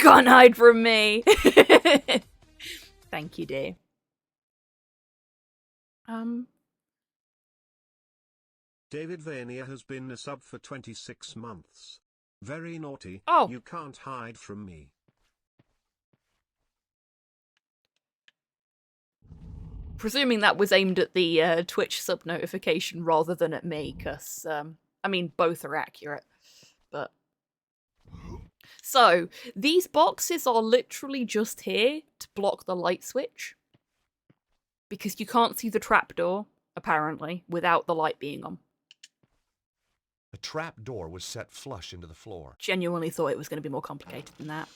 Can't hide from me! Thank you, dear. David Vania has been a sub for 26 months. Very naughty. Oh. You can't hide from me. Presuming that was aimed at the Twitch sub notification rather than at me, because, I mean, both are accurate, but... So, these boxes are literally just here to block the light switch. Because you can't see the trapdoor, apparently, without the light being on. The trap door was set flush into the floor. Genuinely thought it was going to be more complicated than that.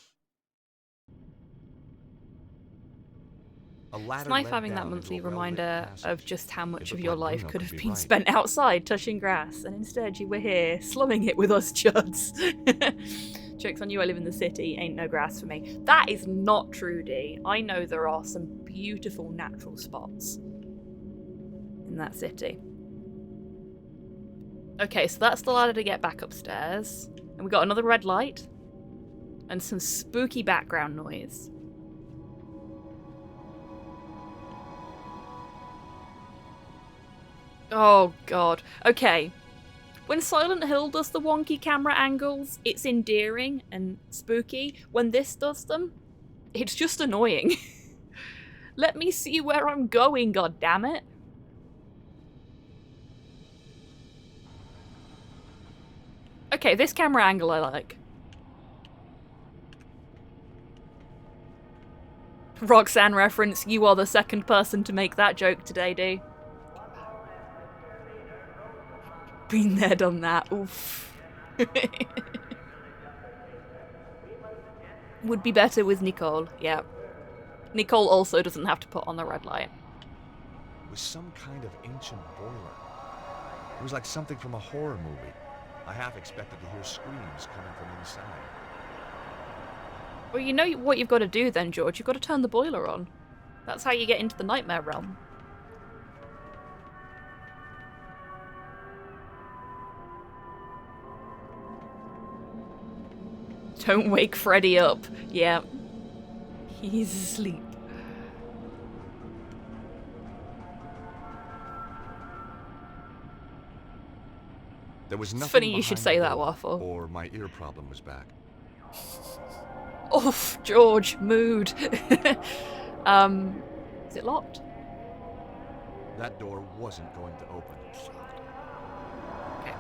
It's nice having that monthly reminder of just how much of your life could have been spent outside touching grass, and instead you were here slumming it with us chuds. Joke's on you, I live in the city, ain't no grass for me. That is not true, D. I know there are some beautiful natural spots in that city. Okay, so that's the ladder to get back upstairs. And we got another red light. And some spooky background noise. Oh god. Okay. When Silent Hill does the wonky camera angles, it's endearing and spooky. When this does them, it's just annoying. Let me see where I'm going, goddammit. Okay, this camera angle I like. Roxanne reference, you are the second person to make that joke today, D. Been there, done that. Oof. Would be better with Nicole, yeah. Nicole also doesn't have to put on the red light. It was some kind of ancient boiler. It was like something from a horror movie. I half expected to hear screams coming from inside. Well, you know what you've got to do then, George. You've got to turn the boiler on. That's how you get into the nightmare realm. Don't wake Freddy up. Yeah. He's asleep. There was nothing. It's funny you should say that, Waffle. Or my ear problem was back. Oof, George, mood. Is it locked? That door wasn't going to open. Okay.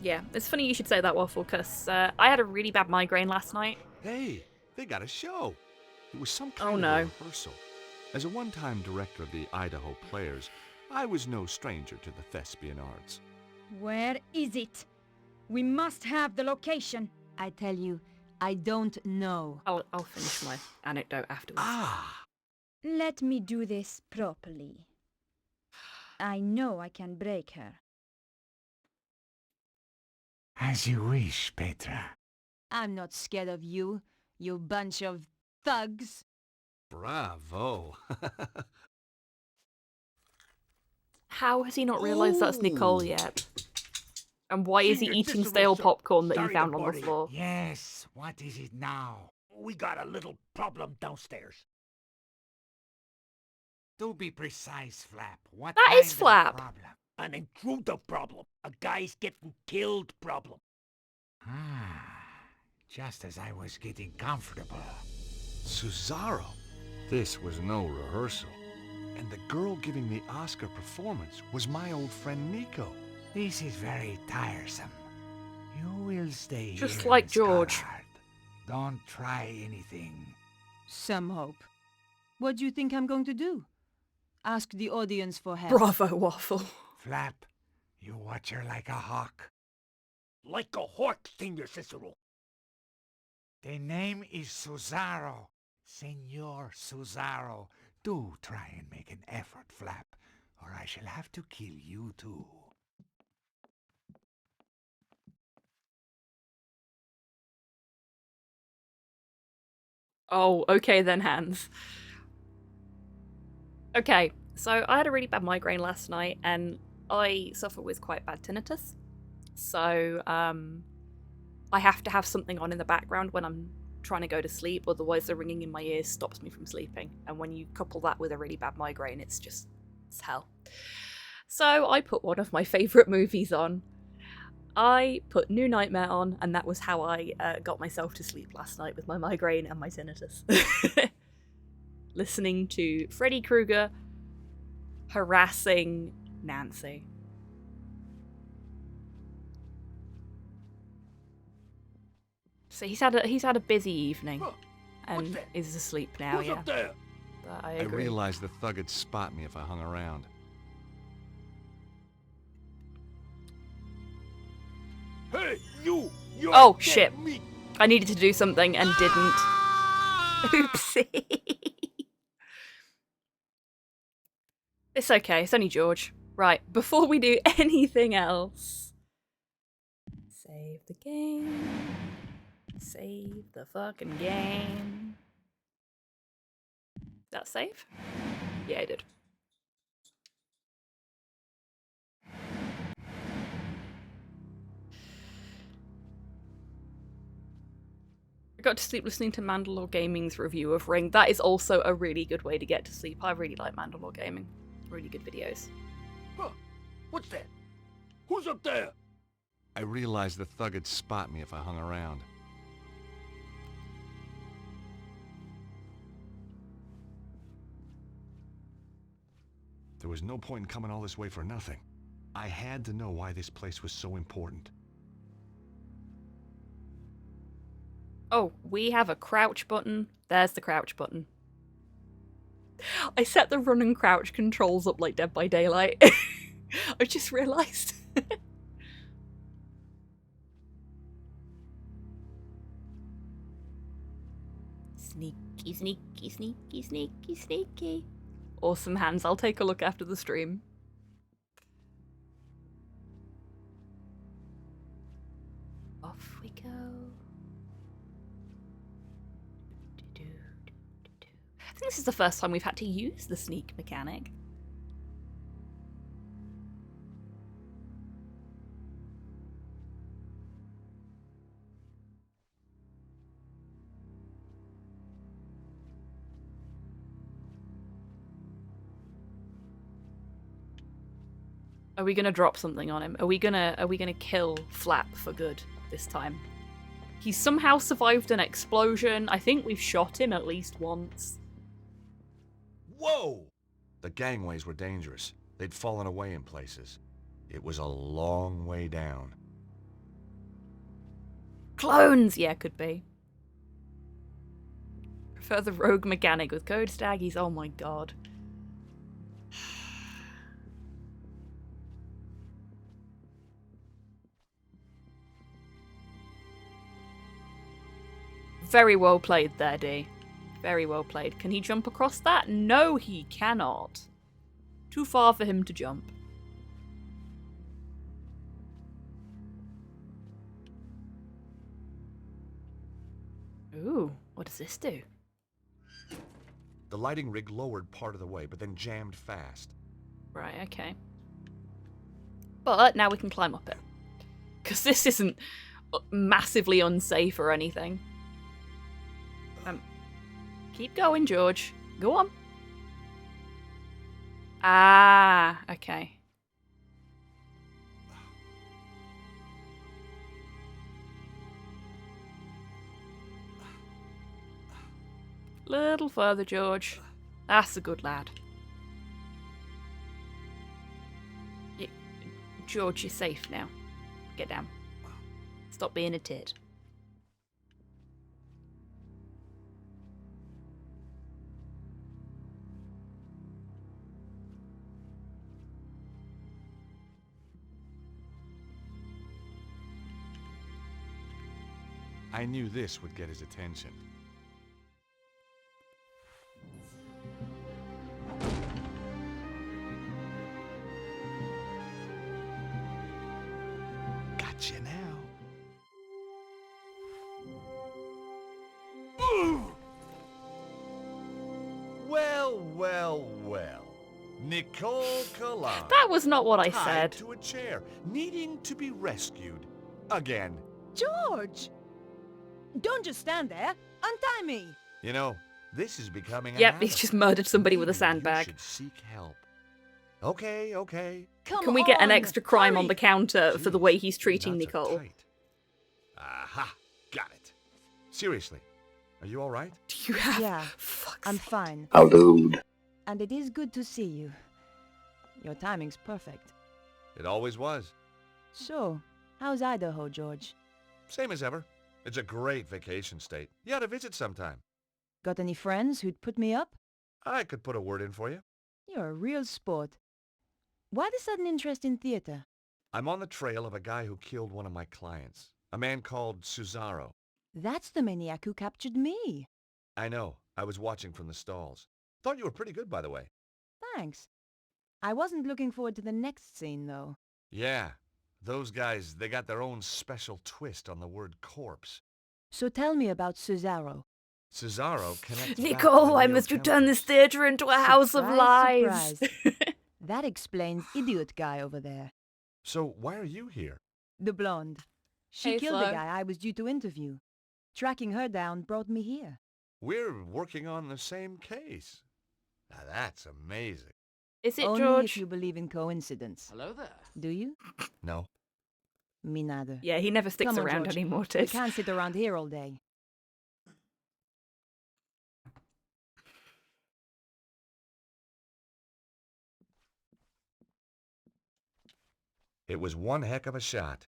Yeah, it's funny you should say that, Waffle, because I had a really bad migraine last night. Hey, they got a show. It was some kind of rehearsal. As a one-time director of the Idaho Players, I was no stranger to the thespian arts. Where is it? We must have the location. I tell you, I don't know. I'll finish my anecdote afterwards. Let me do this properly. I know I can break her. As you wish, Petra. I'm not scared of you, you bunch of thugs. Bravo. How has he not realised that's Nicole yet? And why is he eating stale popcorn that he found on the floor? Yes, what is it now? We got a little problem downstairs. Do be precise, Flap. What That is kind of Flap. problem? An intruder problem. A guy's getting killed problem. Just as I was getting comfortable. Cesaro. This was no rehearsal. And the girl giving the Oscar performance was my old friend Nico. This is very tiresome. You will stay here. Just like George. Scotland. Don't try anything. Some hope. What do you think I'm going to do? Ask the audience for help. Bravo, Waffle. Flap, you watch her like a hawk. Like a hawk, Senor Cicero. The name is Cesaro. Senor Cesaro. Do try and make an effort, Flap, or I shall have to kill you too. Oh, okay then, Hans. Okay, so I had a really bad migraine last night, and I suffer with quite bad tinnitus. So, I have to have something on in the background when I'm trying to go to sleep, otherwise the ringing in my ears stops me from sleeping. And when you couple that with a really bad migraine, it's hell. So I put one of my favourite movies on. I put New Nightmare on, and that was how I got myself to sleep last night with my migraine and my tinnitus. Listening to Freddy Krueger harassing Nancy. So he's had a busy evening, and is asleep now. Who's up there? But I I agree. realized the thug would spot me if I hung around. Hey, you! You're Oh dead shit! meat. I needed to do something and didn't. Oopsie. It's okay. It's only George. Right. Before we do anything else, save the game. Save the fucking game. Did that save? Yeah, I did. I got to sleep listening to Mandalore Gaming's review of Ring. That is also a really good way to get to sleep. I really like Mandalore Gaming. Really good videos. Huh. What's that? Who's up there? I realized the thug would spot me if I hung around. There was no point in coming all this way for nothing. I had to know why this place was so important. Oh, we have a crouch button. There's the crouch button. I set the run and crouch controls up like Dead by Daylight. I just realised. Sneaky, sneaky, sneaky, sneaky, sneaky. Awesome, Hans. I'll take a look after the stream. Off we go. I think this is the first time we've had to use the sneak mechanic. Are we gonna drop something on him? Are we gonna kill Flap for good this time? He's somehow survived an explosion. I think we've shot him at least once. Whoa! The gangways were dangerous. They'd fallen away in places. It was a long way down. Clones! Yeah, could be. Prefer the rogue mechanic with code staggies. Oh my god. Very well played there, D. Very well played. Can he jump across that? No, he cannot. Too far for him to jump. Ooh, what does this do? The lighting rig lowered part of the way, but then jammed fast. Right, okay. But now we can climb up it. Because this isn't massively unsafe or anything. Keep going, George. Go on. Ah, okay. Little further, George. That's a good lad. George, you're safe now. Get down. Stop being a tit. I knew this would get his attention. Gotcha now. Well, well, well. Nicole Kalan. That was not what I tied said. To a chair, needing to be rescued. Again. George! Don't just stand there. Untie me. You know, this is becoming a Yep, habit. he's just murdered somebody with a Maybe sandbag. You should seek help. Okay, okay. Can we get an extra crime on the counter for the way he's treating nuts are Nicole? tight. Aha, got it. Seriously, are you all right? Do you have? Yeah, I'm fine. How dude? And it is good to see you. Your timing's perfect. It always was. So, how's Idaho, George? Same as ever. It's a great vacation state. You ought to visit sometime. Got any friends who'd put me up? I could put a word in for you. You're a real sport. Why the sudden interest in theater? I'm on the trail of a guy who killed one of my clients. A man called Cesaro. That's the maniac who captured me. I know. I was watching from the stalls. Thought you were pretty good, by the way. Thanks. I wasn't looking forward to the next scene, though. Yeah. Those guys, they got their own special twist on the word corpse. So tell me about Cesaro. Cesaro connects Nicole, I must return this theater into a house of lies. Surprise. That explains idiot guy over there. So why are you here? The blonde. She Hey, killed Flo. the guy I was due to interview. Tracking her down brought me here. We're working on the same case. Now that's amazing. Is it Only George? if you believe in coincidence. Hello there. Do you? No. Me neither. Yeah, he never sticks Come on, around George. anymore, We Tis. can't sit around here all day. It was one heck of a shot,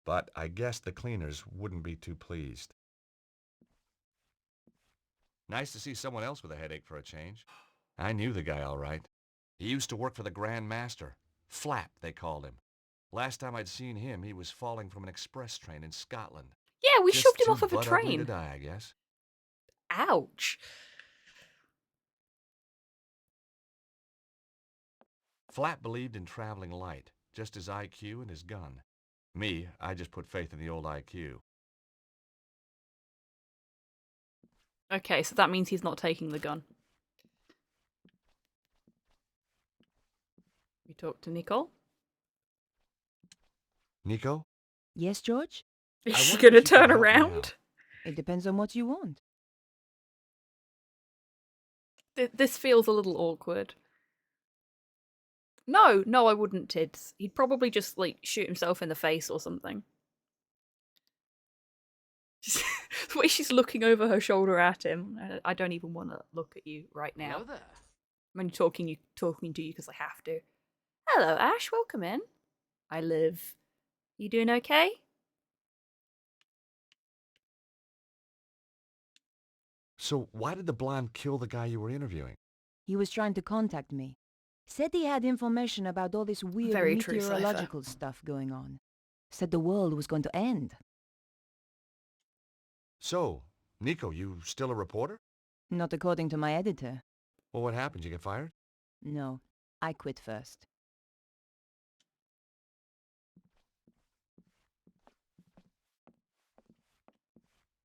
but I guess the cleaners wouldn't be too pleased. Nice to see someone else with a headache for a change. I knew the guy all right. He used to work for the Grand Master. Flap, they called him. Last time I'd seen him, he was falling from an express train in Scotland. Yeah, we Just shoved him too off of a butt ugly to train. die, I guess. Ouch. Flap believed in traveling light, just his IQ and his gun. Me, I just put faith in the old IQ. Okay, so that means he's not taking the gun. We talk to Nicole. Nico? Yes, George? Is she going to turn around? It depends on what you want. This feels a little awkward. No, I wouldn't, Tids. He'd probably just, like, shoot himself in the face or something. The way she's looking over her shoulder at him. I don't even want to look at you right now. Hello there. I'm only talking to you because I have to. Hello, Ash. Welcome in. I live. You doing okay? So why did the blonde kill the guy you were interviewing? He was trying to contact me. Said he had information about all this weird Very true, meteorological stuff going on. Said the world was going to end. So, Nico, you still a reporter? Not according to my editor. Well, what happened? You get fired? No, I quit first.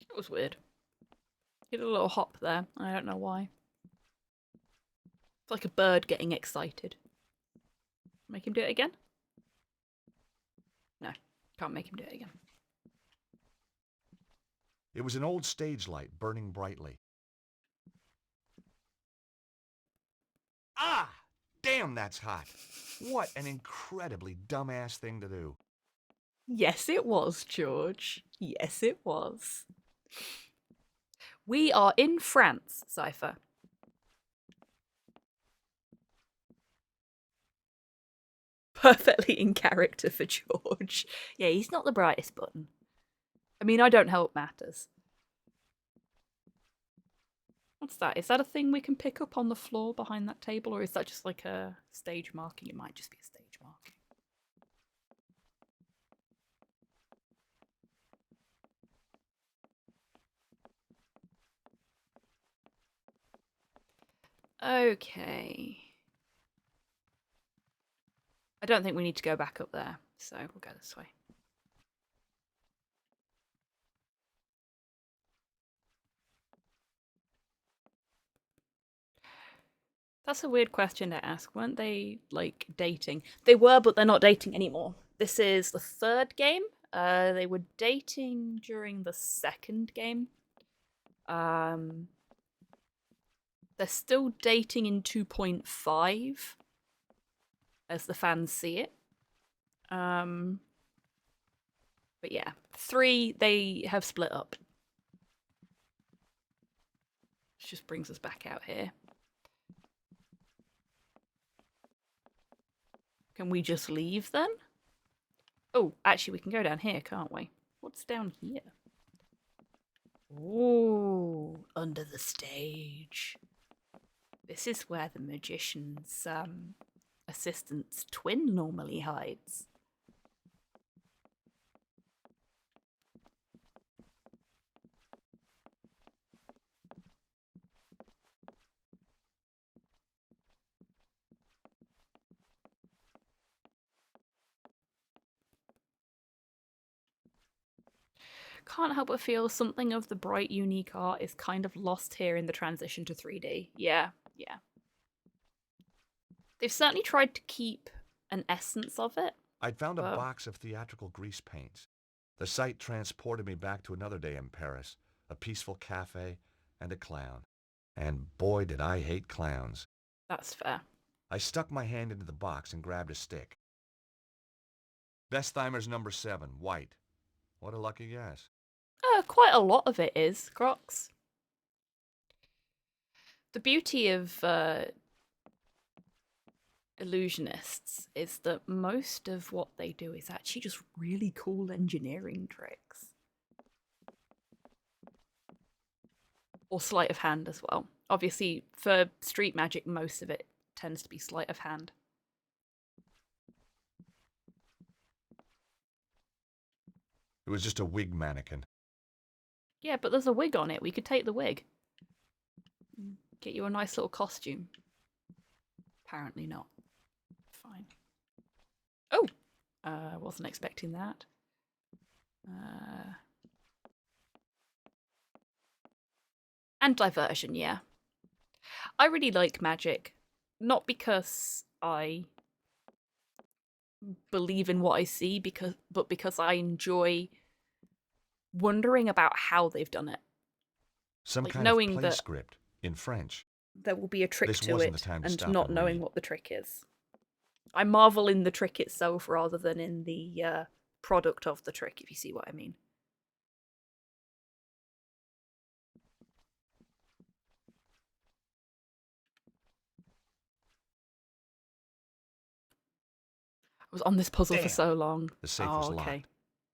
It was weird. He did a little hop there. I don't know why. It's like a bird getting excited. Make him do it again? No, can't make him do it again. It was an old stage light burning brightly. Ah! Damn, that's hot. What an incredibly dumbass thing to do. Yes, it was, George. Yes, it was. We are in France, Cypher. Perfectly in character for George. Yeah, he's not the brightest button. I mean, I don't help matters. What's that? Is that a thing we can pick up on the floor behind that table, or is that just like a stage marking? It might just be a stage marking. Okay. I don't think we need to go back up there, so we'll go this way. That's a weird question to ask. Weren't they, like, dating? They were, but they're not dating anymore. This is the third game. They were dating during the second game. They're still dating in 2.5, as the fans see it. But yeah, 3, they have split up. Which just brings us back out here. Can we just leave then? Oh, actually, we can go down here, can't we? What's down here? Ooh, under the stage. This is where the magician's assistant's twin normally hides. Can't help but feel something of the bright, unique art is kind of lost here in the transition to 3D. Yeah. They've certainly tried to keep an essence of it. I'd found a box of theatrical grease paints. The sight transported me back to another day in Paris, a peaceful cafe, and a clown. And boy, did I hate clowns. That's fair. I stuck my hand into the box and grabbed a stick. Bestheimer's number 7, white. What a lucky guess. Quite a lot of it is, Crocs. The beauty of illusionists is that most of what they do is actually just really cool engineering tricks. Or sleight of hand as well. Obviously, for street magic, most of it tends to be sleight of hand. It was just a wig mannequin. Yeah, but there's a wig on it. We could take the wig. Get you a nice little costume. Apparently not. Fine. Oh! Wasn't expecting that. And diversion, yeah. I really like magic. Not because I believe in what I see, but because I enjoy wondering about how they've done it. Some like kind knowing of play that script in French. There will be a trick This to wasn't it, the time to and stop not and knowing read. what the trick is. I marvel in the trick itself rather than in the product of the trick, if you see what I mean. I was on this puzzle for so long. The safe was okay. locked.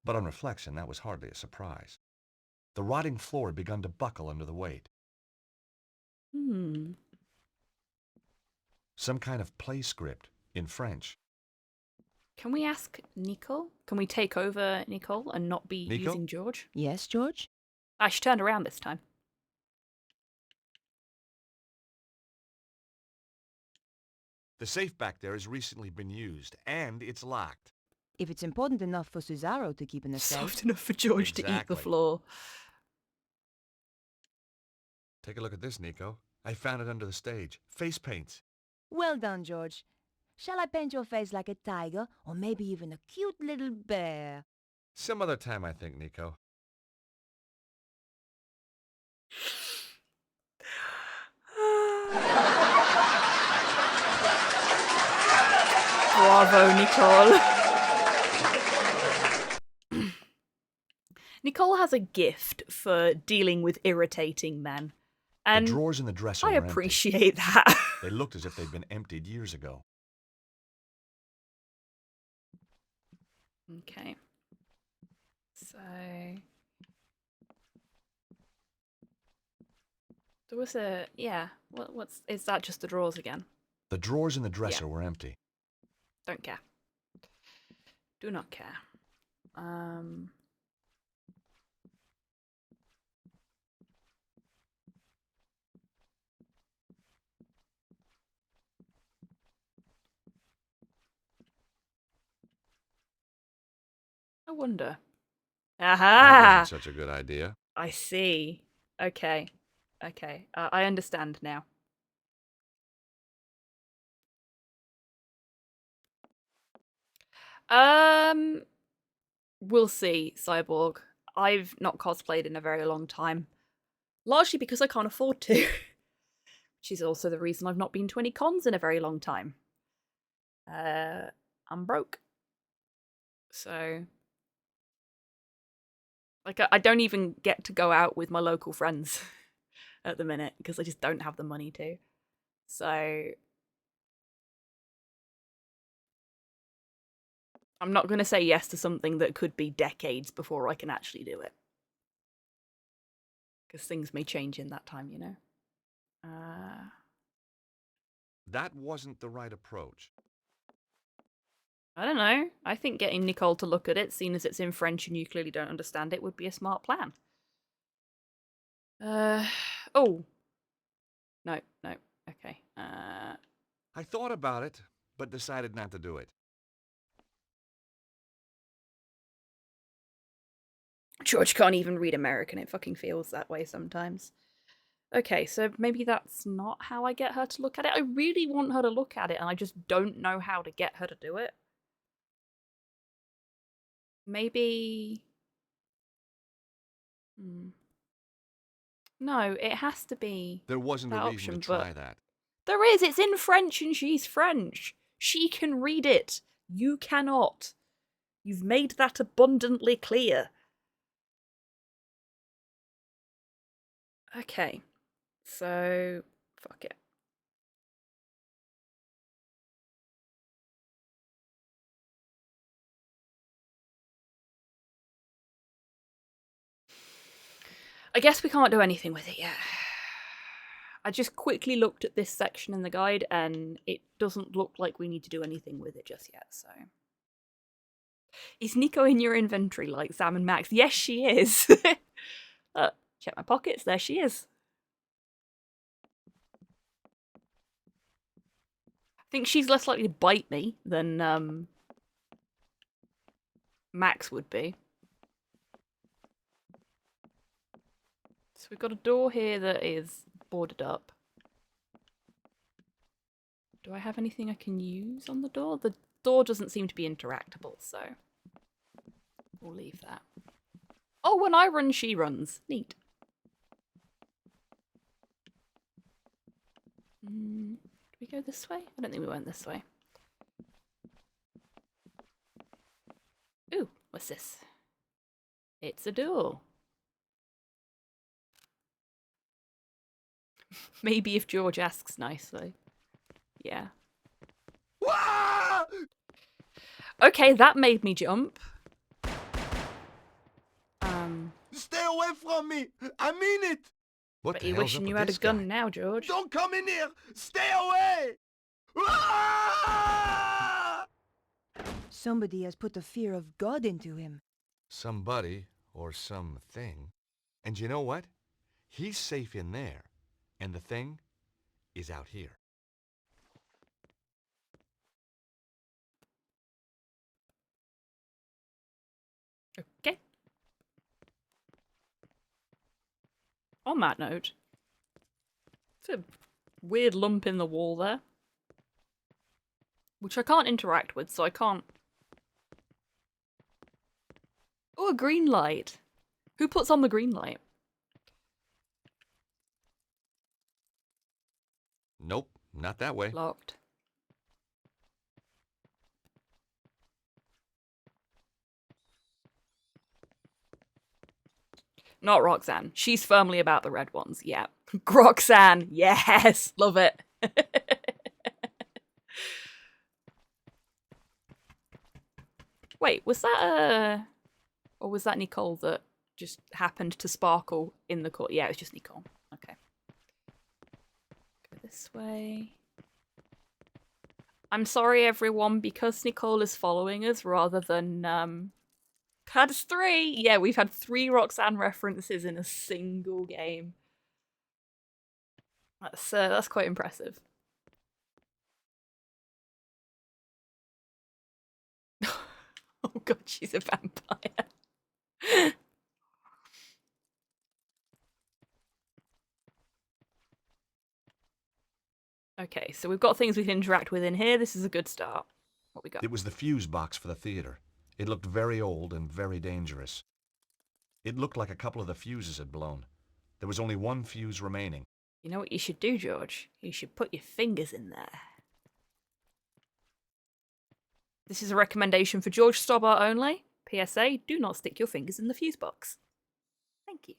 But on reflection, that was hardly a surprise. The rotting floor had begun to buckle under the weight. Some kind of play script in French. Can we ask Nicole? Can we take over Nicole and not be using George? Yes, George? She turned around this time. The safe back there has recently been used, and it's locked. If it's important enough for Cesaro to keep in the safe. Soft enough for George to eat the floor. Take a look at this, Nico. I found it under the stage. Face paints. Well done, George. Shall I paint your face like a tiger, or maybe even a cute little bear? Some other time, I think, Nico. Bravo, Nicole. Nicole has a gift for dealing with irritating men. And the drawers in the dresser I were appreciate empty. that. They looked as if they'd been emptied years ago. Okay. So there was a is that just the drawers again? The drawers in the dresser were empty. Don't care. Do not care. I wonder. Aha! That wasn't such a good idea. I see. Okay. Okay. I understand now. We'll see, Cyborg. I've not cosplayed in a very long time. Largely because I can't afford to. Which is also the reason I've not been to any cons in a very long time. I'm broke. So... like, I don't even get to go out with my local friends at the minute because I just don't have the money to. So... I'm not going to say yes to something that could be decades before I can actually do it. Because things may change in that time, you know? That wasn't the right approach. I don't know. I think getting Nicole to look at it, seeing as it's in French and you clearly don't understand it, would be a smart plan. Oh. No, okay. I thought about it, but decided not to do it. George can't even read American. It fucking feels that way sometimes. Okay, so maybe that's not how I get her to look at it. I really want her to look at it, and I just don't know how to get her to do it. Maybe... No, it has to be There wasn't a reason to try that. There is! It's in French, and she's French. She can read it. You cannot. You've made that abundantly clear. Okay. So, fuck it. I guess we can't do anything with it yet. I just quickly looked at this section in the guide and it doesn't look like we need to do anything with it just yet, so... Is Nico in your inventory like Sam and Max? Yes, she is. Check my pockets. There she is. I think she's less likely to bite me than Max would be. So we've got a door here that is boarded up. Do I have anything I can use on the door? The door doesn't seem to be interactable, so we'll leave that. Oh, when I run, she runs. Neat. Did we go this way? I don't think we went this way. Ooh, what's this? It's a door. Maybe if George asks nicely. Yeah. Okay, that made me jump. Stay away from me! I mean it! What But the you're hell's wishing up you with had a this gun guy? now, George. Don't come in here! Stay away! Somebody has put the fear of God into him. Somebody or something. And you know what? He's safe in there. And the thing is out here. Okay. On that note, it's a weird lump in the wall there. Which I can't interact with, so I can't... Oh, a green light. Who puts on the green light? Nope, not that way. Locked. Not Roxanne. She's firmly about the red ones. Yeah. Roxanne. Yes. Love it. Wait, was that or was that Nicole that just happened to sparkle in the court? Yeah, it was just Nicole. Okay. Go this way. I'm sorry, everyone, because Nicole is following us rather than That's 3! Yeah, we've had 3 Roxanne references in a single game. That's quite impressive. Oh god, she's a vampire. Okay, so we've got things we can interact with in here. This is a good start. What we got? It was the fuse box for the theater. It looked very old and very dangerous. It looked like a couple of the fuses had blown. There was only one fuse remaining. You know what you should do, George? You should put your fingers in there. This is a recommendation for George Stobart only. PSA, do not stick your fingers in the fuse box. Thank you.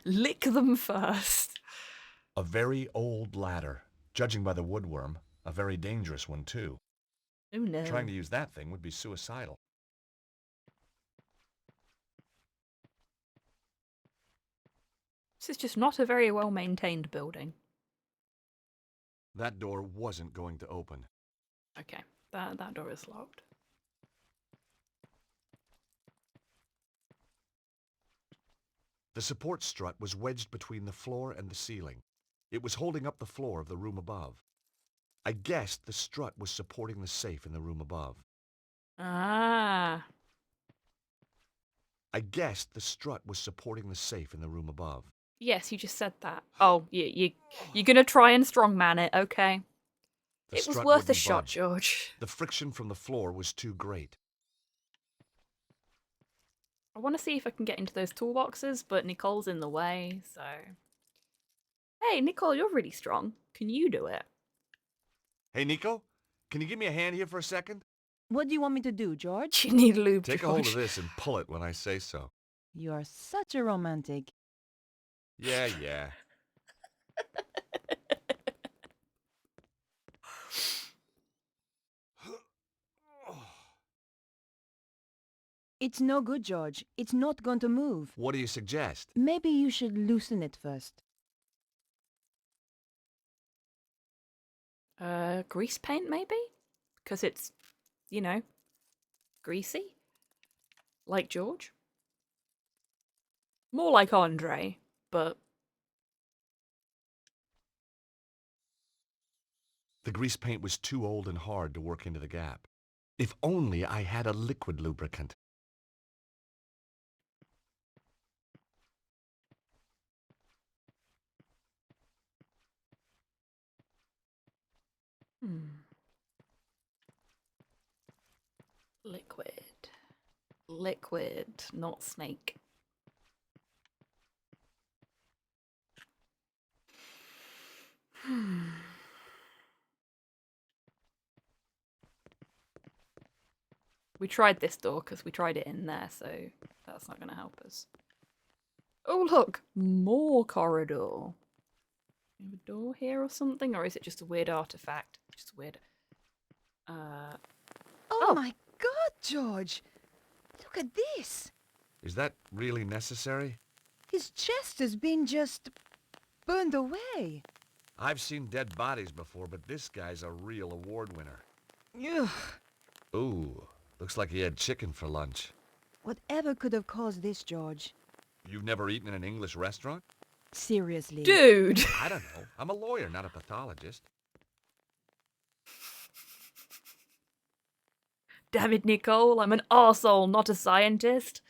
Lick them first. A very old ladder. Judging by the woodworm, a very dangerous one too. Oh no. Trying to use that thing would be suicidal. This is just not a very well-maintained building. That door wasn't going to open. Okay, that door is locked. The support strut was wedged between the floor and the ceiling. It was holding up the floor of the room above. I guessed the strut was supporting the safe in the room above. Ah. I guessed the strut was supporting the safe in the room above. Yes, you just said that. Oh, you're gonna try and strongman it, okay. It was worth a shot, George. The friction from the floor was too great. I want to see if I can get into those toolboxes, but Nicole's in the way, so... Hey, Nicole, you're really strong. Can you do it? Hey, Nico, can you give me a hand here for a second? What do you want me to do, George? You need lube, Take a hold of this and pull it when I say so. You are such a romantic. Yeah, yeah. It's no good, George. It's not going to move. What do you suggest? Maybe you should loosen it first. Grease paint, maybe? Because it's, you know, greasy. Like George. More like Andre, but... The grease paint was too old and hard to work into the gap. If only I had a liquid lubricant. Liquid. Liquid, not snake. We tried this door because we tried it in there, so that's not going to help us. Oh, look! More corridor. We have a door here or something? Or is it just a weird artifact? Just weird. Oh my god, George! Look at this! Is that really necessary? His chest has been just burned away. I've seen dead bodies before, but this guy's a real award winner. Ugh. Ooh, looks like he had chicken for lunch. Whatever could have caused this, George? You've never eaten in an English restaurant? Seriously. Dude! I don't know. I'm a lawyer, not a pathologist. Damn it, Nicole, I'm an arsehole, not a scientist.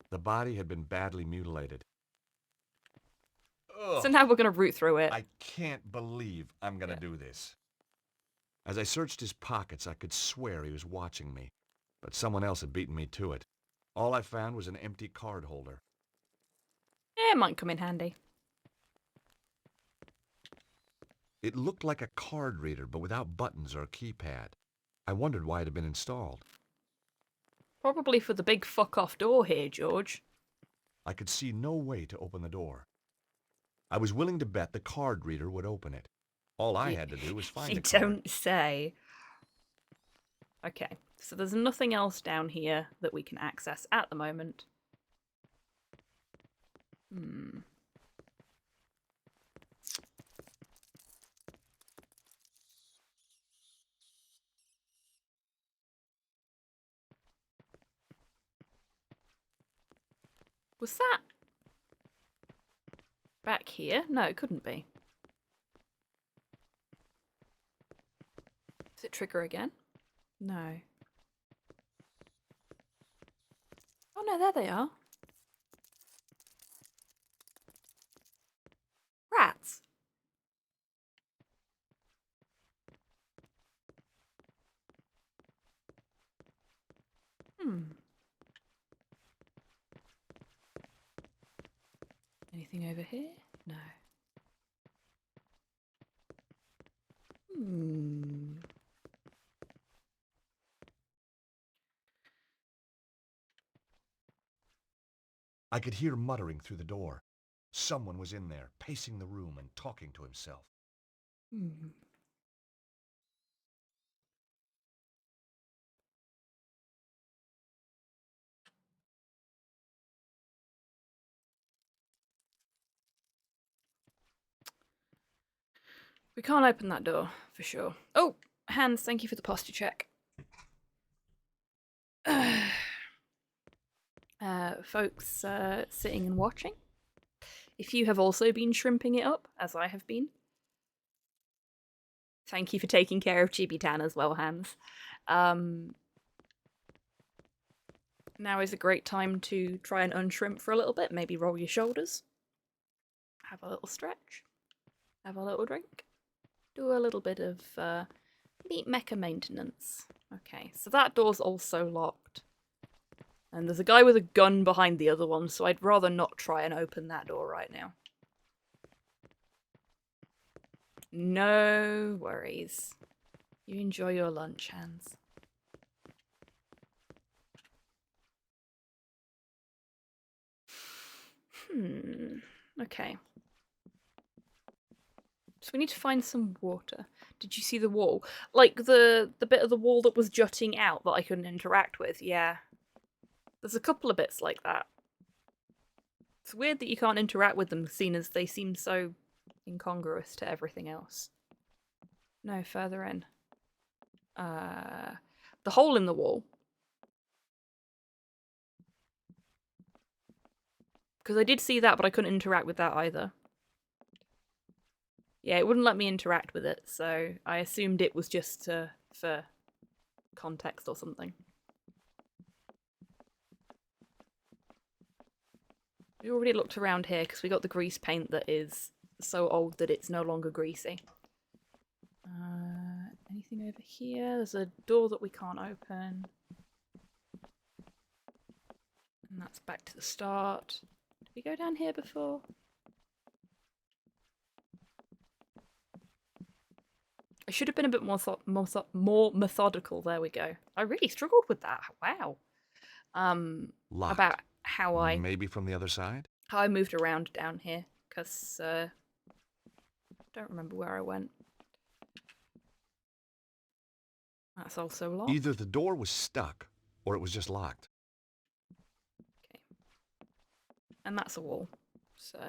The body had been badly mutilated. So now we're going to root through it. I can't believe I'm going to do this. As I searched his pockets, I could swear he was watching me. But someone else had beaten me to it. All I found was an empty card holder. It might come in handy. It looked like a card reader, but without buttons or a keypad. I wondered why it had been installed. Probably for the big fuck-off door here, George. I could see no way to open the door. I was willing to bet the card reader would open it. All I had to do was find the card. You don't say. Okay, so there's nothing else down here that we can access at the moment. Was that back here? No, it couldn't be. Does it trigger again? No. Oh no, there they are. Rats. Anything over here? No. I could hear muttering through the door. Someone was in there, pacing the room and talking to himself. We can't open that door, for sure. Oh, Hans, thank you for the posture check. Folks sitting and watching, if you have also been shrimping it up, as I have been, thank you for taking care of HobbyTan as well, Hans. Now is a great time to try and unshrimp for a little bit, maybe roll your shoulders, have a little stretch, have a little drink, do a little bit of mecha maintenance. Okay, so that door's also locked. And there's a guy with a gun behind the other one, so I'd rather not try and open that door right now. No worries. You enjoy your lunch, Hans. Okay. So we need to find some water. Did you see the wall? Like the bit of the wall that was jutting out that I couldn't interact with? Yeah. There's a couple of bits like that. It's weird that you can't interact with them, seeing as they seem so incongruous to everything else. No, further in. The hole in the wall. Because I did see that, but I couldn't interact with that either. Yeah, it wouldn't let me interact with it, so I assumed it was just for context or something. We already looked around here because we got the grease paint that is so old that it's no longer greasy. Anything over here? There's a door that we can't open. And that's back to the start. Did we go down here before? I should have been a bit more methodical. There we go. I really struggled with that. Wow. Locked. About how I... Maybe from the other side? How I moved around down here. Because, don't remember where I went. That's also locked. Either the door was stuck, or it was just locked. Okay. And that's a wall. So...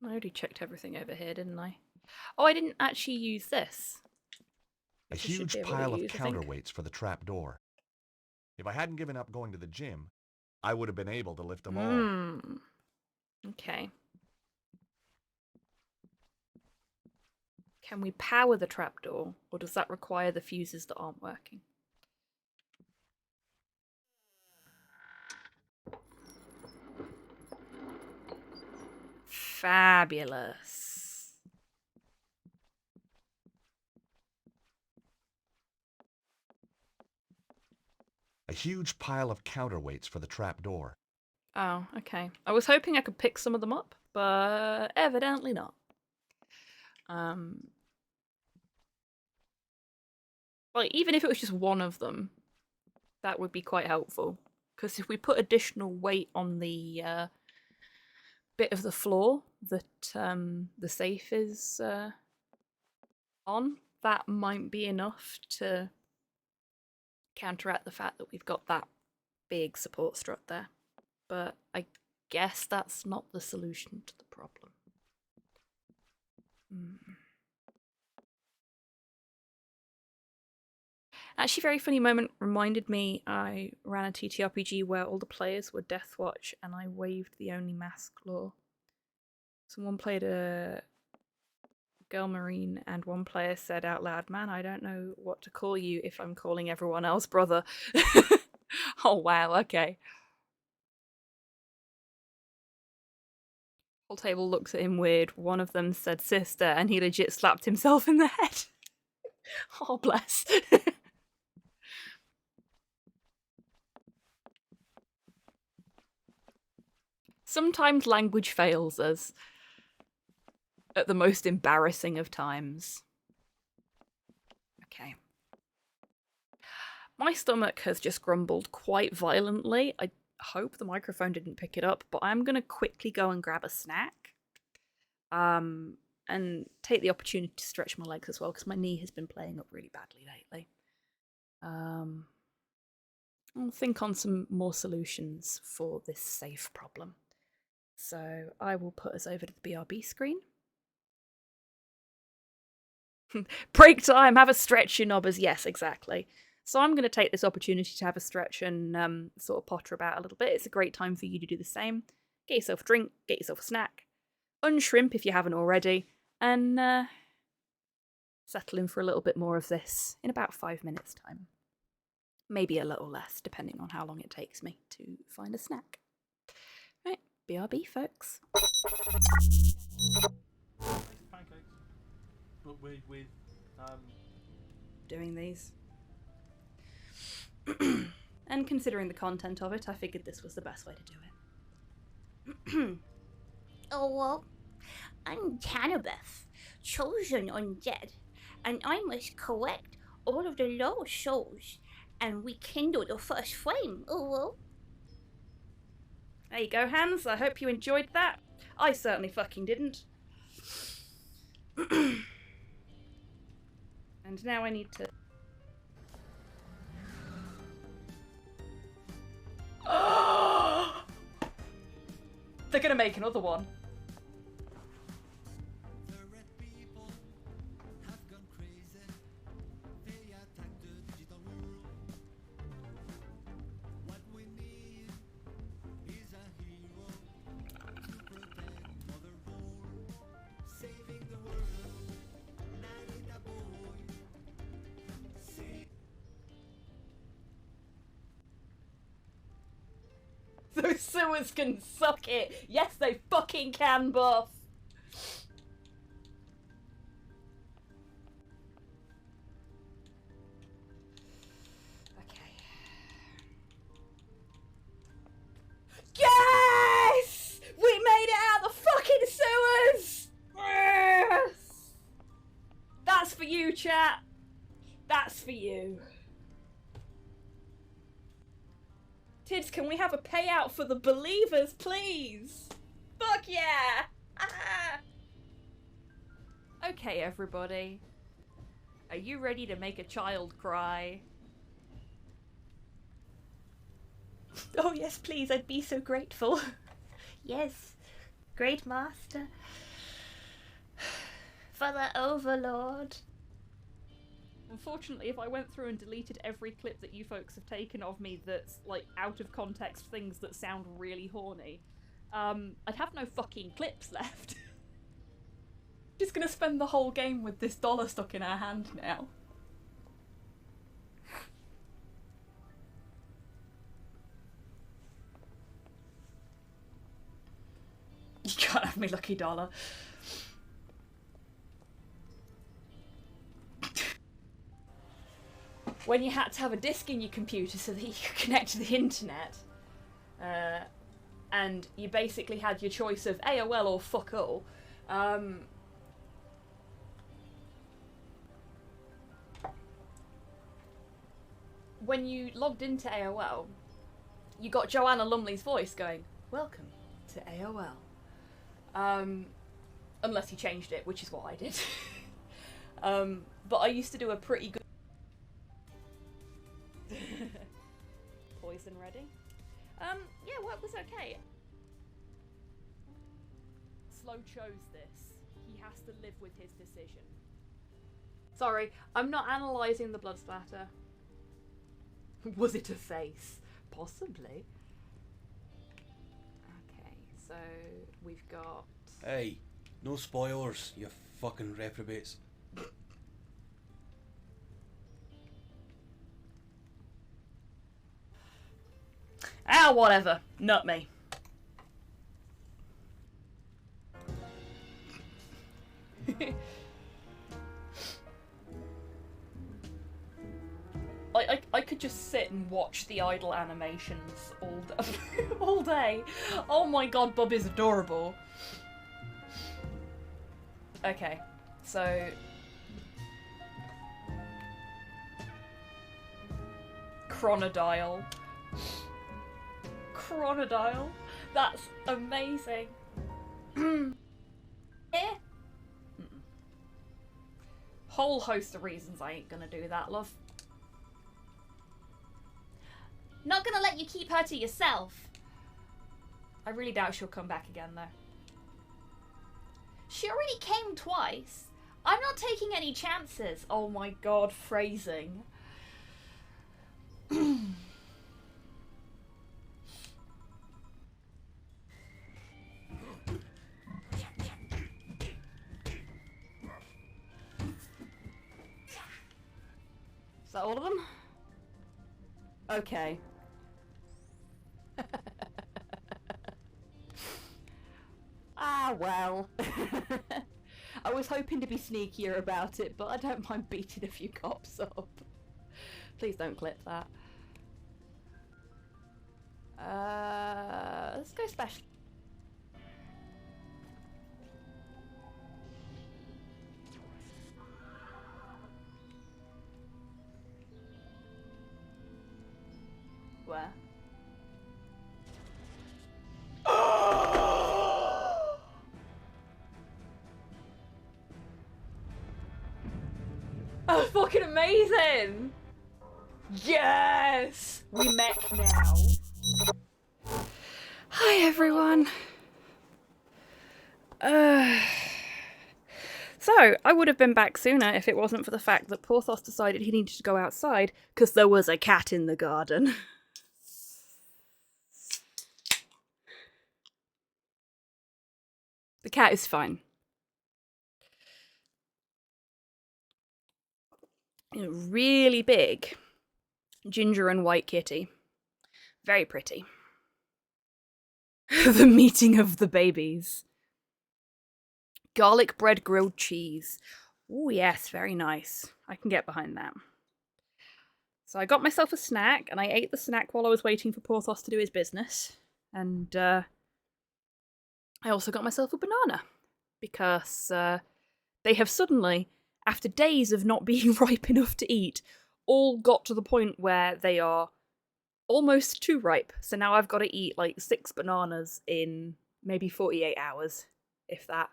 I already checked everything over here, didn't I? Oh, I didn't actually use this. A huge pile of counterweights for the trap door. If I hadn't given up going to the gym, I would have been able to lift them all. Okay. Can we power the trapdoor, or does that require the fuses that aren't working? Fabulous. A huge pile of counterweights for the trap door. Oh, okay. I was hoping I could pick some of them up, but evidently not. Like, even if it was just one of them, that would be quite helpful. Because if we put additional weight on the bit of the floor that the safe is on, that might be enough to counteract the fact that we've got that big support strut there. But I guess that's not the solution to the problem. Actually, very funny moment reminded me I ran a TTRPG where all the players were Deathwatch and I waived the only mask law. Someone played a girl marine and one player said out loud, "Man, I don't know what to call you if I'm calling everyone else brother." Oh wow, okay. Whole table looks at him weird. One of them said sister and he legit slapped himself in the head. Oh bless. Sometimes language fails us at the most embarrassing of times. Okay. My stomach has just grumbled quite violently. I hope the microphone didn't pick it up, but I'm going to quickly go and grab a snack. And take the opportunity to stretch my legs as well, because my knee has been playing up really badly lately. I'll think on some more solutions for this safe problem. So I will put us over to the BRB screen. Break time, have a stretch, you knobbers. Yes, exactly. So I'm going to take this opportunity to have a stretch and sort of potter about a little bit. It's a great time for you to do the same. Get yourself a drink, get yourself a snack, unshrimp if you haven't already, and settle in for a little bit more of this in about 5 minutes' time. Maybe a little less, depending on how long it takes me to find a snack. Right, BRB, folks. Pancakes, but with doing these. And considering the content of it, I figured this was the best way to do it. Oh, well, I'm Cannabeth, chosen undead, and I must collect all of the lost souls and rekindle the first flame. Oh, well. There you go, Hans. I hope you enjoyed that. I certainly fucking didn't. And now I need to... They're gonna make another one. Those sewers can suck it! Yes, they fucking can, Buff! Okay. Yes! We made it out of the fucking sewers! Yes! That's for you, chat. That's for you. Tids, can we have a payout for the believers, please? Fuck yeah! Ah. Okay, everybody. Are you ready to make a child cry? Oh yes, please, I'd be so grateful. Yes, great master. For the Overlord. Unfortunately, if I went through and deleted every clip that you folks have taken of me that's, like, out of context things that sound really horny, I'd have no fucking clips left. Just gonna spend the whole game with this dollar stuck in our hand now. You can't have me lucky dollar. When you had to have a disk in your computer so that you could connect to the internet, and you basically had your choice of AOL or fuck all, when you logged into AOL, you got Joanna Lumley's voice going, "Welcome to AOL." Unless you changed it, which is what I did. But I used to do a pretty good... Poison ready? Yeah, well, it was okay. Slow chose this. He has to live with his decision. Sorry, I'm not analysing the blood splatter. Was it a face? Possibly. Okay, so we've got... Hey, no spoilers, you fucking reprobates. Ah, whatever. Not me. I could just sit and watch the idle animations all day. Oh my god, Bob is adorable. Okay, so... Chronodile. Chronodile? That's amazing. Eh? Whole host of reasons I ain't gonna do that, love. Not gonna let you keep her to yourself. I really doubt she'll come back again, though. She already came twice. I'm not taking any chances. Oh my god, phrasing. Is that all of them? Okay. Ah, well. I was hoping to be sneakier about it, but I don't mind beating a few cops up. Please don't clip that. Let's go special. Where? amazing! Yes! We mech now. Hi, everyone. So, I would have been back sooner if it wasn't for the fact that Porthos decided he needed to go outside because there was a cat in the garden. The cat is fine. A really big ginger and white kitty. Very pretty. The meeting of the babies. Garlic bread grilled cheese. Oh yes, very nice. I can get behind that. So I got myself a snack, and I ate the snack while I was waiting for Porthos to do his business. And I also got myself a banana. Because they have suddenly, after days of not being ripe enough to eat, all got to the point where they are almost too ripe. So now I've got to eat like 6 bananas in maybe 48 hours, if that.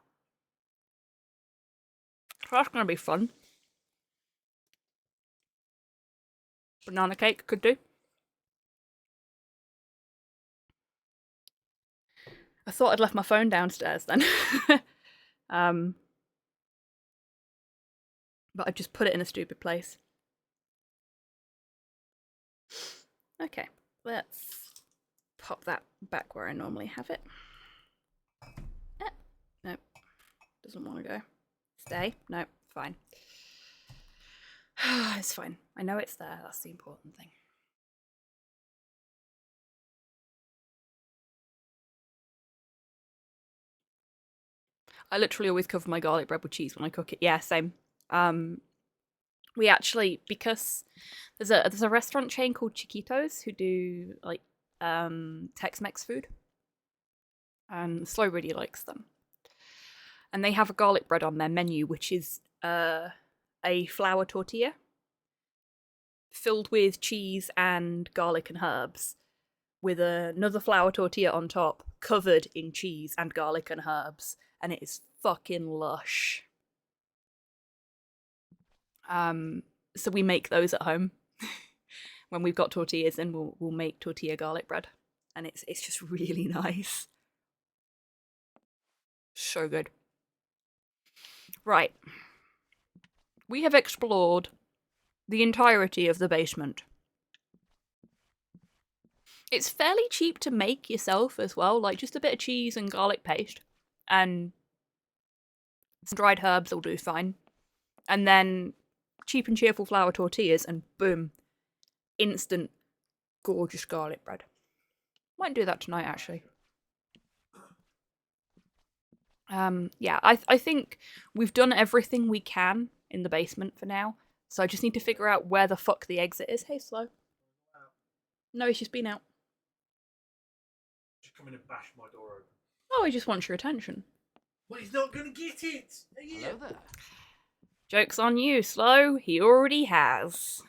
So that's going to be fun. Banana cake could do. I thought I'd left my phone downstairs then. But I've just put it in a stupid place. Okay, let's pop that back where I normally have it. Nope, doesn't want to go. Stay? Nope, fine. It's fine. I know it's there, that's the important thing. I literally always cover my garlic bread with cheese when I cook it. Yeah, same. We actually, because there's a restaurant chain called Chiquitos who do like Tex-Mex food, and Slow really likes them. And they have a garlic bread on their menu, which is a flour tortilla filled with cheese and garlic and herbs, with another flour tortilla on top, covered in cheese and garlic and herbs, and it is fucking lush. So we make those at home. When we've got tortillas in, we'll make tortilla garlic bread, and it's just really nice. So good. Right. We have explored the entirety of the basement. It's fairly cheap to make yourself as well, like just a bit of cheese and garlic paste, and some dried herbs will do fine. And then cheap and cheerful flour tortillas, and boom, instant gorgeous garlic bread. Might do that tonight, actually. Yeah, I think we've done everything we can in the basement for now, so I just need to figure out where the fuck the exit is. Hey, Slow. No, he's just been out. Just come in and bash my door open. Oh, he just wants your attention. Well, he's not going to get it. Hello there. Joke's on you, Slow. He already has.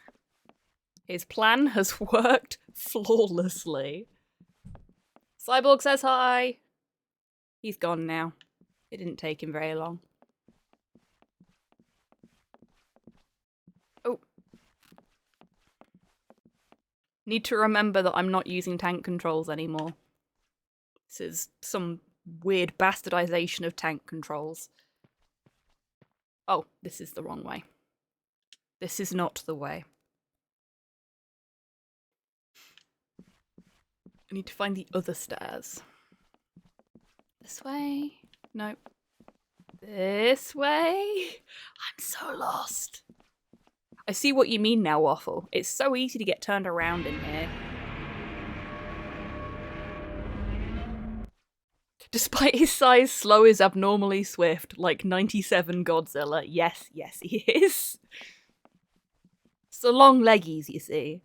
His plan has worked flawlessly. Cyborg says hi. He's gone now. It didn't take him very long. Oh. Need to remember that I'm not using tank controls anymore. This is some weird bastardization of tank controls. Oh, this is the wrong way. This is not the way. I need to find the other stairs. This way? Nope. This way? I'm so lost. I see what you mean now, Waffle. It's so easy to get turned around in here. Despite his size, Slow is abnormally swift, like 97 Godzilla. Yes, yes, he is. So long leggies, you see.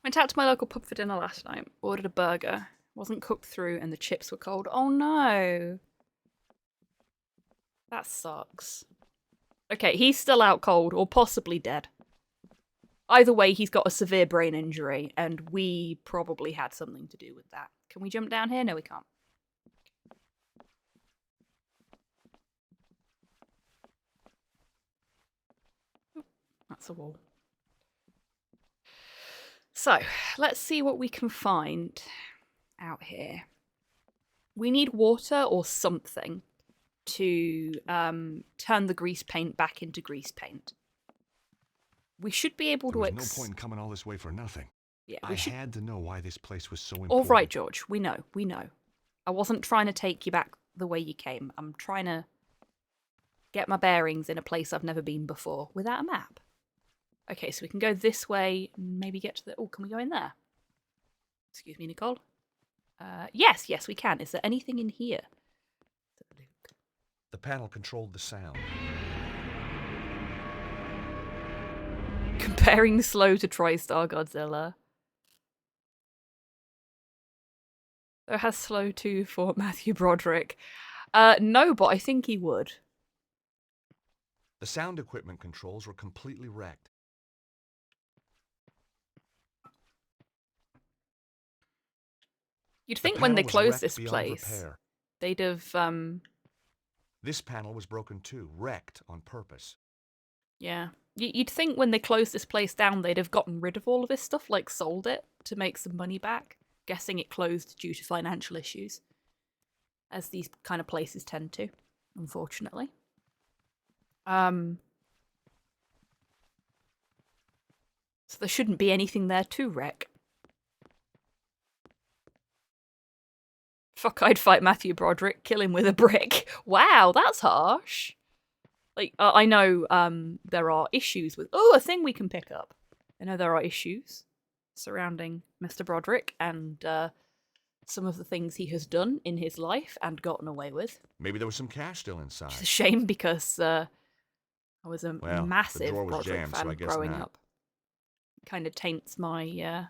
Went out to my local pub for dinner last night. Ordered a burger. Wasn't cooked through and the chips were cold. Oh no. That sucks. Okay, he's still out cold or possibly dead. Either way, he's got a severe brain injury, and we probably had something to do with that. Can we jump down here? No, we can't. that's a wall. So, let's see what we can find out here. We need water or something to turn the grease paint back into grease paint. We should be able to... There was no point in coming all this way for nothing. Yeah, I had to know why this place was so important. All right, George, we know. I wasn't trying to take you back the way you came. I'm trying to get my bearings in a place I've never been before without a map. Okay, so we can go this way and maybe get to the... Oh, can we go in there? Excuse me, Nicole. Yes, we can. Is there anything in here? The panel controlled the sound. Comparing slow to TriStar Godzilla. So has slow too for Matthew Broderick. No, but I think he would. The sound equipment controls were completely wrecked. You'd think when they closed this place, they'd have... This panel was broken too, wrecked on purpose. Yeah. You'd think when they closed this place down, they'd have gotten rid of all of this stuff, like sold it to make some money back. Guessing it closed due to financial issues. As these kind of places tend to, unfortunately. So there shouldn't be anything there to wreck. Fuck, I'd fight Matthew Broderick, kill him with a brick. Wow, that's harsh. Like, I know there are issues with... Oh, a thing we can pick up. I know there are issues surrounding Mr. Broderick and some of the things he has done in his life and gotten away with. Maybe there was some cash still inside. It's a shame because I was a massive the drawer was Broderick jammed, fan so I guess growing not. up. Kind of taints my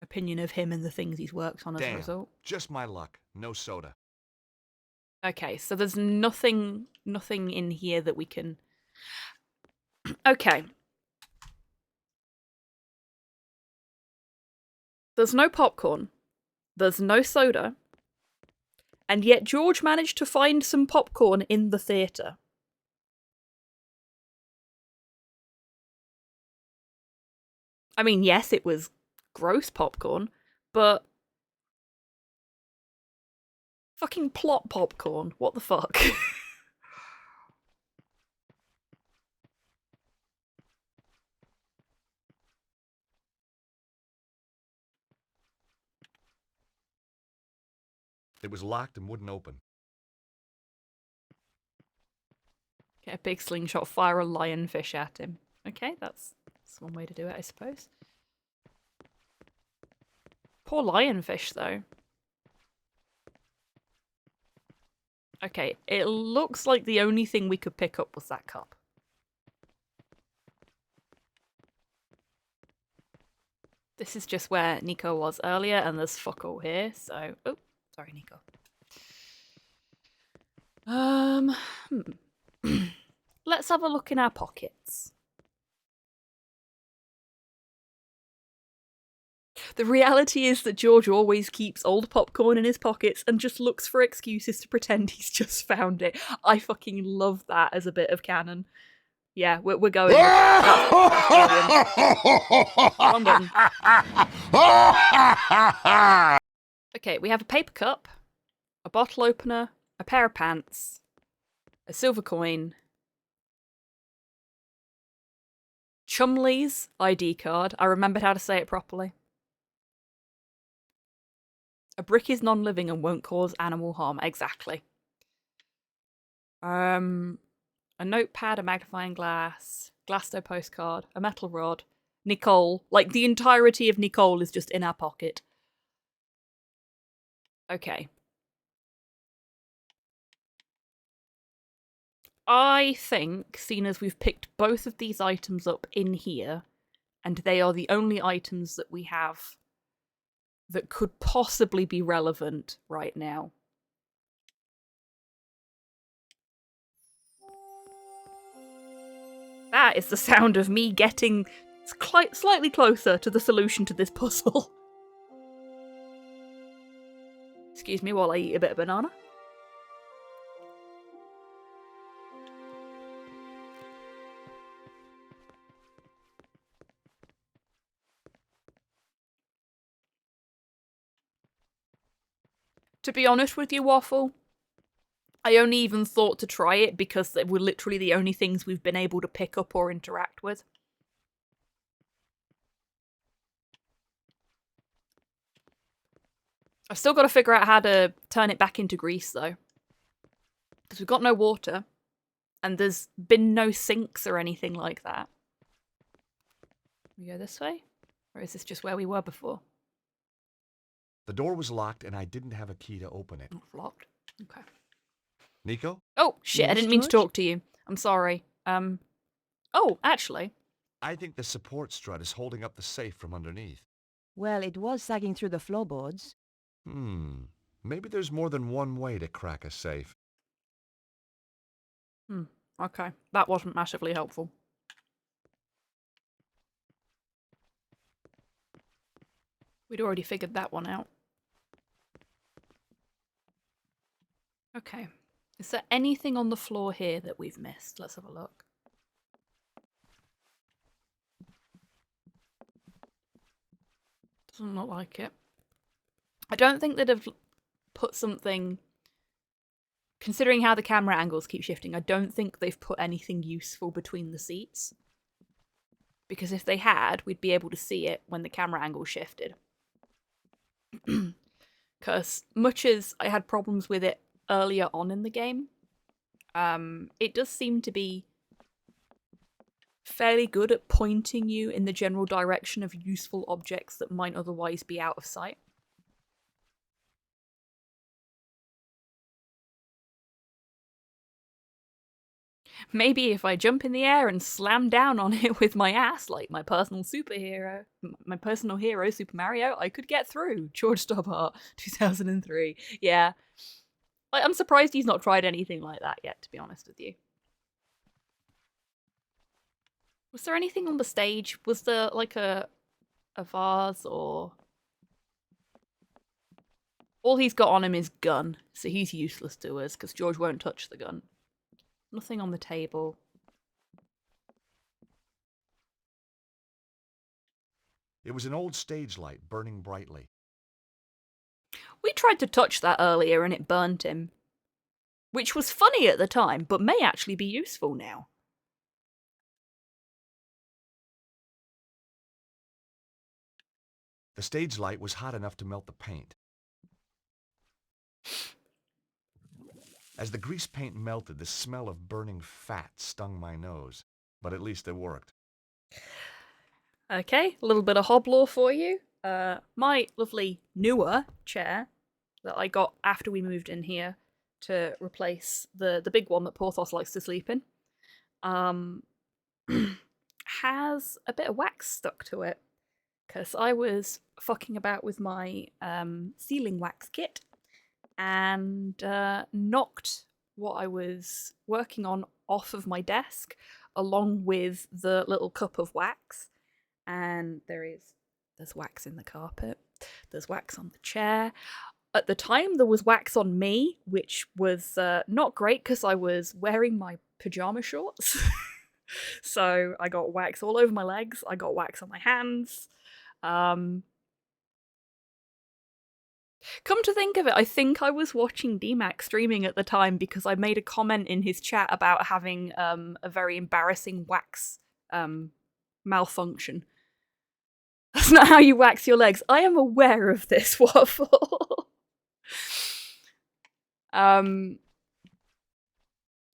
opinion of him and the things he's worked on as a result. Just my luck. No soda. Okay, so there's nothing in here that we can... Okay. There's no popcorn. There's no soda. And yet George managed to find some popcorn in the theatre. I mean, yes, it was gross popcorn, but... Fucking plot popcorn. What the fuck? It was locked and wouldn't open. Get a big slingshot, fire a lionfish at him. Okay, that's one way to do it, I suppose. Poor lionfish, though. Okay, it looks like the only thing we could pick up was that cup. This is just where Nico was earlier, and there's fuck all here, so... Oh, sorry, Nico. Let's have a look in our pockets. The reality is that George always keeps old popcorn in his pockets and just looks for excuses to pretend he's just found it. I fucking love that as a bit of canon. Yeah, we're going. Wrong button. Okay, we have a paper cup, a bottle opener, a pair of pants, a silver coin, Chumley's ID card. I remembered how to say it properly. A brick is non-living and won't cause animal harm. Exactly. A notepad, a magnifying glass, Glasto postcard, a metal rod, Nicole. Like, the entirety of Nicole is just in our pocket. Okay. I think, seeing as we've picked both of these items up in here, and they are the only items that we have that could possibly be relevant right now. That is the sound of me getting slightly closer to the solution to this puzzle. Excuse me while I eat a bit of banana. To be honest with you, Waffle, I only even thought to try it because they were literally the only things we've been able to pick up or interact with. I've still got to figure out how to turn it back into grease, though. Because we've got no water, and there's been no sinks or anything like that. We go this way? Or is this just where we were before? The door was locked, and I didn't have a key to open it. Oh, locked. Okay. Nico? Oh, shit, Yes, I didn't mean to George? talk to you. I'm sorry. Oh, actually. I think the support strut is holding up the safe from underneath. Well, it was sagging through the floorboards. Maybe there's more than one way to crack a safe. Okay. That wasn't massively helpful. We'd already figured that one out. Okay. Is there anything on the floor here that we've missed? Let's have a look. Doesn't look like it. I don't think they'd have put something... Considering how the camera angles keep shifting, I don't think they've put anything useful between the seats. Because if they had, we'd be able to see it when the camera angle shifted. Because much as I had problems with it earlier on in the game, it does seem to be fairly good at pointing you in the general direction of useful objects that might otherwise be out of sight. Maybe if I jump in the air and slam down on it with my ass like my personal superhero, my personal hero, Super Mario, I could get through. George Stobbart, 2003. Yeah. I'm surprised he's not tried anything like that yet, to be honest with you. Was there anything on the stage? Was there like a vase or... All he's got on him is gun, so he's useless to us because George won't touch the gun. Nothing on the table. It was an old stage light burning brightly. We tried to touch that earlier and it burnt him. Which was funny at the time, but may actually be useful now. The stage light was hot enough to melt the paint. As the grease paint melted, the smell of burning fat stung my nose. But at least it worked. Okay, a little bit of Hoblaw for you. My lovely newer chair that I got after we moved in here to replace the big one that Porthos likes to sleep in, has a bit of wax stuck to it. Because I was fucking about with my sealing wax kit and knocked what I was working on off of my desk along with the little cup of wax. And there's wax in the carpet, there's wax on the chair. At the time there was wax on me, which was not great because I was wearing my pajama shorts. So I got wax all over my legs, I got wax on my hands. Come to think of it, I think I was watching DMAC streaming at the time because I made a comment in his chat about having a very embarrassing wax malfunction. That's not how you wax your legs. I am aware of this, Waffle.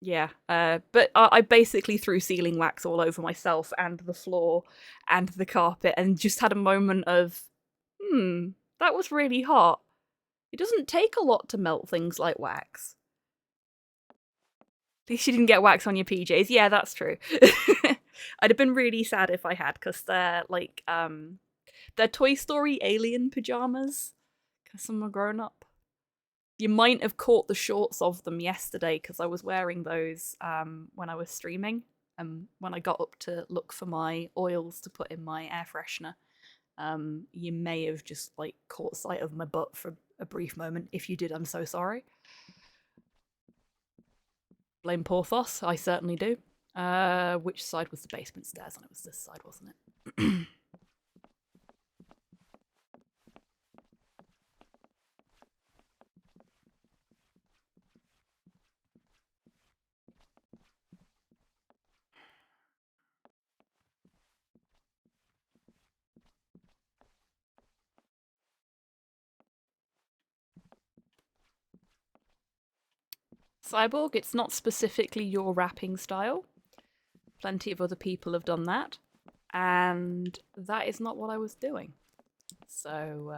Yeah, but I basically threw sealing wax all over myself and the floor and the carpet and just had a moment of, that was really hot. It doesn't take a lot to melt things like wax. At least you didn't get wax on your PJs. Yeah, that's true. I'd have been really sad if I had, because they're like, they're Toy Story alien pajamas, because I'm a grown up. You might have caught the shorts of them yesterday because I was wearing those when I was streaming. When I got up to look for my oils to put in my air freshener, you may have just like caught sight of my butt for a brief moment. If you did, I'm so sorry. Blame Porthos, I certainly do. Which side was the basement stairs? And it was this side, wasn't it? Cyborg, it's not specifically your rapping style. Plenty of other people have done that. And that is not what I was doing. So,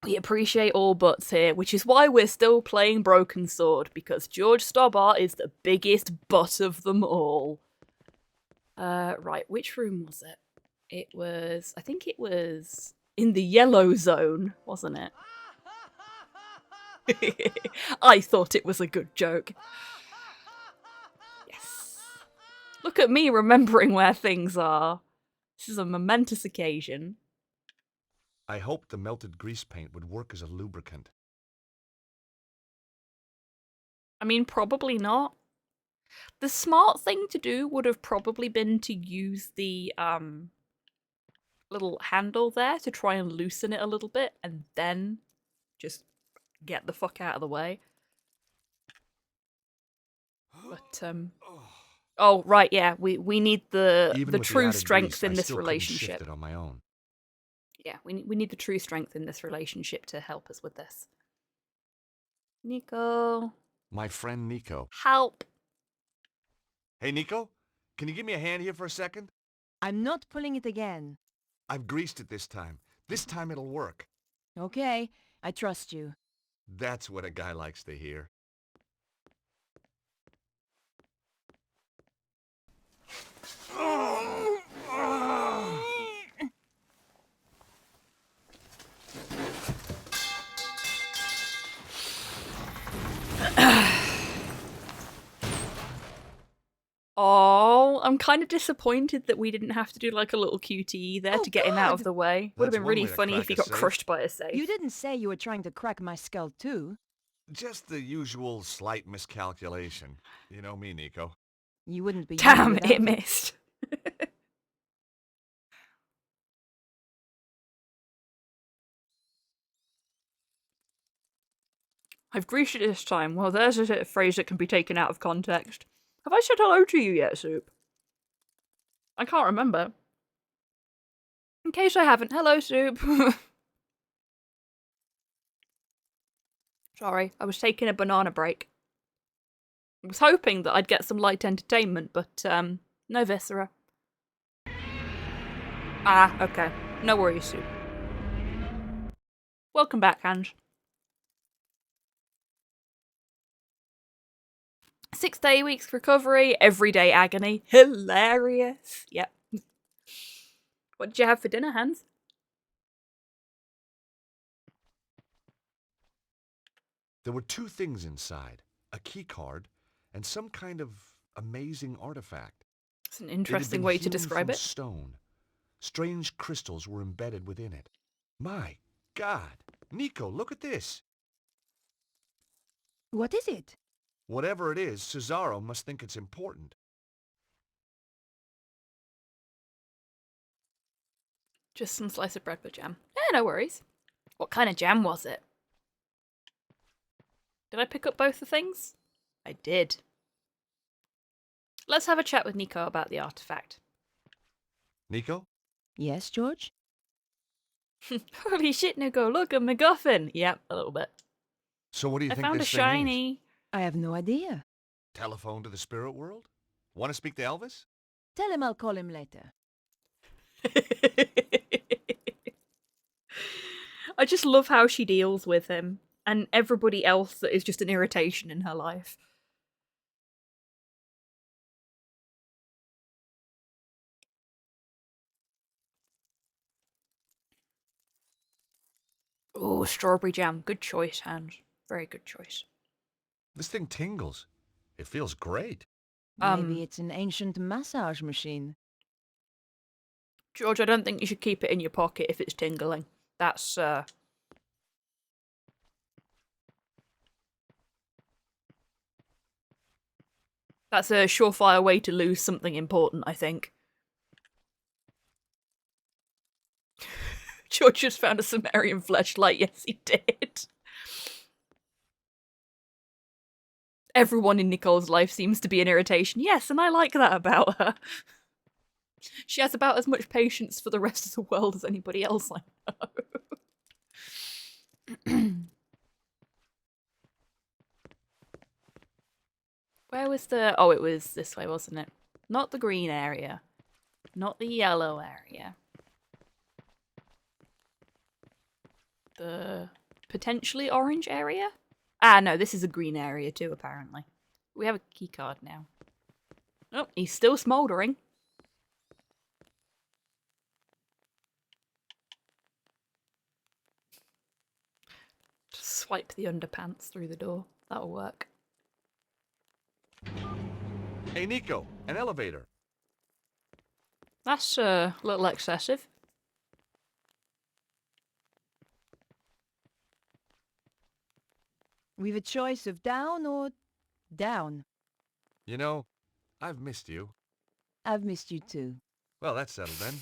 we appreciate all butts here, which is why we're still playing Broken Sword, because George Stobart is the biggest butt of them all. Right, which room was it? I think it was in the yellow zone, wasn't it? I thought it was a good joke. Yes. Look at me remembering where things are. This is a momentous occasion. I hoped the melted grease paint would work as a lubricant. I mean, probably not. The smart thing to do would have probably been to use the little handle there to try and loosen it a little bit and then just get the fuck out of the way. But oh right, yeah, we need the true strength in this relationship. Shift it on my own. Yeah, we need the true strength in this relationship to help us with this. Nico. My friend Nico. Help. Hey Nico, can you give me a hand here for a second? I'm not pulling it again. I've greased it this time. This time it'll work. Okay, I trust you. That's what a guy likes to hear. Oh, I'm kind of disappointed that we didn't have to do like a little QTE there to get him out of the way. Would have been really funny if he got crushed by a safe. You didn't say you were trying to crack my skull too. Just the usual slight miscalculation. You know me, Nico. You wouldn't be. Damn, it missed. I've greased it this time. Well, there's a phrase that can be taken out of context. Have I said hello to you yet, Soup? I can't remember. In case I haven't, hello, Soup. Sorry, I was taking a banana break. I was hoping that I'd get some light entertainment, but, no viscera. Ah, okay. No worries, Soup. Welcome back, Ange. 6 day weeks recovery, everyday agony. Hilarious. Yep. What did you have for dinner, Hans? There were 2 things inside. A key card and some kind of amazing artifact. It's an interesting way to describe it. Stone. Strange crystals were embedded within it. My God. Nico, look at this. What is it? Whatever it is, Cesaro must think it's important. Just some slice of bread with jam. Yeah, no worries. What kind of jam was it? Did I pick up both the things? I did. Let's have a chat with Nico about the artifact. Nico? Yes, George? Holy shit, Nico, look, a MacGuffin! Yep, a little bit. So what do you think found this a thing shiny. is? I have no idea. Telephone to the spirit world? Want to speak to Elvis? Tell him I'll call him later. I just love how she deals with him and everybody else that is just an irritation in her life. Oh, strawberry jam. Good choice, Hans. Very good choice. This thing tingles. It feels great. Maybe it's an ancient massage machine. George, I don't think you should keep it in your pocket if it's tingling. That's, That's a surefire way to lose something important, I think. George just found a Sumerian fleshlight. Yes, he did. Everyone in Nicole's life seems to be an irritation. Yes, and I like that about her. She has about as much patience for the rest of the world as anybody else I know. Where was the... Oh, it was this way, wasn't it? Not the green area. Not the yellow area. The potentially orange area? Ah, no, this is a green area too, apparently. We have a key card now. Oh, he's still smouldering. Just swipe the underpants through the door. That'll work. Hey, Nico, an elevator. That's a little excessive. We've a choice of down or down. You know, I've missed you. I've missed you too. Well, that's settled then.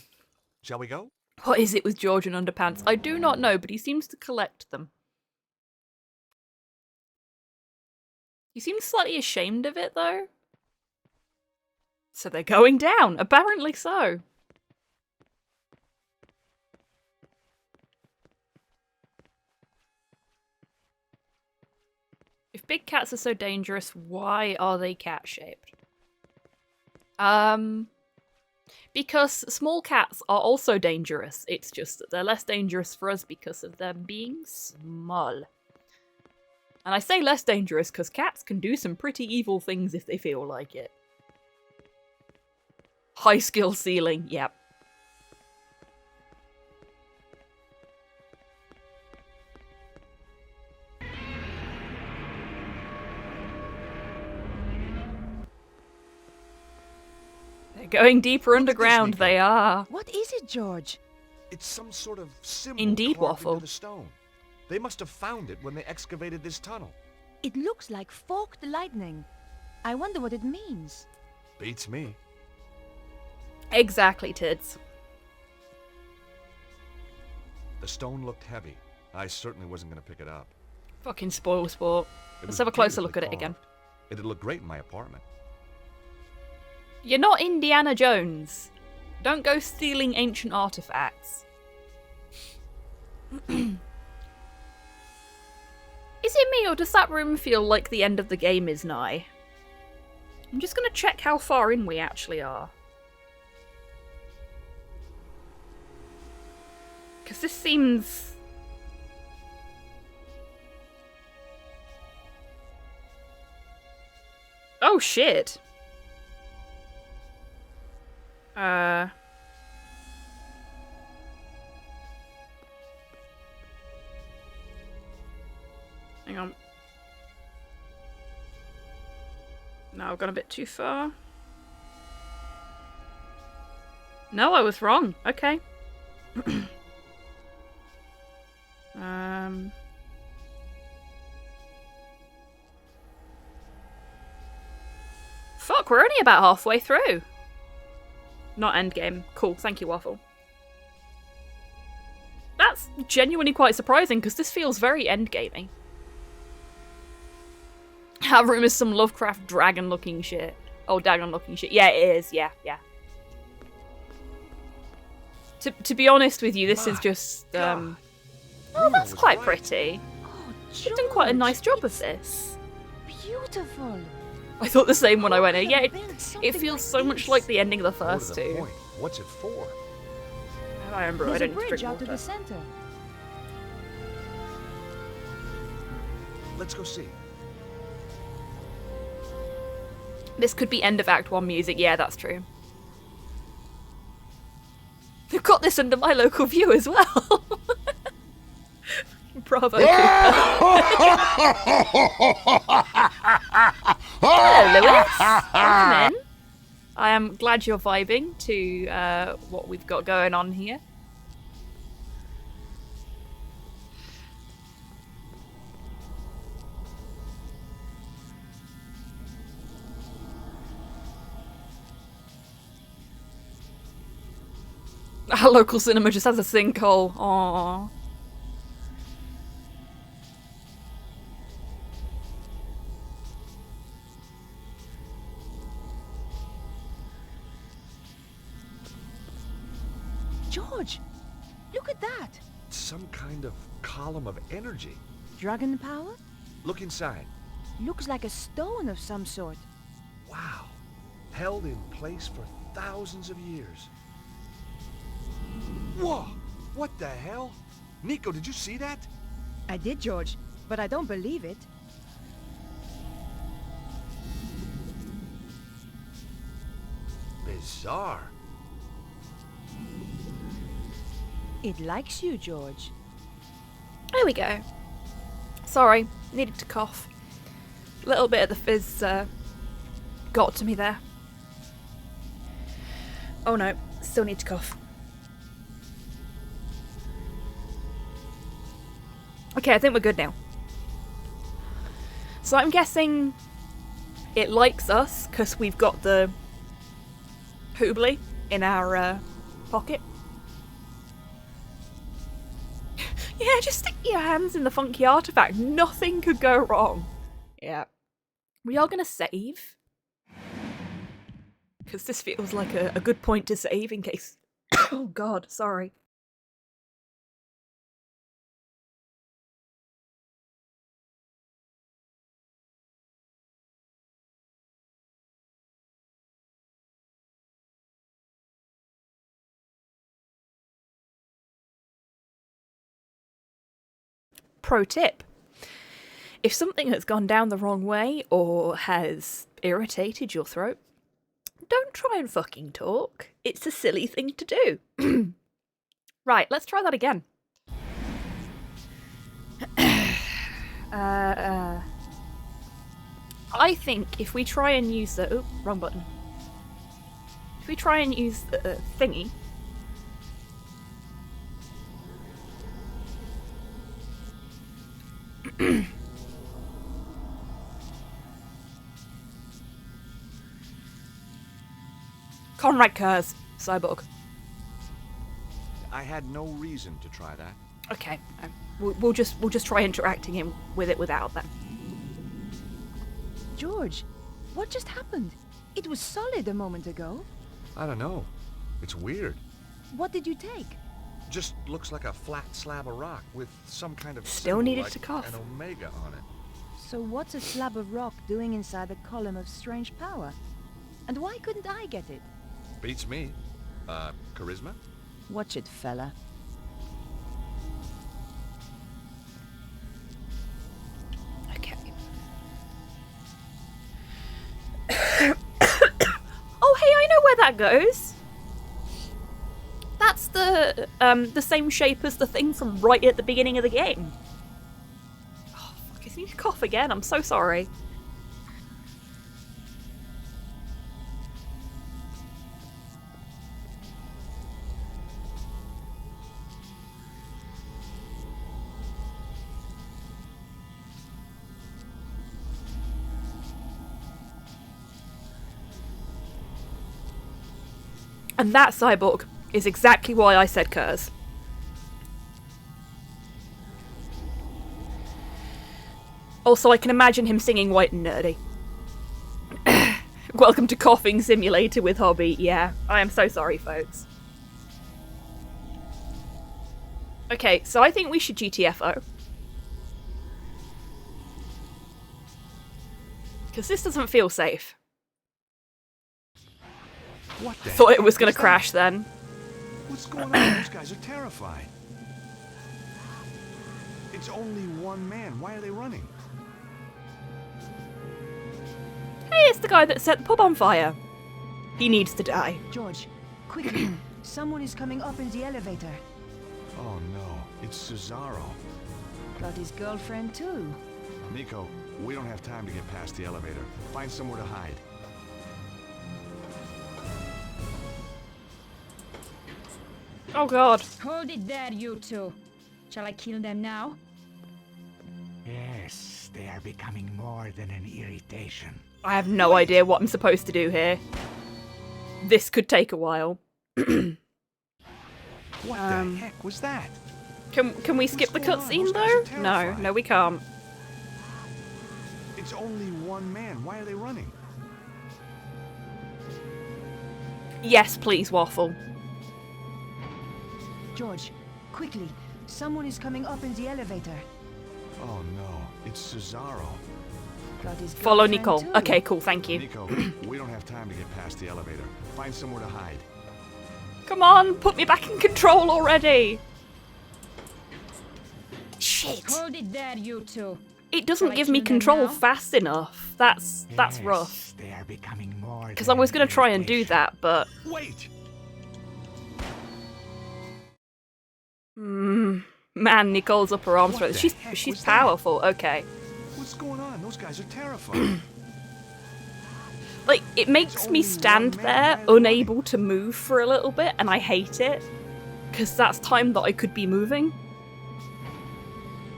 Shall we go? What is it with George and underpants? I do not know, but he seems to collect them. He seems slightly ashamed of it, though. So they're going down. Apparently so. If big cats are so dangerous, why are they cat-shaped? Because small cats are also dangerous. It's just that they're less dangerous for us because of them being small. And I say less dangerous because cats can do some pretty evil things if they feel like it. High skill ceiling, yep. They're going deeper underground, they are. What is it, George? It's some sort of symbol Indeed, carved Waffle. into the stone. They must have found it when they excavated this tunnel. It looks like forked lightning. I wonder what it means. Beats me. Exactly, Tids. The stone looked heavy. I certainly wasn't going to pick it up. Fucking spoil sport. It Let's was have a closer look at beautifully it again. carved. It'd look great in my apartment. You're not Indiana Jones. Don't go stealing ancient artifacts. Is it me, or does that room feel like the end of the game is nigh? I'm just gonna check how far in we actually are. Because this seems... Oh shit. Hang on. No, I've gone a bit too far. No, I was wrong. Okay. Fuck, we're only about halfway through. Not endgame. Cool, thank you, Waffle. That's genuinely quite surprising, because this feels very endgamey. That room is some Lovecraft dragon-looking shit. Oh, dragon-looking shit. Yeah, it is. Yeah, yeah. To be honest with you, this is just, Oh, that's quite pretty. You've done quite a nice job of this. Beautiful. I thought the same when I went in. Yeah, it feels so much like the ending of the first two. Point. What's it for? I remember. There's I don't a need to bridge drink out to water. the center. Let's go see. This could be end of Act 1 music. Yeah, that's true. They've got this under my local view as well. Bravo. Hello, Lewis. Welcome in. I am glad you're vibing to what we've got going on here. Our local cinema just has a sinkhole. Aww. Look at that! Some kind of column of energy. Dragon power? Look inside. Looks like a stone of some sort. Wow. Held in place for thousands of years. Whoa! What the hell? Nico, did you see that? I did, George, but I don't believe it. Bizarre. It likes you, George. There we go. Sorry, needed to cough. A little bit of the fizz got to me there. Oh no, still need to cough. Okay, I think we're good now. So I'm guessing it likes us because we've got the hoobly in our pocket. Yeah, just stick your hands in the funky artifact. Nothing could go wrong. Yeah. We are going to save. Because this feels like a good point to save in case... Oh god, sorry. Pro tip. If something has gone down the wrong way or has irritated your throat, don't try and fucking talk. It's a silly thing to do. Right, let's try that again. I think if we try and use the... Oh, wrong button. If we try and use the thingy... Conrad Kurz, Cyborg. I had no reason to try that. Okay, we'll just try interacting him with it without them. George, what just happened? It was solid a moment ago. I don't know. It's weird. What did you take? Just looks like a flat slab of rock with some kind of still symbol needed like to cough. An omega on it. So what's a slab of rock doing inside a column of strange power? And why couldn't I get it? Beats me. Charisma? Watch it, fella. Okay. Oh, hey, I know where that goes. That's the same shape as the thing from right at the beginning of the game. Oh, fuck, I need to cough again. I'm so sorry. And that, Cyborg, is exactly why I said Kurz. Also, I can imagine him singing White and Nerdy. Welcome to Coughing Simulator with Hobby. Yeah, I am so sorry, folks. Okay, so I think we should GTFO. Because this doesn't feel safe. What the Thought it was going to crash then. What's going on? Those guys are terrified. It's only one man. Why are they running? Hey, it's the guy that set the pub on fire. He needs to die. George, quickly. Someone is coming up in the elevator. Oh no, it's Cesaro. Got his girlfriend too. Nico, we don't have time to get past the elevator. Find somewhere to hide. Oh god. Hold it there, you two. Shall I kill them now? Yes, they are becoming more than an irritation. I have no idea what I'm supposed to do here. This could take a while. What the heck was that? Can we skip the cutscene though? No, we can't. It's only one man. Why are they running? Yes, please, Waffle. George, quickly. Someone is coming up in the elevator. Oh no, it's Cesaro. Got his Follow girlfriend Nicole. too. Okay, cool, thank you. Nico, we don't have time to get past the elevator. Find somewhere to hide. Come on, put me back in control already. Shit. Hold it there, you two. It doesn't Shall I give me kill them control now? fast enough. That's rough. They are becoming more. Because I was going to try and do that, but... Wait! Man, Nicole's up her arms for it. She's powerful, okay. What's going on? Those guys are terrifying. Like, it makes me stand there, unable to move for a little bit, and I hate it. Because that's time that I could be moving.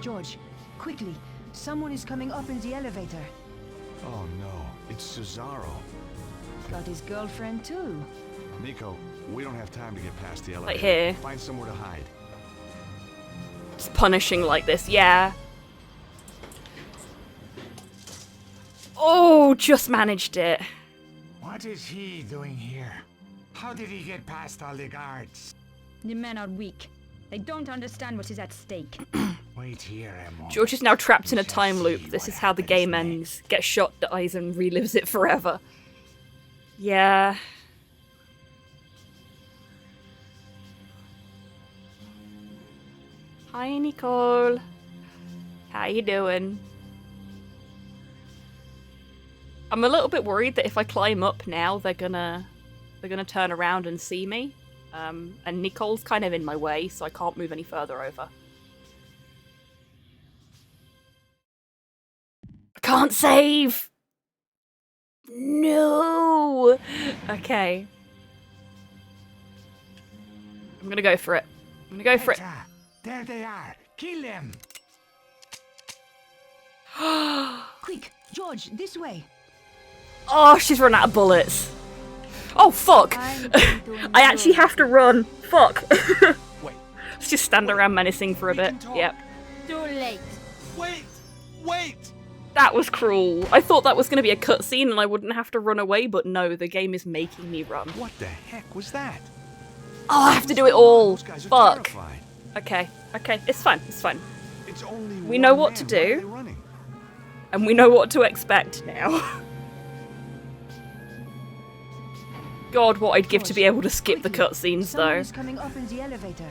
George, quickly. Someone is coming up in the elevator. Oh no, it's Cesaro. Got his girlfriend too. Nico, we don't have time to get past the elevator. Like here. Find somewhere to hide. Just punishing like this, yeah. Oh, just managed it. What is he doing here? How did he get past all the guards? The men are weak. They don't understand what is at stake. Wait here, Emma. George is now trapped in a time loop. This is how the game ends. Gets shot, dies, and relives it forever. Yeah. Hi, Nicole. How you doing? I'm a little bit worried that if I climb up now, they're gonna turn around and see me. And Nicole's kind of in my way, so I can't move any further over. I can't save! No! Okay. I'm gonna go for it. I'm gonna go for it. There they are. Kill them. Quick, George, this way. Oh, she's run out of bullets. Oh, fuck! I actually have to run. Fuck. Wait. Let's just stand around menacing for a bit. Yep. Too late. Wait! Wait! That was cruel. I thought that was going to be a cutscene and I wouldn't have to run away, but no, the game is making me run. What the heck was that? Oh, I have to do it all. Those guys are Fuck. terrified. Okay, okay, it's fine, it's fine. It's only We know one what to man. Why are do. they running? And we know what to expect now. God, what I'd give to be able to skip the cutscenes, Someone though. is coming up in the elevator.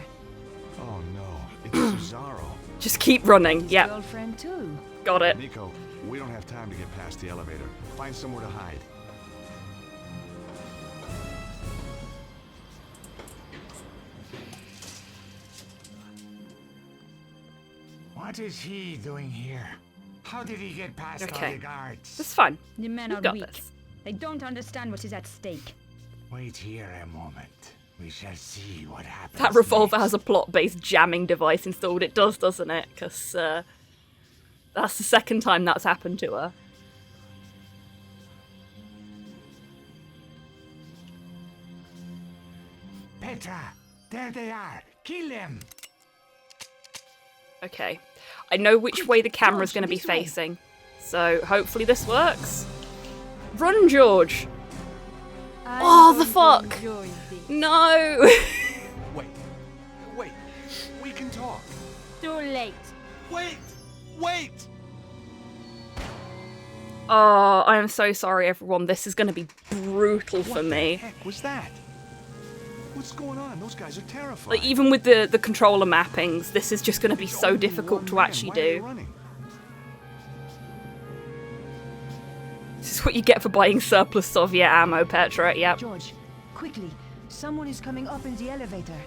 Oh no, it's Cesaro. Just keep running, His yep. girlfriend too. Got it. Nico, we don't have time to get past the elevator. Find somewhere to hide. What is he doing here? How did he get past all Okay. the guards? It's fine. The men You've are got weak. this. They don't understand what is at stake. Wait here a moment. We shall see what happens. That revolver next. has a plot-based jamming device installed. It does, doesn't it? Because that's the second time that's happened to her. Petra, there they are. Kill them. Okay. I know which way the camera's going to be facing. So hopefully this works. Run, George! Oh, the fuck! No! Wait. Wait. We can talk. Too late. Wait. Wait. Oh, I am so sorry, everyone. This is going to be brutal for What me. the heck was that? What's going on? Those guys are terrified. Like, even with the controller mappings, this is just going to be so difficult to actually do. This is what you get for buying surplus Soviet ammo, Petra. Yep. George, quickly. Someone is coming up in the elevator.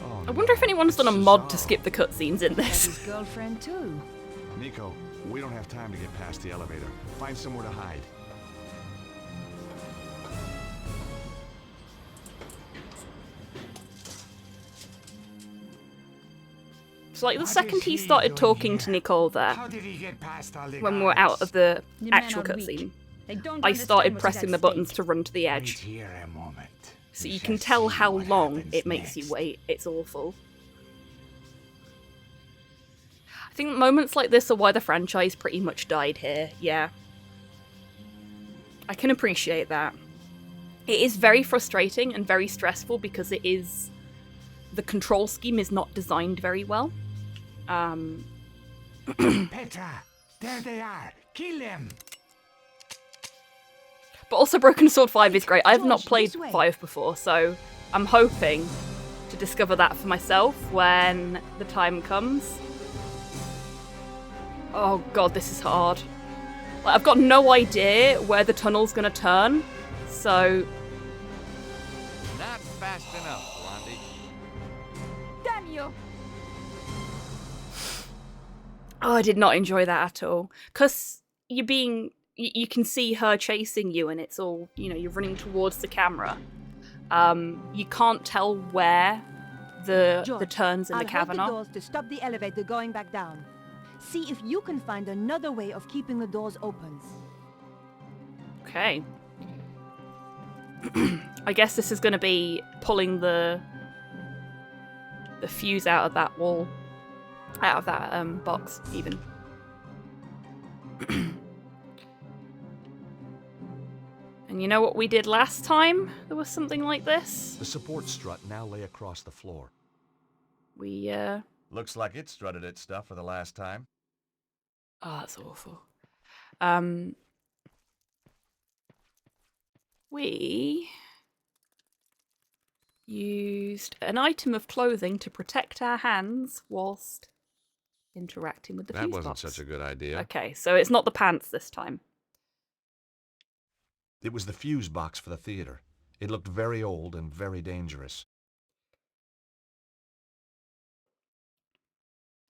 Oh, I wonder if anyone's done a mod to skip the cutscenes in Got this. his girlfriend too. Nico, we don't have time to get past the elevator. Find somewhere to hide. So, like, the second he started talking to Nicole there, How did he get past all the when we were out of the The men actual are weak. cutscene, They don't I understand started what is pressing at the buttons stake. to run to the Wait edge. here a moment. So We you shall can tell see how what long happens it makes you next. wait. It's awful. I think moments like this are why the franchise pretty much died here, yeah. I can appreciate that. It is very frustrating and very stressful because it is the control scheme is not designed very well. Petra, there they are. Kill them. But also Broken Sword 5 is great. I've not played 5 before, so I'm hoping to discover that for myself when the time comes. Oh god, this is hard. Like, I've got no idea where the tunnel's gonna turn, so... Not fast enough, Blondie. Damn you! Oh, I did not enjoy that at all. Because you're being... You can see her chasing you and it's all, you know, you're running towards the camera. You can't tell where the turns in the cavern are. I'll hold the doors to stop the elevator going back down. See if you can find another way of keeping the doors open. Okay. I guess this is going to be pulling the fuse out of that wall. Out of that box, even. And you know what we did last time? There was something like this. The support strut now lay across the floor. We, Looks like it strutted its stuff for the last time. Oh, that's awful. We used an item of clothing to protect our hands whilst interacting with the fuse box. That wasn't such a good idea. Okay, so it's not the pants this time. It was the fuse box for the theater. It looked very old and very dangerous.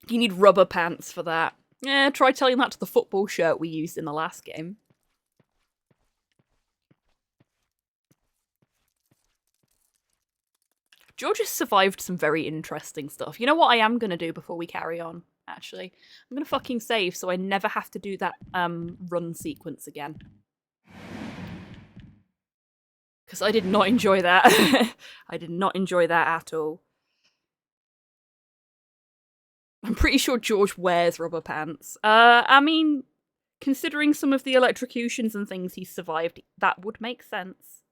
You need rubber pants for that. Yeah, try telling that to the football shirt we used in the last game. George has survived some very interesting stuff. You know what I am going to do before we carry on, actually? I'm going to fucking save so I never have to do that run sequence again. Because I did not enjoy that. I did not enjoy that at all. I'm pretty sure George wears rubber pants. I mean, considering some of the electrocutions and things he survived, that would make sense.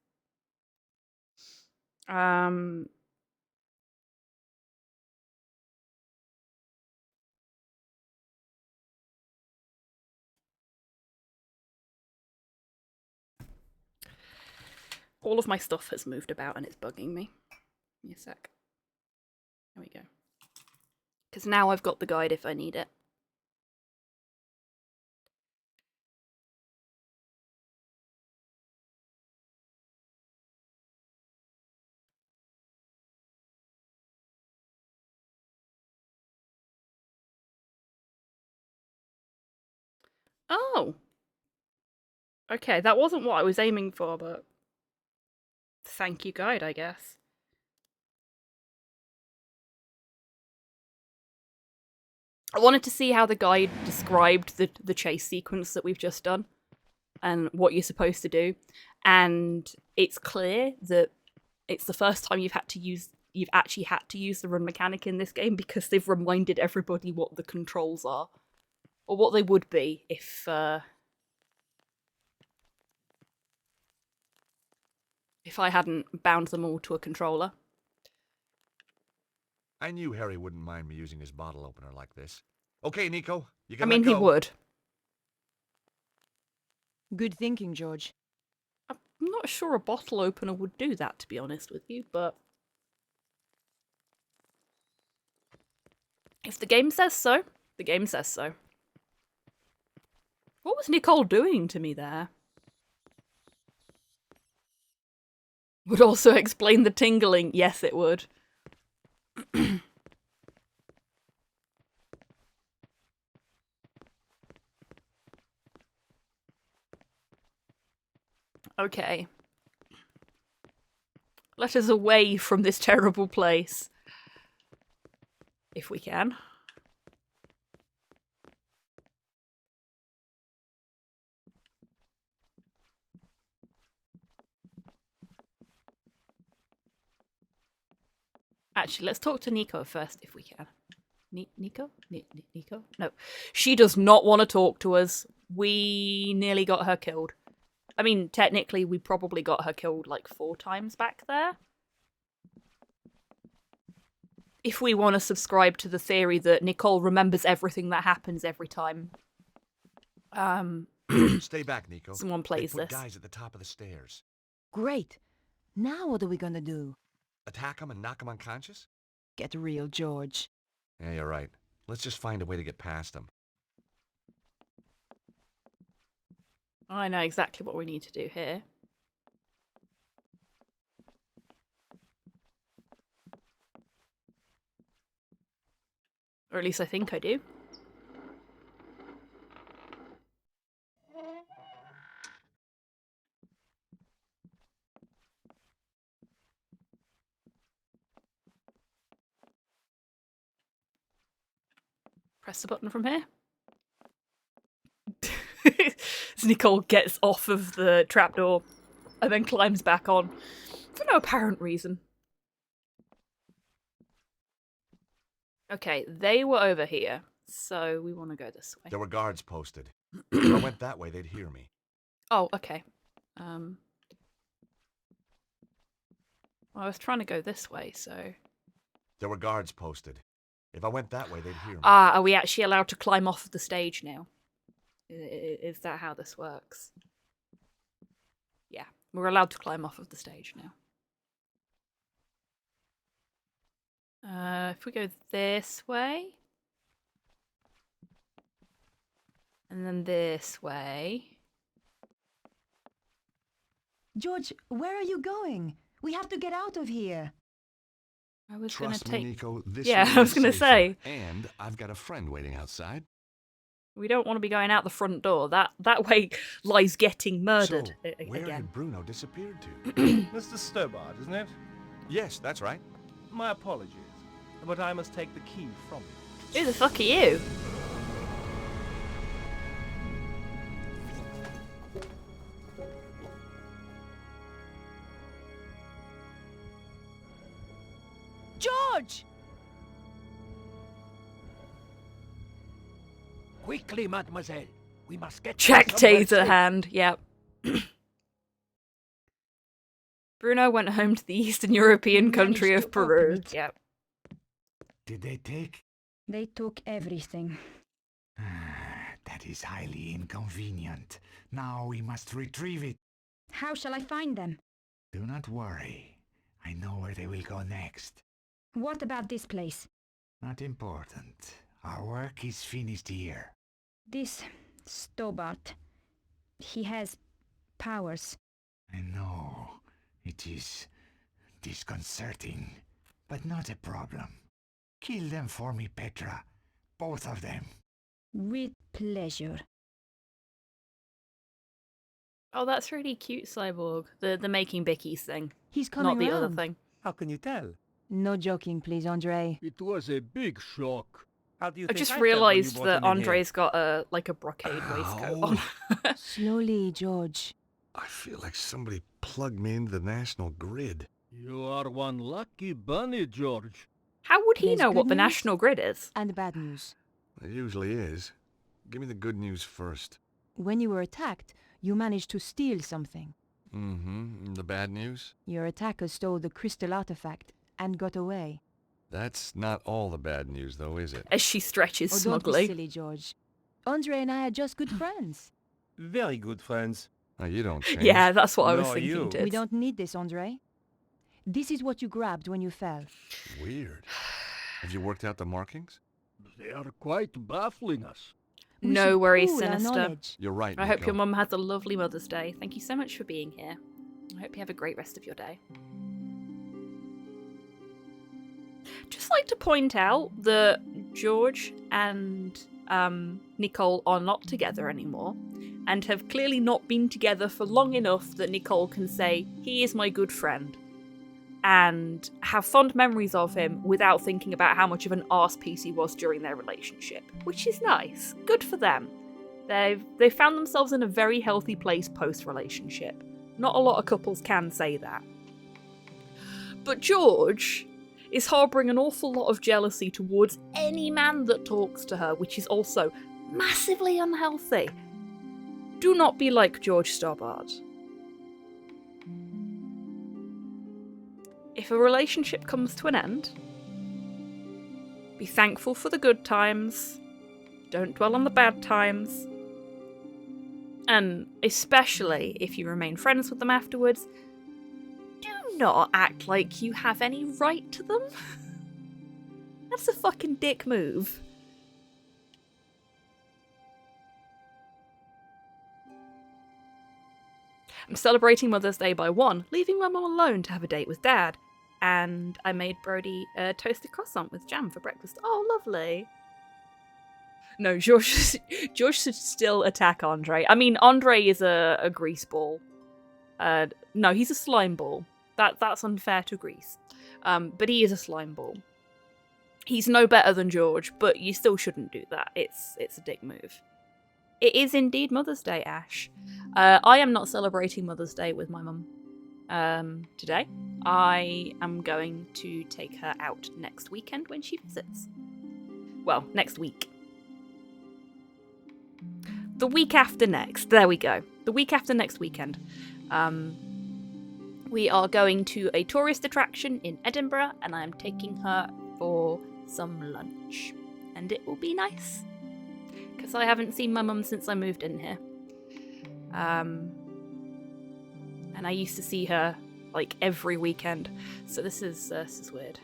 All of my stuff has moved about and it's bugging me. Give me a sec. There we go. Because now I've got the guide if I need it. Oh! Okay, that wasn't what I was aiming for, but... Thank you, guide, I guess. I wanted to see how the guide described the chase sequence that we've just done and what you're supposed to do. And it's clear that it's the first time you've actually had to use the run mechanic in this game because they've reminded everybody what the controls are. Or what they would be if I hadn't bound them all to a controller. I knew Harry wouldn't mind me using his bottle opener like this. Okay, Nico, you can I mean, let go. he would. Good thinking, George. I'm not sure a bottle opener would do that, to be honest with you, but... If the game says so, the game says so. What was Nicole doing to me there? Would also explain the tingling. Yes, it would. Okay. Let us away from this terrible place. If we can. Actually, let's talk to Nico first, if we can. Nico? Nico? No. She does not want to talk to us. We nearly got her killed. I mean, technically, we probably got her killed like 4 times back there. If we want to subscribe to the theory that Nicole remembers everything that happens every time Stay back, Nico. someone plays they put this. guys at the top of the stairs. Great. Now what are we gonna do? Attack them and knock them unconscious? Get real, George. Yeah, you're right. Let's just find a way to get past them. I know exactly what we need to do here. Or at least I think I do. Press the button from here. As Nicole gets off of the trapdoor and then climbs back on for no apparent reason. Okay, they were over here, so we want to go this way. There were guards posted. If I went that way, they'd hear me. Oh, okay. I was trying to go this way, so... There were guards posted. If I went that way, they'd hear me. Ah, are we actually allowed to climb off of the stage now? Is that how this works? Yeah, we're allowed to climb off of the stage now. If we go this way... And then this way... George, where are you going? We have to get out of here. I was going to take... me, Nico, this yeah, I was going to say. And I've got a friend waiting outside. We don't want to be going out the front door. That way lies getting murdered where again. had Bruno disappeared to? Mr. Stobart, isn't it? Yes, that's right. My apologies, but I must take the key from you. Who the fuck are you? George! Quickly, mademoiselle. We must get Check to somewhere taser safe. hand, yep. Bruno went home to the Eastern European country of Peru. Yep. Did they take? They took everything. That is highly inconvenient. Now we must retrieve it. How shall I find them? Do not worry. I know where they will go next. What about this place? Not important. Our work is finished here. This Stobart. He has powers. I know. It is disconcerting, but not a problem. Kill them for me, Petra. Both of them. With pleasure. Oh, that's really cute, Cyborg. The making bickies thing. He's coming Not the other round. thing. How can you tell? No joking, please, Andre. It was a big shock. How do you I think just I felt when you realised brought that him in here? Andre's got a brocade waistcoat on. Slowly, George. I feel like somebody plugged me into the national grid. You are one lucky bunny, George. How would he There's know what good the news national grid is? And bad news. It usually is. Give me the good news first. When you were attacked, you managed to steal something. Mm-hmm. The bad news? Your attackers stole the crystal artifact and got away. That's not all the bad news, though, is it? As she stretches Oh, don't be smugly. silly, George. Andre and I are just good friends. Very good friends. Oh, you don't change. Yeah, that's what I was Nor thinking, you. did. We don't need this, Andre. This is what you grabbed when you fell. Weird. Have you worked out the markings? They are quite baffling us. We No should worries, pool our Sinister. knowledge. You're right, I hope Nico. your mum has a lovely Mother's Day. Thank you so much for being here. I hope you have a great rest of your day. Just like to point out that George and Nicole are not together anymore and have clearly not been together for long enough that Nicole can say, he is my good friend, and have fond memories of him without thinking about how much of an arse piece he was during their relationship, which is nice. Good for them. They've found themselves in a very healthy place post-relationship. Not a lot of couples can say that. But George is harbouring an awful lot of jealousy towards any man that talks to her, which is also massively unhealthy. Do not be like George Stobart. If a relationship comes to an end, Be thankful for the good times. Don't dwell on the bad times. And especially if you remain friends with them afterwards, do not act like you have any right to them. That's a fucking dick move. I'm celebrating Mother's Day by 1, leaving my mum alone to have a date with Dad. And I made Brody a toasted croissant with jam for breakfast. Oh, lovely. No, George should still attack Andre. I mean, Andre is a grease ball. No, he's a slime ball. That's unfair to Grease. But he is a slime ball. He's no better than George, but you still shouldn't do that. It's a dick move. It is indeed Mother's Day, Ash. I am not celebrating Mother's Day with my mum today. I am going to take her out next weekend when she visits. Well, next week. The week after next. There we go. The week after next weekend. We are going to a tourist attraction in Edinburgh, and I am taking her for some lunch. And it will be nice. Because I haven't seen my mum since I moved in here. And I used to see her like every weekend. So this is weird.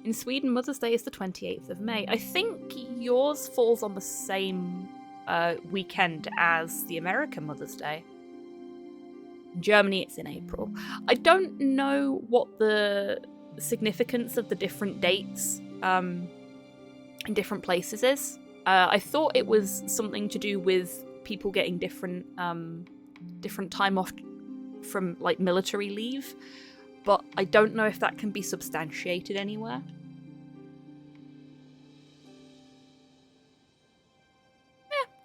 In Sweden, Mother's Day is the 28th of May. I think yours falls on the same weekend as the American Mother's Day. In Germany, it's in April. I don't know what the significance of the different dates in different places is. I thought it was something to do with people getting different time off from like military leave, but I don't know if that can be substantiated anywhere.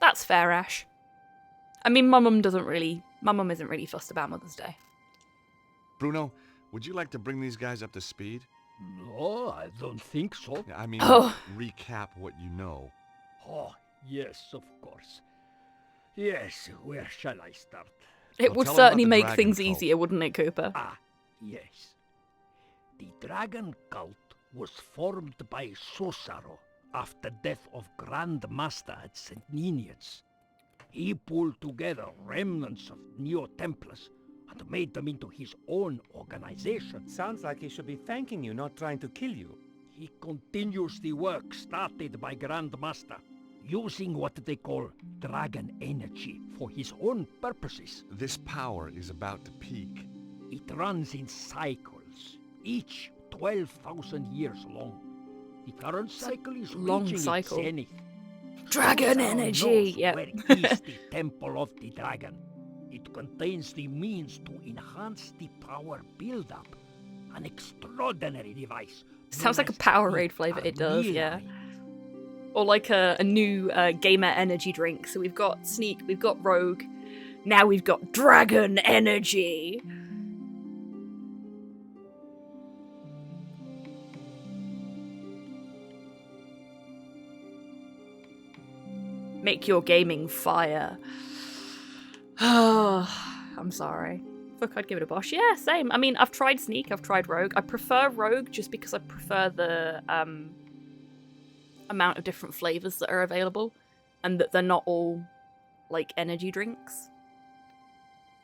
That's fair, Ash. I mean, my mum isn't really fussed about Mother's Day. Bruno, would you like to bring these guys up to speed? No, I don't think so. I mean, recap what you know. Oh, yes, of course. Yes, where shall I start? It would certainly make things easier, wouldn't it, Cooper? Ah, yes. The dragon cult was formed by Susaro after death of Grand Master at St. Ninians. He pulled together remnants of Neo-Templars and made them into his own organization. Sounds like he should be thanking you, not trying to kill you. He continues the work started by Grand Master, using what they call dragon energy for his own purposes. This power is about to peak. It runs in cycles, each 12,000 years long. The current cycle is reaching its zenith. Dragon energy! Yep. Where is the Temple of the Dragon? It contains the means to enhance the power build-up. An extraordinary device. Sounds like a Powerade flavor. It does, yeah. Or like a new gamer energy drink. So we've got Sneak, we've got Rogue, now we've got Dragon Energy. Make your gaming fire. I'm sorry. Fuck, I'd give it a bosh. Yeah, same. I mean, I've tried Sneak, I've tried Rogue. I prefer Rogue just because I prefer the amount of different flavors that are available, and that they're not all like energy drinks.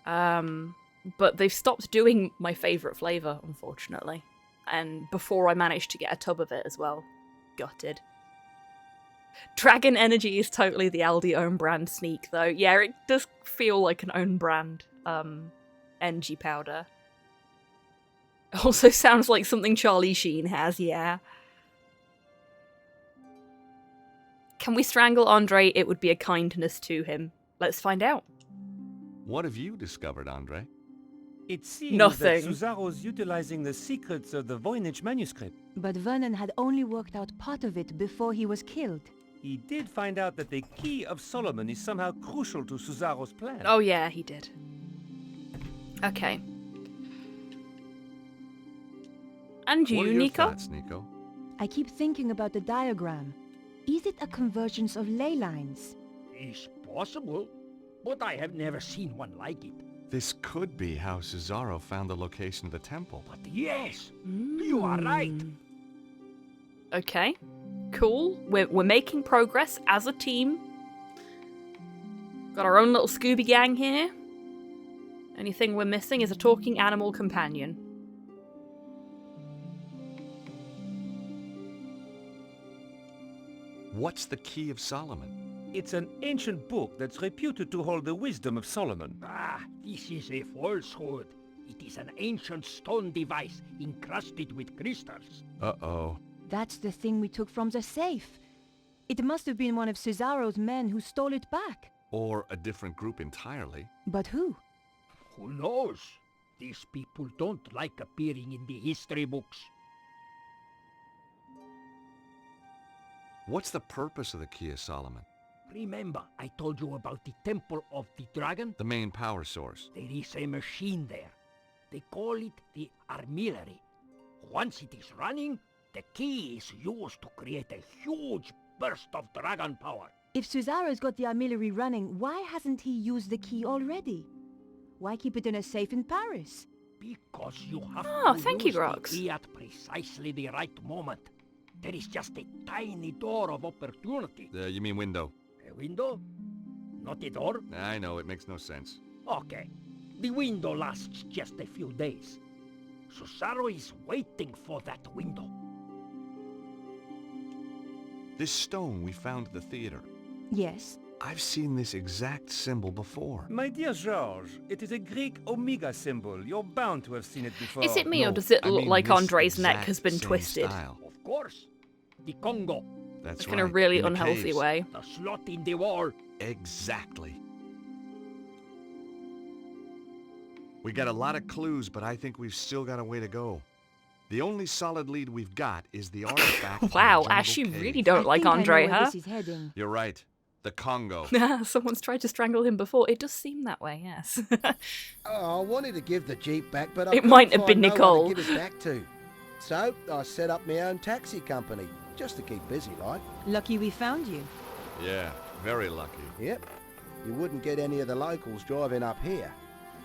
But they've stopped doing my favorite flavor, unfortunately. And before I managed to get a tub of it as well. Gutted. Dragon Energy is totally the Aldi own brand Sneak, though. Yeah, it does feel like an own brand energy powder. Also sounds like something Charlie Sheen has, yeah. Can we strangle Andre? It would be a kindness to him. Let's find out. What have you discovered, Andre? It seems Nothing. that Suzaro's utilizing the secrets of the Voynich manuscript. But Vernon had only worked out part of it before he was killed. He did find out that the Key of Solomon is somehow crucial to Suzaro's plan. Oh yeah, he did. Okay. And you, what are your Nico? thoughts, Nico? I keep thinking about the diagram. Is it a convergence of ley lines? It's possible, but I have never seen one like it. This could be how Cesaro found the location of the temple. But yes, you are right. Okay. Cool. We're making progress as a team. Got our own little Scooby gang here. Anything we're missing is a talking animal companion. What's the Key of Solomon? It's an ancient book that's reputed to hold the wisdom of Solomon. Ah, this is a falsehood. It is an ancient stone device encrusted with crystals. Uh-oh. That's the thing we took from the safe. It must have been one of Cesaro's men who stole it back. Or a different group entirely. But who? Who knows? These people don't like appearing in the history books. What's the purpose of the Key of Solomon? Remember, I told you about the Temple of the Dragon? The main power source. There is a machine there. They call it the armillary. Once it is running, the key is used to create a huge burst of dragon power. If Cesaro's got the armillary running, why hasn't he used the key already? Why keep it in a safe in Paris? Because you have thank to you, use the Grox. key at precisely the right moment. There is just a tiny door of opportunity. You mean window? A window? Not a door? I know, it makes no sense. Okay. The window lasts just a few days. Cesaro is waiting for that window. This stone we found at the theater. Yes. I've seen this exact symbol before. My dear Georges, it is a Greek omega symbol. You're bound to have seen it before. Is it me, or does it look like Andre's neck has been twisted? Style. Of course. The Congo. That's like in a really in the unhealthy caves. way. The slot in the wall. Exactly. We got a lot of clues, but I think we've still got a way to go. The only solid lead we've got is the artifact. Wow, Ash, you really don't like Andre, huh? You're right. The Congo. Someone's tried to strangle him before. It does seem that way, yes. I wanted to give the Jeep back, but It might have been no one Nicole. to give it back to. So I set up my own taxi company, just to keep busy, like. Lucky we found you. Yeah, very lucky. Yep. You wouldn't get any of the locals driving up here.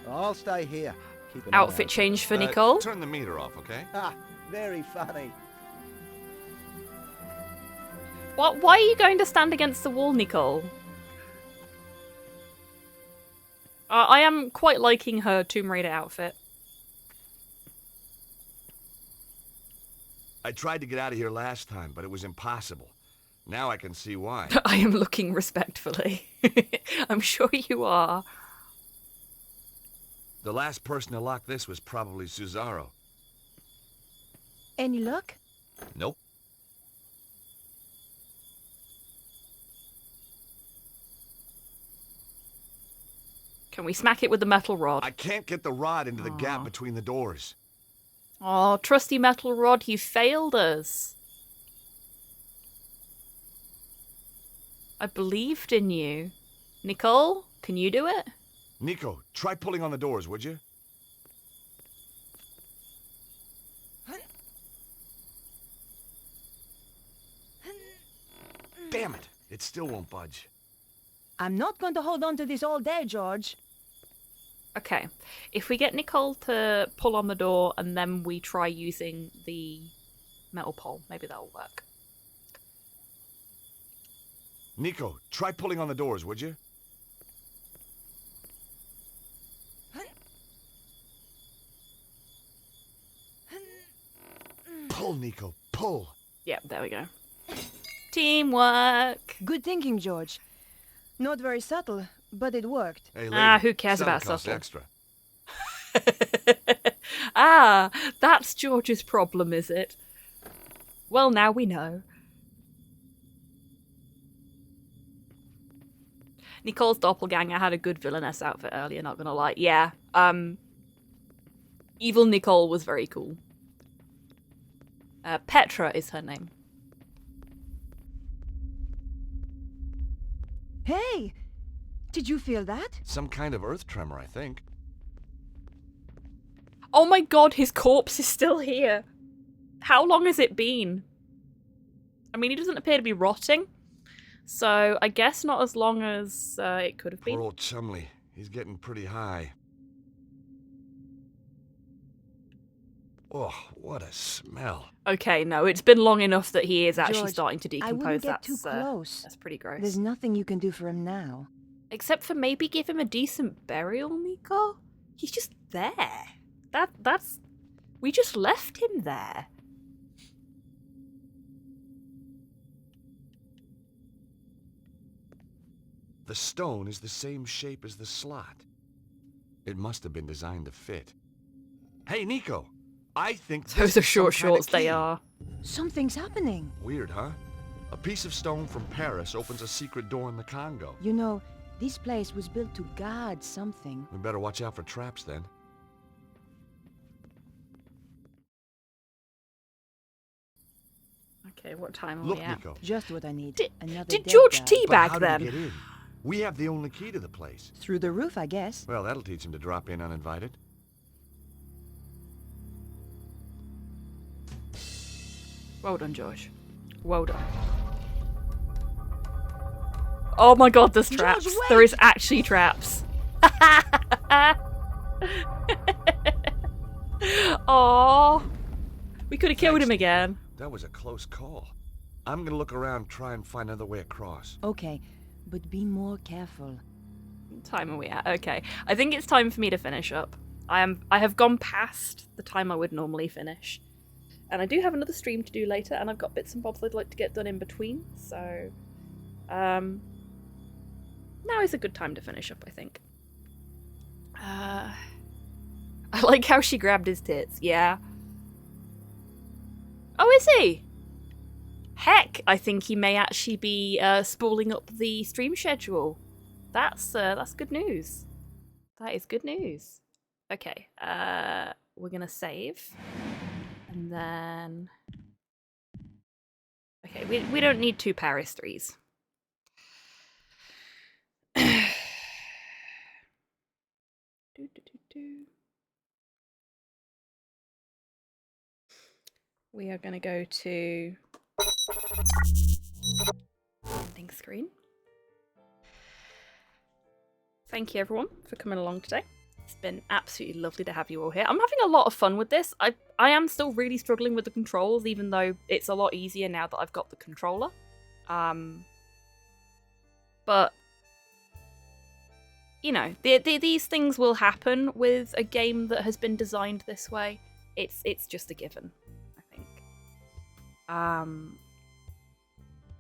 I'll stay here. Keep an eye Outfit out. change for Nicole? Turn the meter off, okay? Ah, very funny. What? Why are you going to stand against the wall, Nicole? I am quite liking her Tomb Raider outfit. I tried to get out of here last time, but it was impossible. Now I can see why. I am looking respectfully. I'm sure you are. The last person to lock this was probably Cesaro. Any luck? Nope. Can we smack it with the metal rod? I can't get the rod into the gap between the doors. Oh, trusty metal rod, you failed us. I believed in you. Nicole, can you do it? Nico, try pulling on the doors, would you? Damn it! It still won't budge. I'm not going to hold on to this all day, George. Okay, if we get Nicole to pull on the door and then we try using the metal pole, maybe that'll work. Nico, try pulling on the doors, would you? Pull, Nico, pull. Yep, there we go. Teamwork. Good thinking, George. Not very subtle, but it worked. Hey, lady, who cares that'll about cost subtle? extra. That's George's problem, is it? Well, now we know. Nicole's doppelganger had a good villainess outfit earlier, not gonna lie. Yeah, Evil Nicole was very cool. Petra is her name. Hey! Did you feel that? Some kind of earth tremor, I think. Oh my god, his corpse is still here. How long has it been? I mean, he doesn't appear to be rotting. So, I guess not as long as it could have been. Poor old Chumley. He's getting pretty high. Oh, what a smell. Okay, no, it's been long enough that he is actually George, starting to decompose. I wouldn't get too close. That's pretty gross. There's nothing you can do for him now. Except for maybe give him a decent burial, Nico? He's just there. That's... We just left him there. The stone is the same shape as the slot. It must have been designed to fit. Hey, Nico! I think those are short shorts, they are. Something's happening. Weird, huh? A piece of stone from Paris opens a secret door in the Congo. You know, this place was built to guard something. We better watch out for traps then. Okay, what time are Look, we at? Nico. Just what I need. Did George guy. teabag then? Get in? We have the only key to the place. Through the roof, I guess. Well, that'll teach him to drop in uninvited. Well done, George. Well done. Oh my god, there's traps. George, there is actually traps. Aww. We could have killed him again. That was a close call. I'm gonna look around and try and find another way across. Okay, but be more careful. What time are we at? Okay. I think it's time for me to finish up. I have gone past the time I would normally finish. And I do have another stream to do later, and I've got bits and bobs I'd like to get done in between, so... now is a good time to finish up, I think. I like how she grabbed his tits, yeah. Oh, is he? Heck, I think he may actually be spooling up the stream schedule. That's good news. That is good news. Okay, we're gonna save. And then... Okay, we don't need 2 Paris 3s. We are going to go to ending screen. Thank you everyone for coming along today. It's been absolutely lovely to have you all here. I'm having a lot of fun with this. I am still really struggling with the controls, even though it's a lot easier now that I've got the controller. But you know, these things will happen with a game that has been designed this way. It's just a given, I think.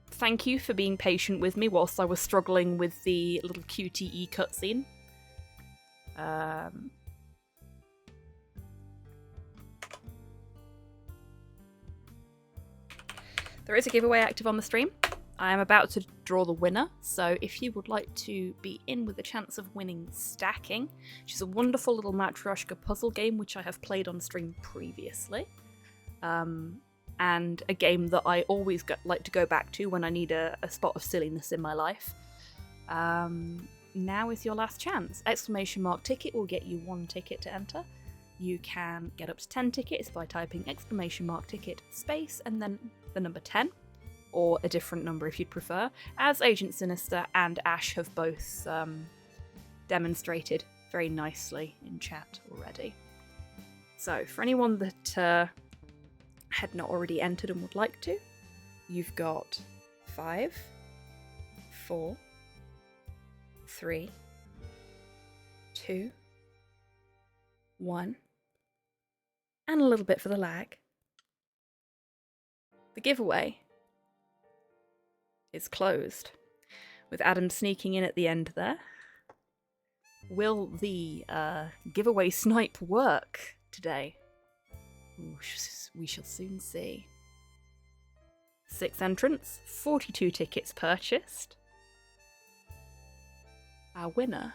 Thank you for being patient with me whilst I was struggling with the little QTE cutscene. There is a giveaway active on the stream. I am about to draw the winner, so if you would like to be in with a chance of winning Stacking, which is a wonderful little Matryoshka puzzle game which I have played on stream previously, and a game that I always like to go back to when I need a spot of silliness in my life, now is your last chance. Exclamation mark ticket will get you 1 ticket to enter. You can get up to 10 tickets by typing exclamation mark ticket space and then the number 10, or a different number if you'd prefer, as Agent Sinister and Ash have both demonstrated very nicely in chat already. So for anyone that had not already entered and would like to, you've got 5, 4, 3, 2, 1, and a little bit for the lag. The giveaway is closed, with Adam sneaking in at the end there. Will the giveaway snipe work today? Ooh, we shall soon see. 6 entrants, 42 tickets purchased. Our winner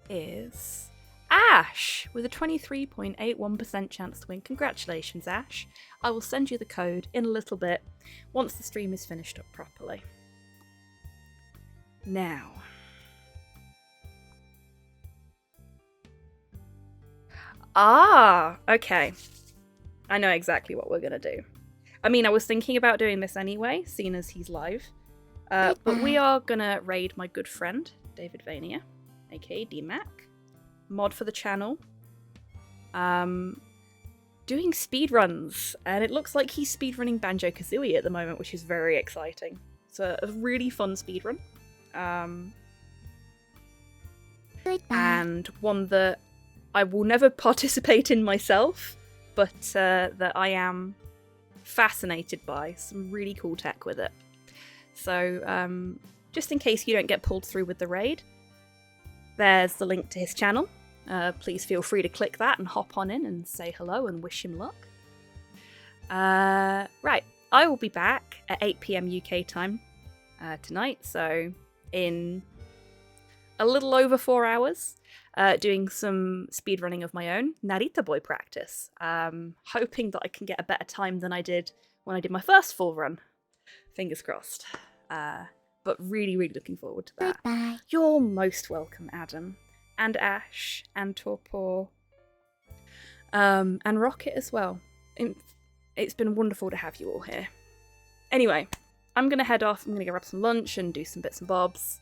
is Ash, with a 23.81% chance to win. Congratulations, Ash. I will send you the code in a little bit once the stream is finished up properly. Now, okay. I know exactly what we're gonna do. I mean, I was thinking about doing this anyway, seeing as he's live. But we are gonna raid my good friend, David Vania, aka DMAC, mod for the channel. doing speedruns, and it looks like he's speedrunning Banjo-Kazooie at the moment, which is very exciting. It's a really fun speedrun. And one that I will never participate in myself, but that I am fascinated by. Some really cool tech with it. So just in case you don't get pulled through with the raid, there's the link to his channel. Please feel free to click that and hop on in and say hello and wish him luck. Right, I will be back at 8 PM UK time tonight, so in a little over 4 hours, doing some speedrunning of my own Narita Boy practice. Hoping that I can get a better time than I did when I did my first full run. Fingers crossed. But really, really looking forward to that. Goodbye. You're most welcome, Adam. And Ash. And Torpor. And Rocket as well. It's been wonderful to have you all here. Anyway, I'm going to head off. I'm going to go grab some lunch and do some bits and bobs.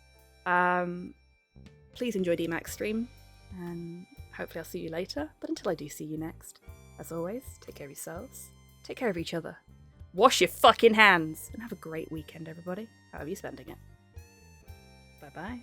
Please enjoy DMAX stream. And hopefully I'll see you later. But until I do see you next, as always, take care of yourselves. Take care of each other. Wash your fucking hands. And have a great weekend, everybody. How are you spending it? Bye-bye.